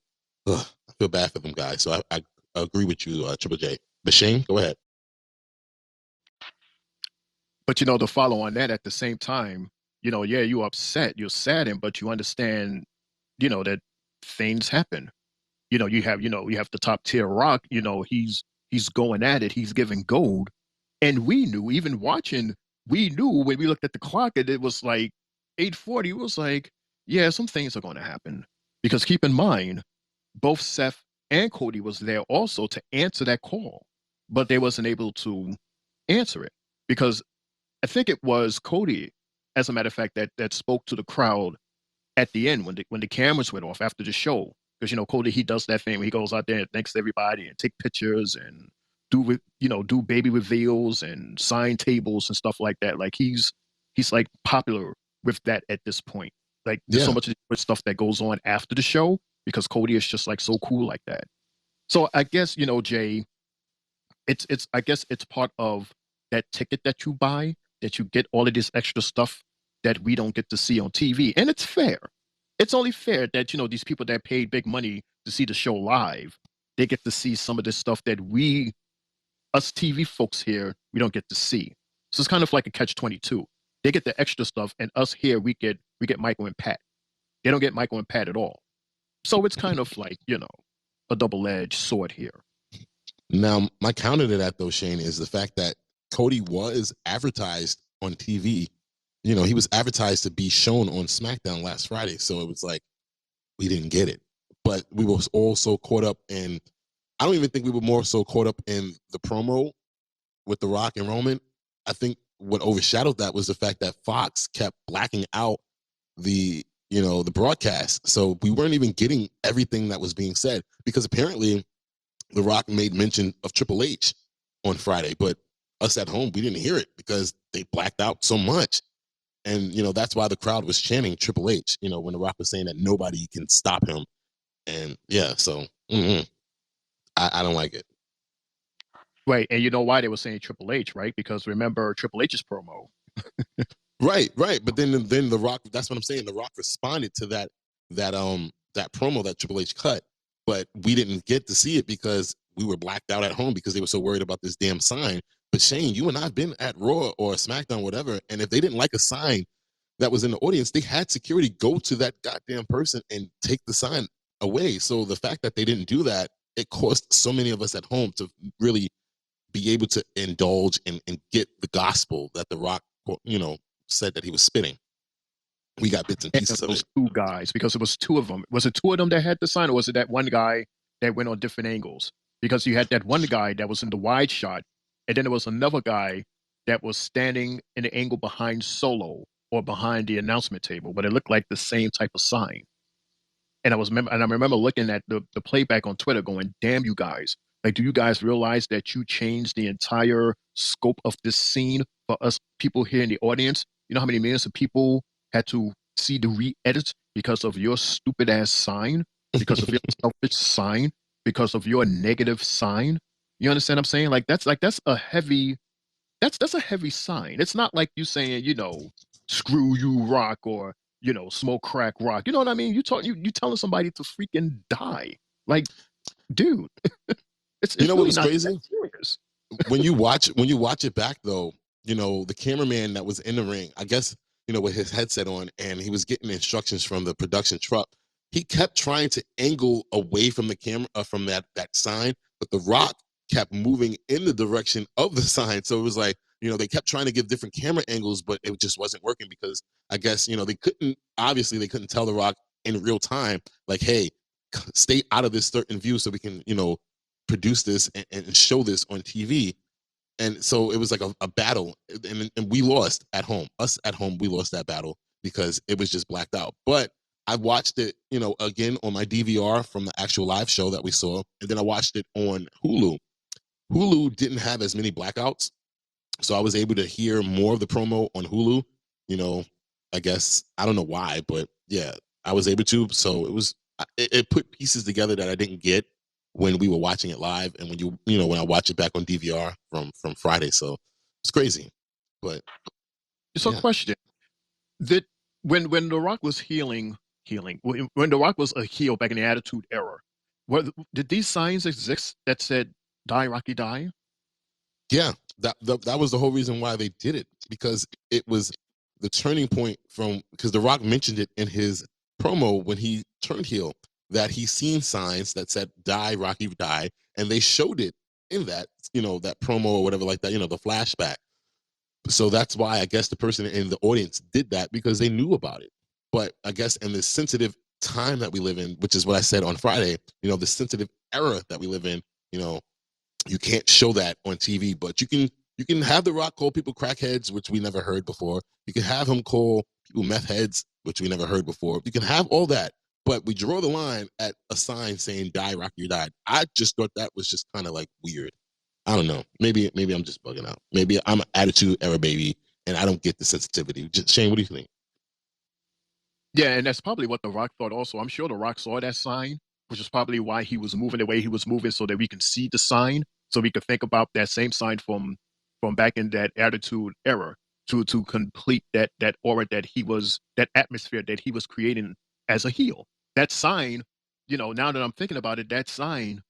I feel bad for them guys. So I agree with you, Triple J. But Shane, go ahead. But to follow on that at the same time, yeah, you're upset, you're saddened, but you understand, that things happen. You have the top tier Rock, he's going at it, he's giving gold. And we knew, even watching, we knew when we looked at the clock and it was like 8:40, it was like, yeah, some things are going to happen. Because keep in mind, both Seth and Cody was there also to answer that call, but they wasn't able to answer it because I think it was Cody, as a matter of fact, that spoke to the crowd at the end when the cameras went off after the show. Because Cody, he does that thing where he goes out there and thanks everybody and take pictures and do baby reveals and sign tables and stuff like that. Like he's like popular with that at this point. Like there's so much different stuff that goes on after the show because Cody is just like so cool like that. So I guess Jay, it's I guess it's part of that ticket that you buy that you get all of this extra stuff that we don't get to see on TV, and it's fair. It's only fair that these people that paid big money to see the show live, they get to see some of this stuff that us TV folks here, we don't get to see. So it's kind of like a catch-22. They get the extra stuff, and us here we get Michael and Pat. They don't get Michael and Pat at all. So it's kind of like a double-edged sword here. Now, my counter to that, though, Shane, is the fact that Cody was advertised on TV. He was advertised to be shown on SmackDown last Friday. So it was like, we didn't get it. But we were also caught up in, I don't even think we were more so caught up in the promo with The Rock and Roman. I think what overshadowed that was the fact that Fox kept blacking out the broadcast. So we weren't even getting everything that was being said because apparently The Rock made mention of Triple H on Friday, but us at home, we didn't hear it because they blacked out so much. And, that's why the crowd was chanting Triple H, when The Rock was saying that nobody can stop him. And so I don't like it. Right. And you know why they were saying Triple H, right? Because remember Triple H's promo. Right. But then The Rock, that's what I'm saying. The Rock responded to that promo that Triple H cut, but we didn't get to see it because we were blacked out at home because they were so worried about this damn sign. But Shane, you and I have been at Raw or SmackDown, whatever, and if they didn't like a sign that was in the audience, they had security go to that goddamn person and take the sign away. So the fact that they didn't do that, it cost so many of us at home to really be able to indulge and get the gospel that The Rock, said that he was spitting. We got bits and pieces of it. Two guys, because it was two of them. Was it two of them that had the sign, or was it that one guy that went on different angles? Because you had that one guy that was in the wide shot, and then there was another guy that was standing in the angle behind Solo or behind the announcement table, but it looked like the same type of sign. And I remember looking at the playback on Twitter going, damn you guys. Like, do you guys realize that you changed the entire scope of this scene for us people here in the audience? You know how many millions of people had to see the re-edit because of your stupid ass sign, because of your selfish sign, because of your negative sign? You understand what I'm saying? That's a heavy sign. It's not like you saying, screw you, Rock, or smoke crack, Rock. You know what I mean? You telling somebody to freaking die. Like, dude. It's you know really what was crazy? Serious. when you watch it back though, the cameraman that was in the ring, I guess with his headset on, and he was getting instructions from the production truck. He kept trying to angle away from the camera, from that sign, but The Rock kept moving in the direction of the sign. So it was like, they kept trying to give different camera angles, but it just wasn't working because I guess, they couldn't tell The Rock in real time, like, hey, stay out of this certain view so we can, produce this and show this on TV. And so it was like a battle, and we lost at home. Us at home, we lost that battle because it was just blacked out. But I watched it, again on my DVR from the actual live show that we saw, and then I watched it on Hulu. Hulu didn't have as many blackouts, so I was able to hear more of the promo on Hulu. I guess I don't know why, but yeah, I was able to. So it put pieces together that I didn't get when we were watching it live, and when I watch it back on DVR from Friday. So it's crazy, but So, yeah. question: Did when The Rock was healing, when The Rock was a heel back in the Attitude Era, did these signs exist that said "Die Rocky Die"? Yeah, that was the whole reason why they did it, because it was the turning point because The Rock mentioned it in his promo when he turned heel, that he seen signs that said "Die Rocky Die," and they showed it in that promo or whatever like that, the flashback. So that's why I guess the person in the audience did that, because they knew about it. But I guess in this sensitive time that we live in, which is what I said on Friday, the sensitive era that we live in, you can't show that on TV, but you can have The Rock call people crackheads, which we never heard before. You can have him call people meth heads, which we never heard before. You can have all that, but we draw the line at a sign saying "Die Rocky Die." I just thought that was just kind of like weird. I don't know. Maybe I'm just bugging out. Maybe I'm an Attitude Era baby and I don't get the sensitivity. Shane, what do you think? Yeah, and that's probably what The Rock thought also. I'm sure The Rock saw that sign, which is probably why he was moving the way he was moving, so that we can see the sign, so we could think about that same sign from back in that Attitude Era to complete that aura that atmosphere that he was creating as a heel. That sign, now that I'm thinking about it, that sign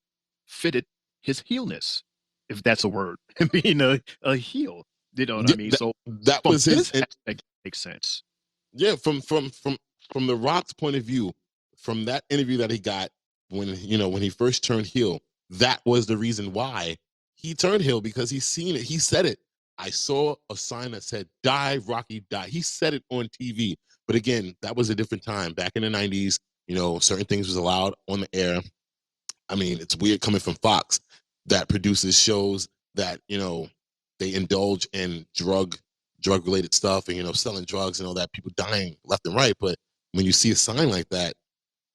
fitted his heelness, if that's a word, being a heel. You know what I Yeah, mean? So that from was his aspect, it makes sense. yeah, from The Rock's point of view, from that interview that he got when he first turned heel, that was the reason why he turned heel, because he seen it. He said it. I saw a sign that said "Die Rocky Die." He said it on TV. But again, that was a different time. Back in the 90s, certain things was allowed on the air. I mean, it's weird coming from Fox that produces shows that, they indulge in drug related stuff and, selling drugs and all that, people dying left and right. But when you see a sign like that,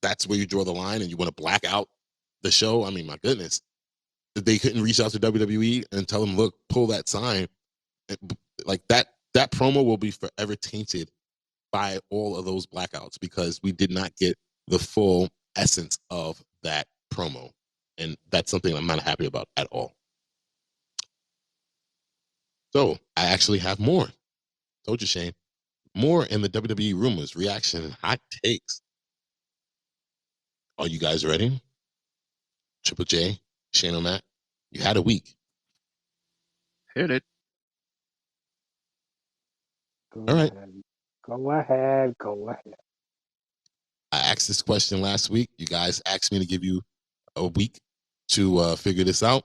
that's where you draw the line and you want to black out the show. I mean, my goodness, they couldn't reach out to WWE and tell them, look, pull that sign. Like that promo will be forever tainted by all of those blackouts, because we did not get the full essence of that promo. And that's something I'm not happy about at all. So I actually have more. Told you, Shane. More in the WWE rumors, reaction, and hot takes. Are you guys ready? Triple J, Shane O'Mac, you had a week. Hit it. Go All right. ahead. Go ahead. Go ahead. I asked this question last week. You guys asked me to give you a week to figure this out.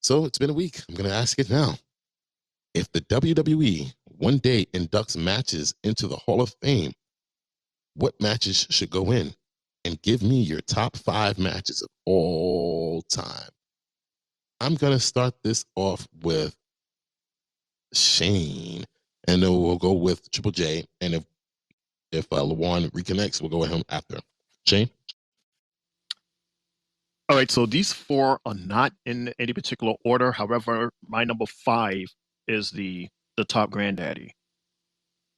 So it's been a week. I'm going to ask it now. If the WWE one day inducts matches into the Hall of Fame, what matches should go in? And give me your top 5 matches of all time. I'm going to start this off with Shane, and then we'll go with Triple J. And if Lawan reconnects, we'll go with him after. Shane? All right, so these 4 are not in any particular order. However, my number 5 is the top granddaddy.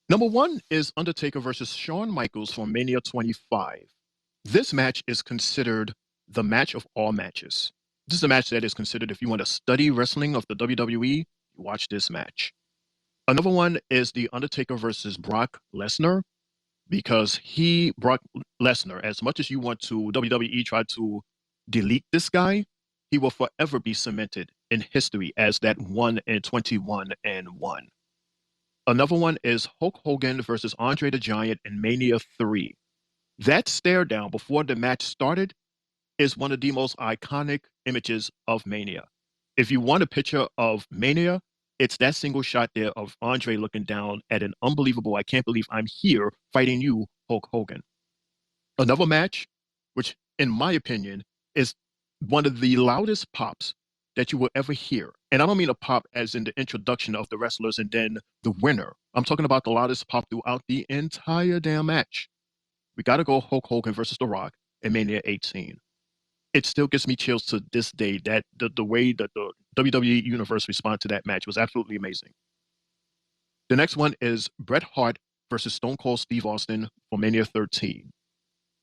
Number 1 is Undertaker versus Shawn Michaels for Mania 25. This match is considered the match of all matches. This is a match that is considered, if you want to study wrestling of the WWE, watch this match. Another one is the Undertaker versus Brock Lesnar, because Brock Lesnar, as much as you want to, WWE try to delete this guy, he will forever be cemented in history as that 1-21-1. Another one is Hulk Hogan versus Andre the Giant in Mania 3. That stare down before the match started is one of the most iconic images of Mania. If you want a picture of Mania, it's that single shot there of Andre looking down at an unbelievable, I can't believe I'm here fighting you, Hulk Hogan. Another match, which in my opinion is one of the loudest pops that you will ever hear. And I don't mean a pop as in the introduction of the wrestlers and then the winner. I'm talking about the loudest pop throughout the entire damn match. We got to go Hulk Hogan versus The Rock in Mania 18. It still gives me chills to this day that the way that the WWE Universe responded to that match was absolutely amazing. The next one is Bret Hart versus Stone Cold Steve Austin for Mania 13.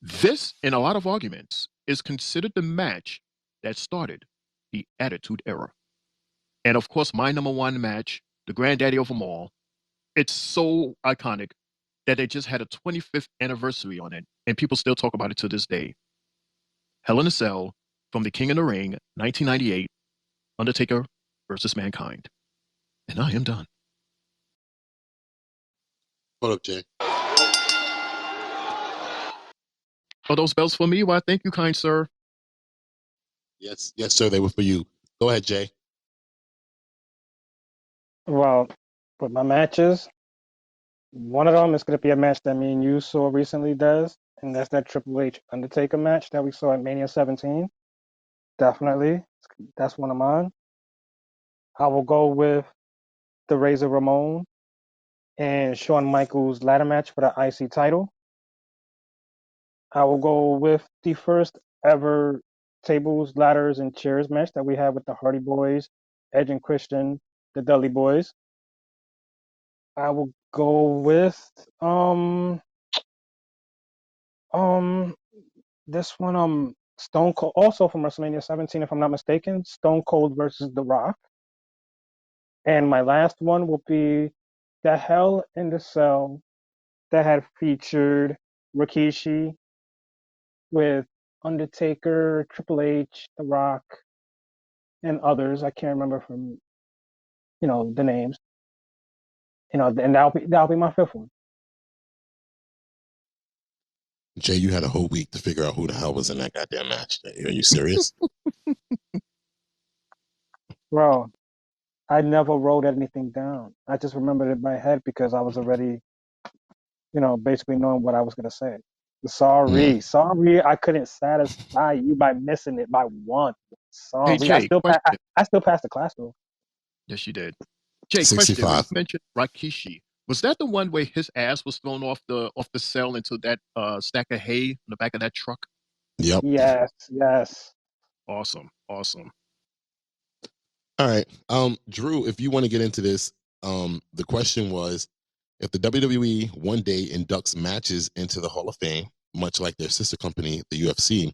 This, in a lot of arguments, is considered the match that started the Attitude Era. And of course, my number one match, the granddaddy of them all, it's so iconic that they just had a 25th anniversary on it, and people still talk about it to this day. Hell in a Cell from the King of the Ring, 1998, Undertaker versus Mankind. And I am done. Hold up, Jay. Are those bells for me? Why, thank you, kind sir. Yes, sir. They were for you. Go ahead, Jay. Well, with my matches, one of them is going to be a match that me and you saw recently, Des, and that's that Triple H Undertaker match that we saw at Mania 17. Definitely. That's one of mine. I will go with the Razor Ramon and Shawn Michaels ladder match for the IC title. I will go with the first ever tables, ladders, and chairs match that we had with the Hardy Boys, Edge and Christian, the Dudley Boys. I will go with this one Stone Cold, also from WrestleMania 17, if I'm not mistaken, Stone Cold versus The Rock. And my last one will be the Hell in the Cell that had featured Rikishi with Undertaker, Triple H, The Rock, and others. I can't remember from the names. And that'll be my fifth one. Jay, you had a whole week to figure out who the hell was in that goddamn match. Are you serious? Bro, I never wrote anything down. I just remembered it in my head because I was already, basically knowing what I was gonna say. Sorry, I couldn't satisfy you by missing it by one. Hey, Sorry, Jay, question. I still passed the class though. Yes, you did. Jay, question. 65. When you mentioned Rikishi, was that the one where his ass was thrown off the cell into that stack of hay in the back of that truck? Yep. Yes. Awesome. All right. Drew, if you want to get into this, the question was, if the WWE one day inducts matches into the Hall of Fame, much like their sister company, the UFC,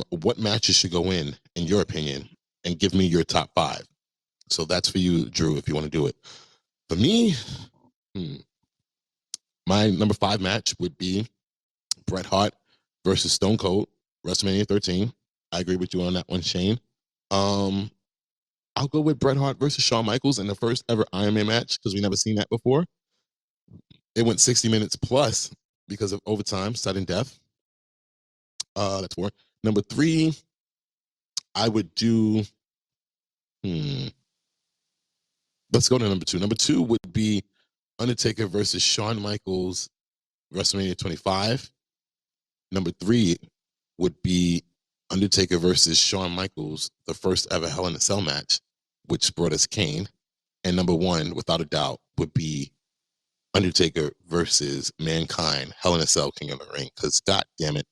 what matches should go in your opinion? And give me your top 5. So that's for you, Drew, if you want to do it. For me, my number 5 match would be Bret Hart versus Stone Cold, WrestleMania 13. I agree with you on that one, Shane. I'll go with Bret Hart versus Shawn Michaels in the first ever Iron Man match because we never seen that before. It went 60 minutes plus because of overtime, sudden death. That's 4. Number 3, I would do. Let's go to number 2. Number 2 would be Undertaker versus Shawn Michaels, WrestleMania 25. Number 3 would be Undertaker versus Shawn Michaels, the first ever Hell in a Cell match, which brought us Kane. And number 1, without a doubt, would be Undertaker versus Mankind, Hell in a Cell, King of the Ring. Because, God damn it,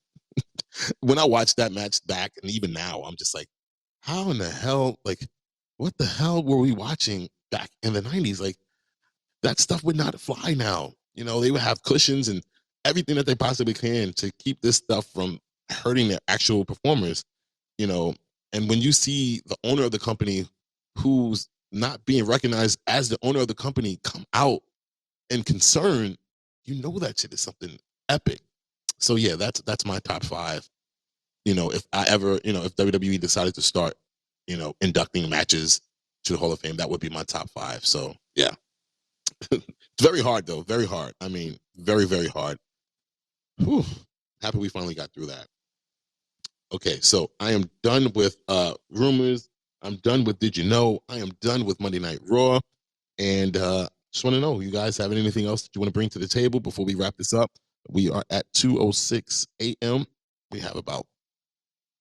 when I watched that match back, and even now, I'm just like, how in the hell, like, what the hell were we watching back in the 90s? Like, that stuff would not fly now. They would have cushions and everything that they possibly can to keep this stuff from hurting their actual performers, and when you see the owner of the company who's not being recognized as the owner of the company come out and concern, that shit is something epic. So yeah, that's my top 5. If I ever, if WWE decided to start, inducting matches to the Hall of Fame, that would be my top 5. So yeah. It's very hard though, very hard. I mean, very, very hard. Whew. Happy we finally got through that. Okay, so I am done with rumors. I'm done with Did You Know? I am done with Monday Night Raw. And just want to know, you guys have anything else that you want to bring to the table before we wrap this up? We are at 2:06 a.m. We have about,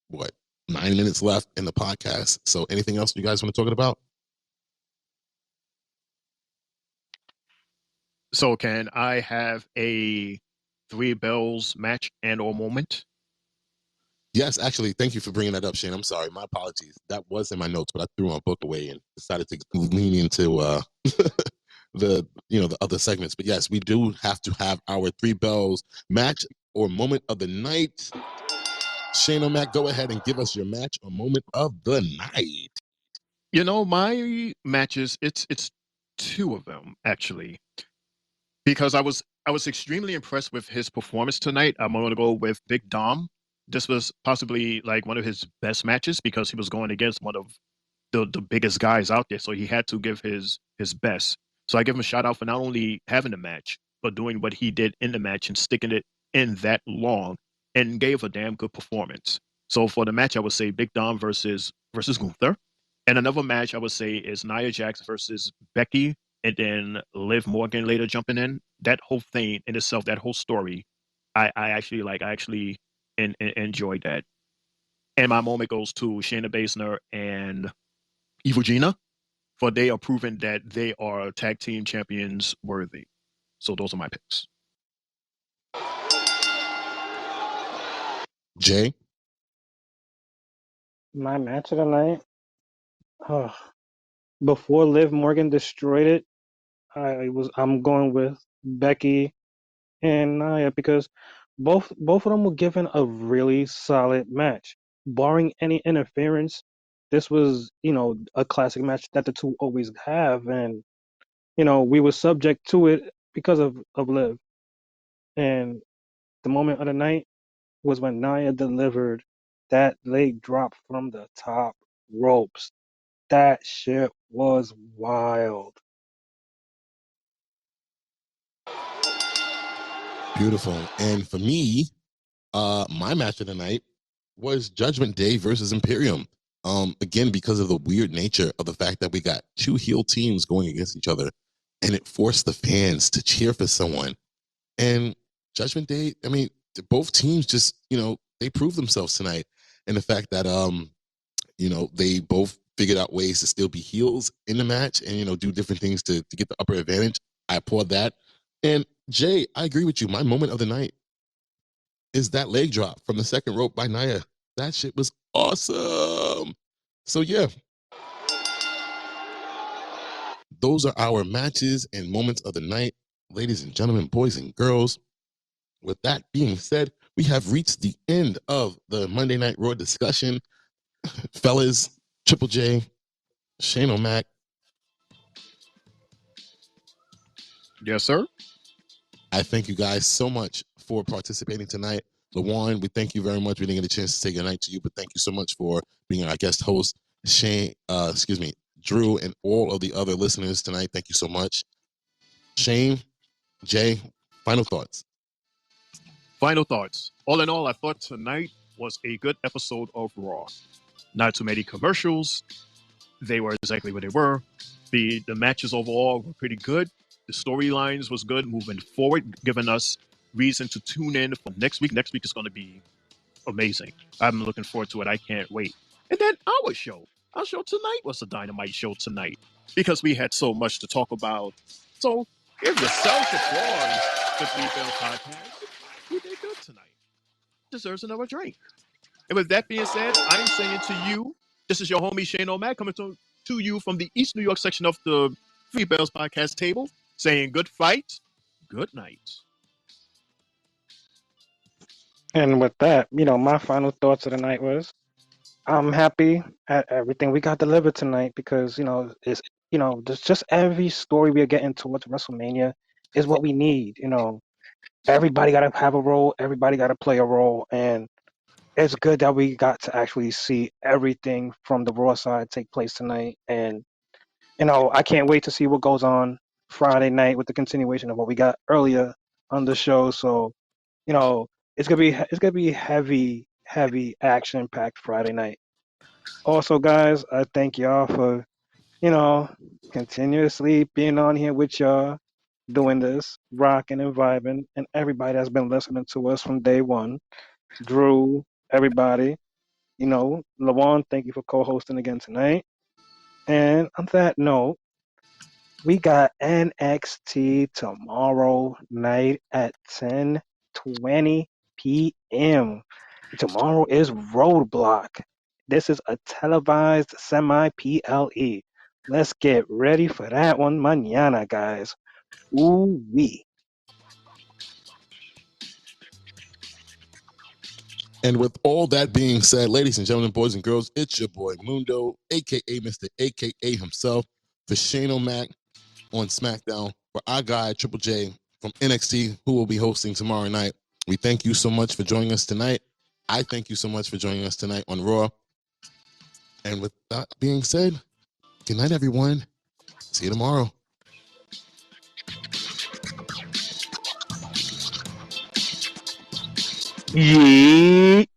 what, 9 minutes left in the podcast. So anything else you guys want to talk about? So can I have a Three Bells match and or moment? Yes, actually, thank you for bringing that up, Shane. I'm sorry, my apologies. That was in my notes, but I threw my book away and decided to lean into the other segments. But yes, we do have to have our Three Bells match or moment of the night. Shane O'Mac, go ahead and give us your match or moment of the night. You know, my matches, it's two of them actually. Because I was extremely impressed with his performance tonight. I'm going to go with Big Dom. This was possibly like one of his best matches because he was going against one of the biggest guys out there. So he had to give his best. So I give him a shout out for not only having the match, but doing what he did in the match and sticking it in that long and gave a damn good performance. So for the match, I would say Big Dom versus Gunther. And another match I would say is Nia Jax versus Becky, and then Liv Morgan later jumping in. That whole thing in itself, that whole story, I actually like. I actually enjoyed that. And my moment goes to Shayna Baszler and Evil Gina, for they are proving that they are tag team champions worthy. So those are my picks. Jay? My match of the night. Oh, before Liv Morgan destroyed it, I'm going with Becky and Nia because both of them were given a really solid match. Barring any interference, this was, a classic match that the two always have, and we were subject to it because of Liv. And the moment of the night was when Nia delivered that leg drop from the top ropes. That shit was wild. Beautiful. And for me, my match of the night was Judgment Day versus Imperium. Again, because of the weird nature of the fact that we got two heel teams going against each other, and it forced the fans to cheer for someone. And Judgment Day, I mean, both teams just, they proved themselves tonight. And the fact that they both figured out ways to still be heels in the match and, do different things to get the upper advantage. I applaud that. And Jay, I agree with you. My moment of the night is that leg drop from the second rope by Nia. That shit was awesome. So yeah, those are our matches and moments of the night. Ladies and gentlemen, boys and girls, with that being said, we have reached the end of the Monday Night Raw discussion. Fellas, Triple J, Shane O'Mac, Yes, sir. I thank you guys so much for participating tonight. LaJuan, we thank you very much. We didn't get a chance to say goodnight to you, but thank you so much for being our guest host. Shane, Drew, and all of the other listeners tonight. Thank you so much. Shane, Jay, final thoughts. Final thoughts. All in all, I thought tonight was a good episode of Raw. Not too many commercials. They were exactly what they were. The matches overall were pretty good. The storylines was good moving forward, giving us reason to tune in for next week. Next week is going to be amazing. I'm looking forward to it. I can't wait. And then our show tonight was a dynamite show tonight because we had so much to talk about. So give yourself applause to Three Bell Podcast. We did good tonight. Deserves another drink. And with that being said, I'm saying to you, this is your homie Shane O'Mac coming to you from the East New York section of the Three Bells Podcast table, saying good fight, good night. And with that, my final thoughts of the night was I'm happy at everything we got delivered tonight because, it's there's just every story we are getting towards WrestleMania is what we need. Everybody gotta have a role, everybody gotta play a role, and it's good that we got to actually see everything from the Raw side take place tonight. And I can't wait to see what goes on Friday night with the continuation of what we got earlier on the show. So, you know, it's gonna be heavy action packed Friday night. Also, guys, I thank y'all for, you know, continuously being on here with y'all, doing this, rocking and vibing, and everybody that's been listening to us from day one. Drew, everybody, Lawan, thank you for co-hosting again tonight. And on that note, we got NXT tomorrow night at 10:20 p.m. Tomorrow is Roadblock. This is a televised semi-PLE. Let's get ready for that one mañana, guys. Ooh wee. And with all that being said, ladies and gentlemen, boys and girls, it's your boy Mundo, aka Mr.AKA himself, for Shane O'Mac on SmackDown, for our guy Triple J from NXT, who will be hosting tomorrow night. We thank you so much for joining us tonight. I thank you so much for joining us tonight on Raw. And with that being said, good night, everyone. See you tomorrow. Yeet.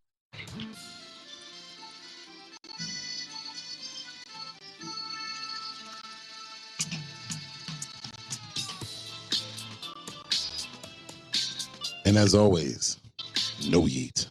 And as always, no yeet.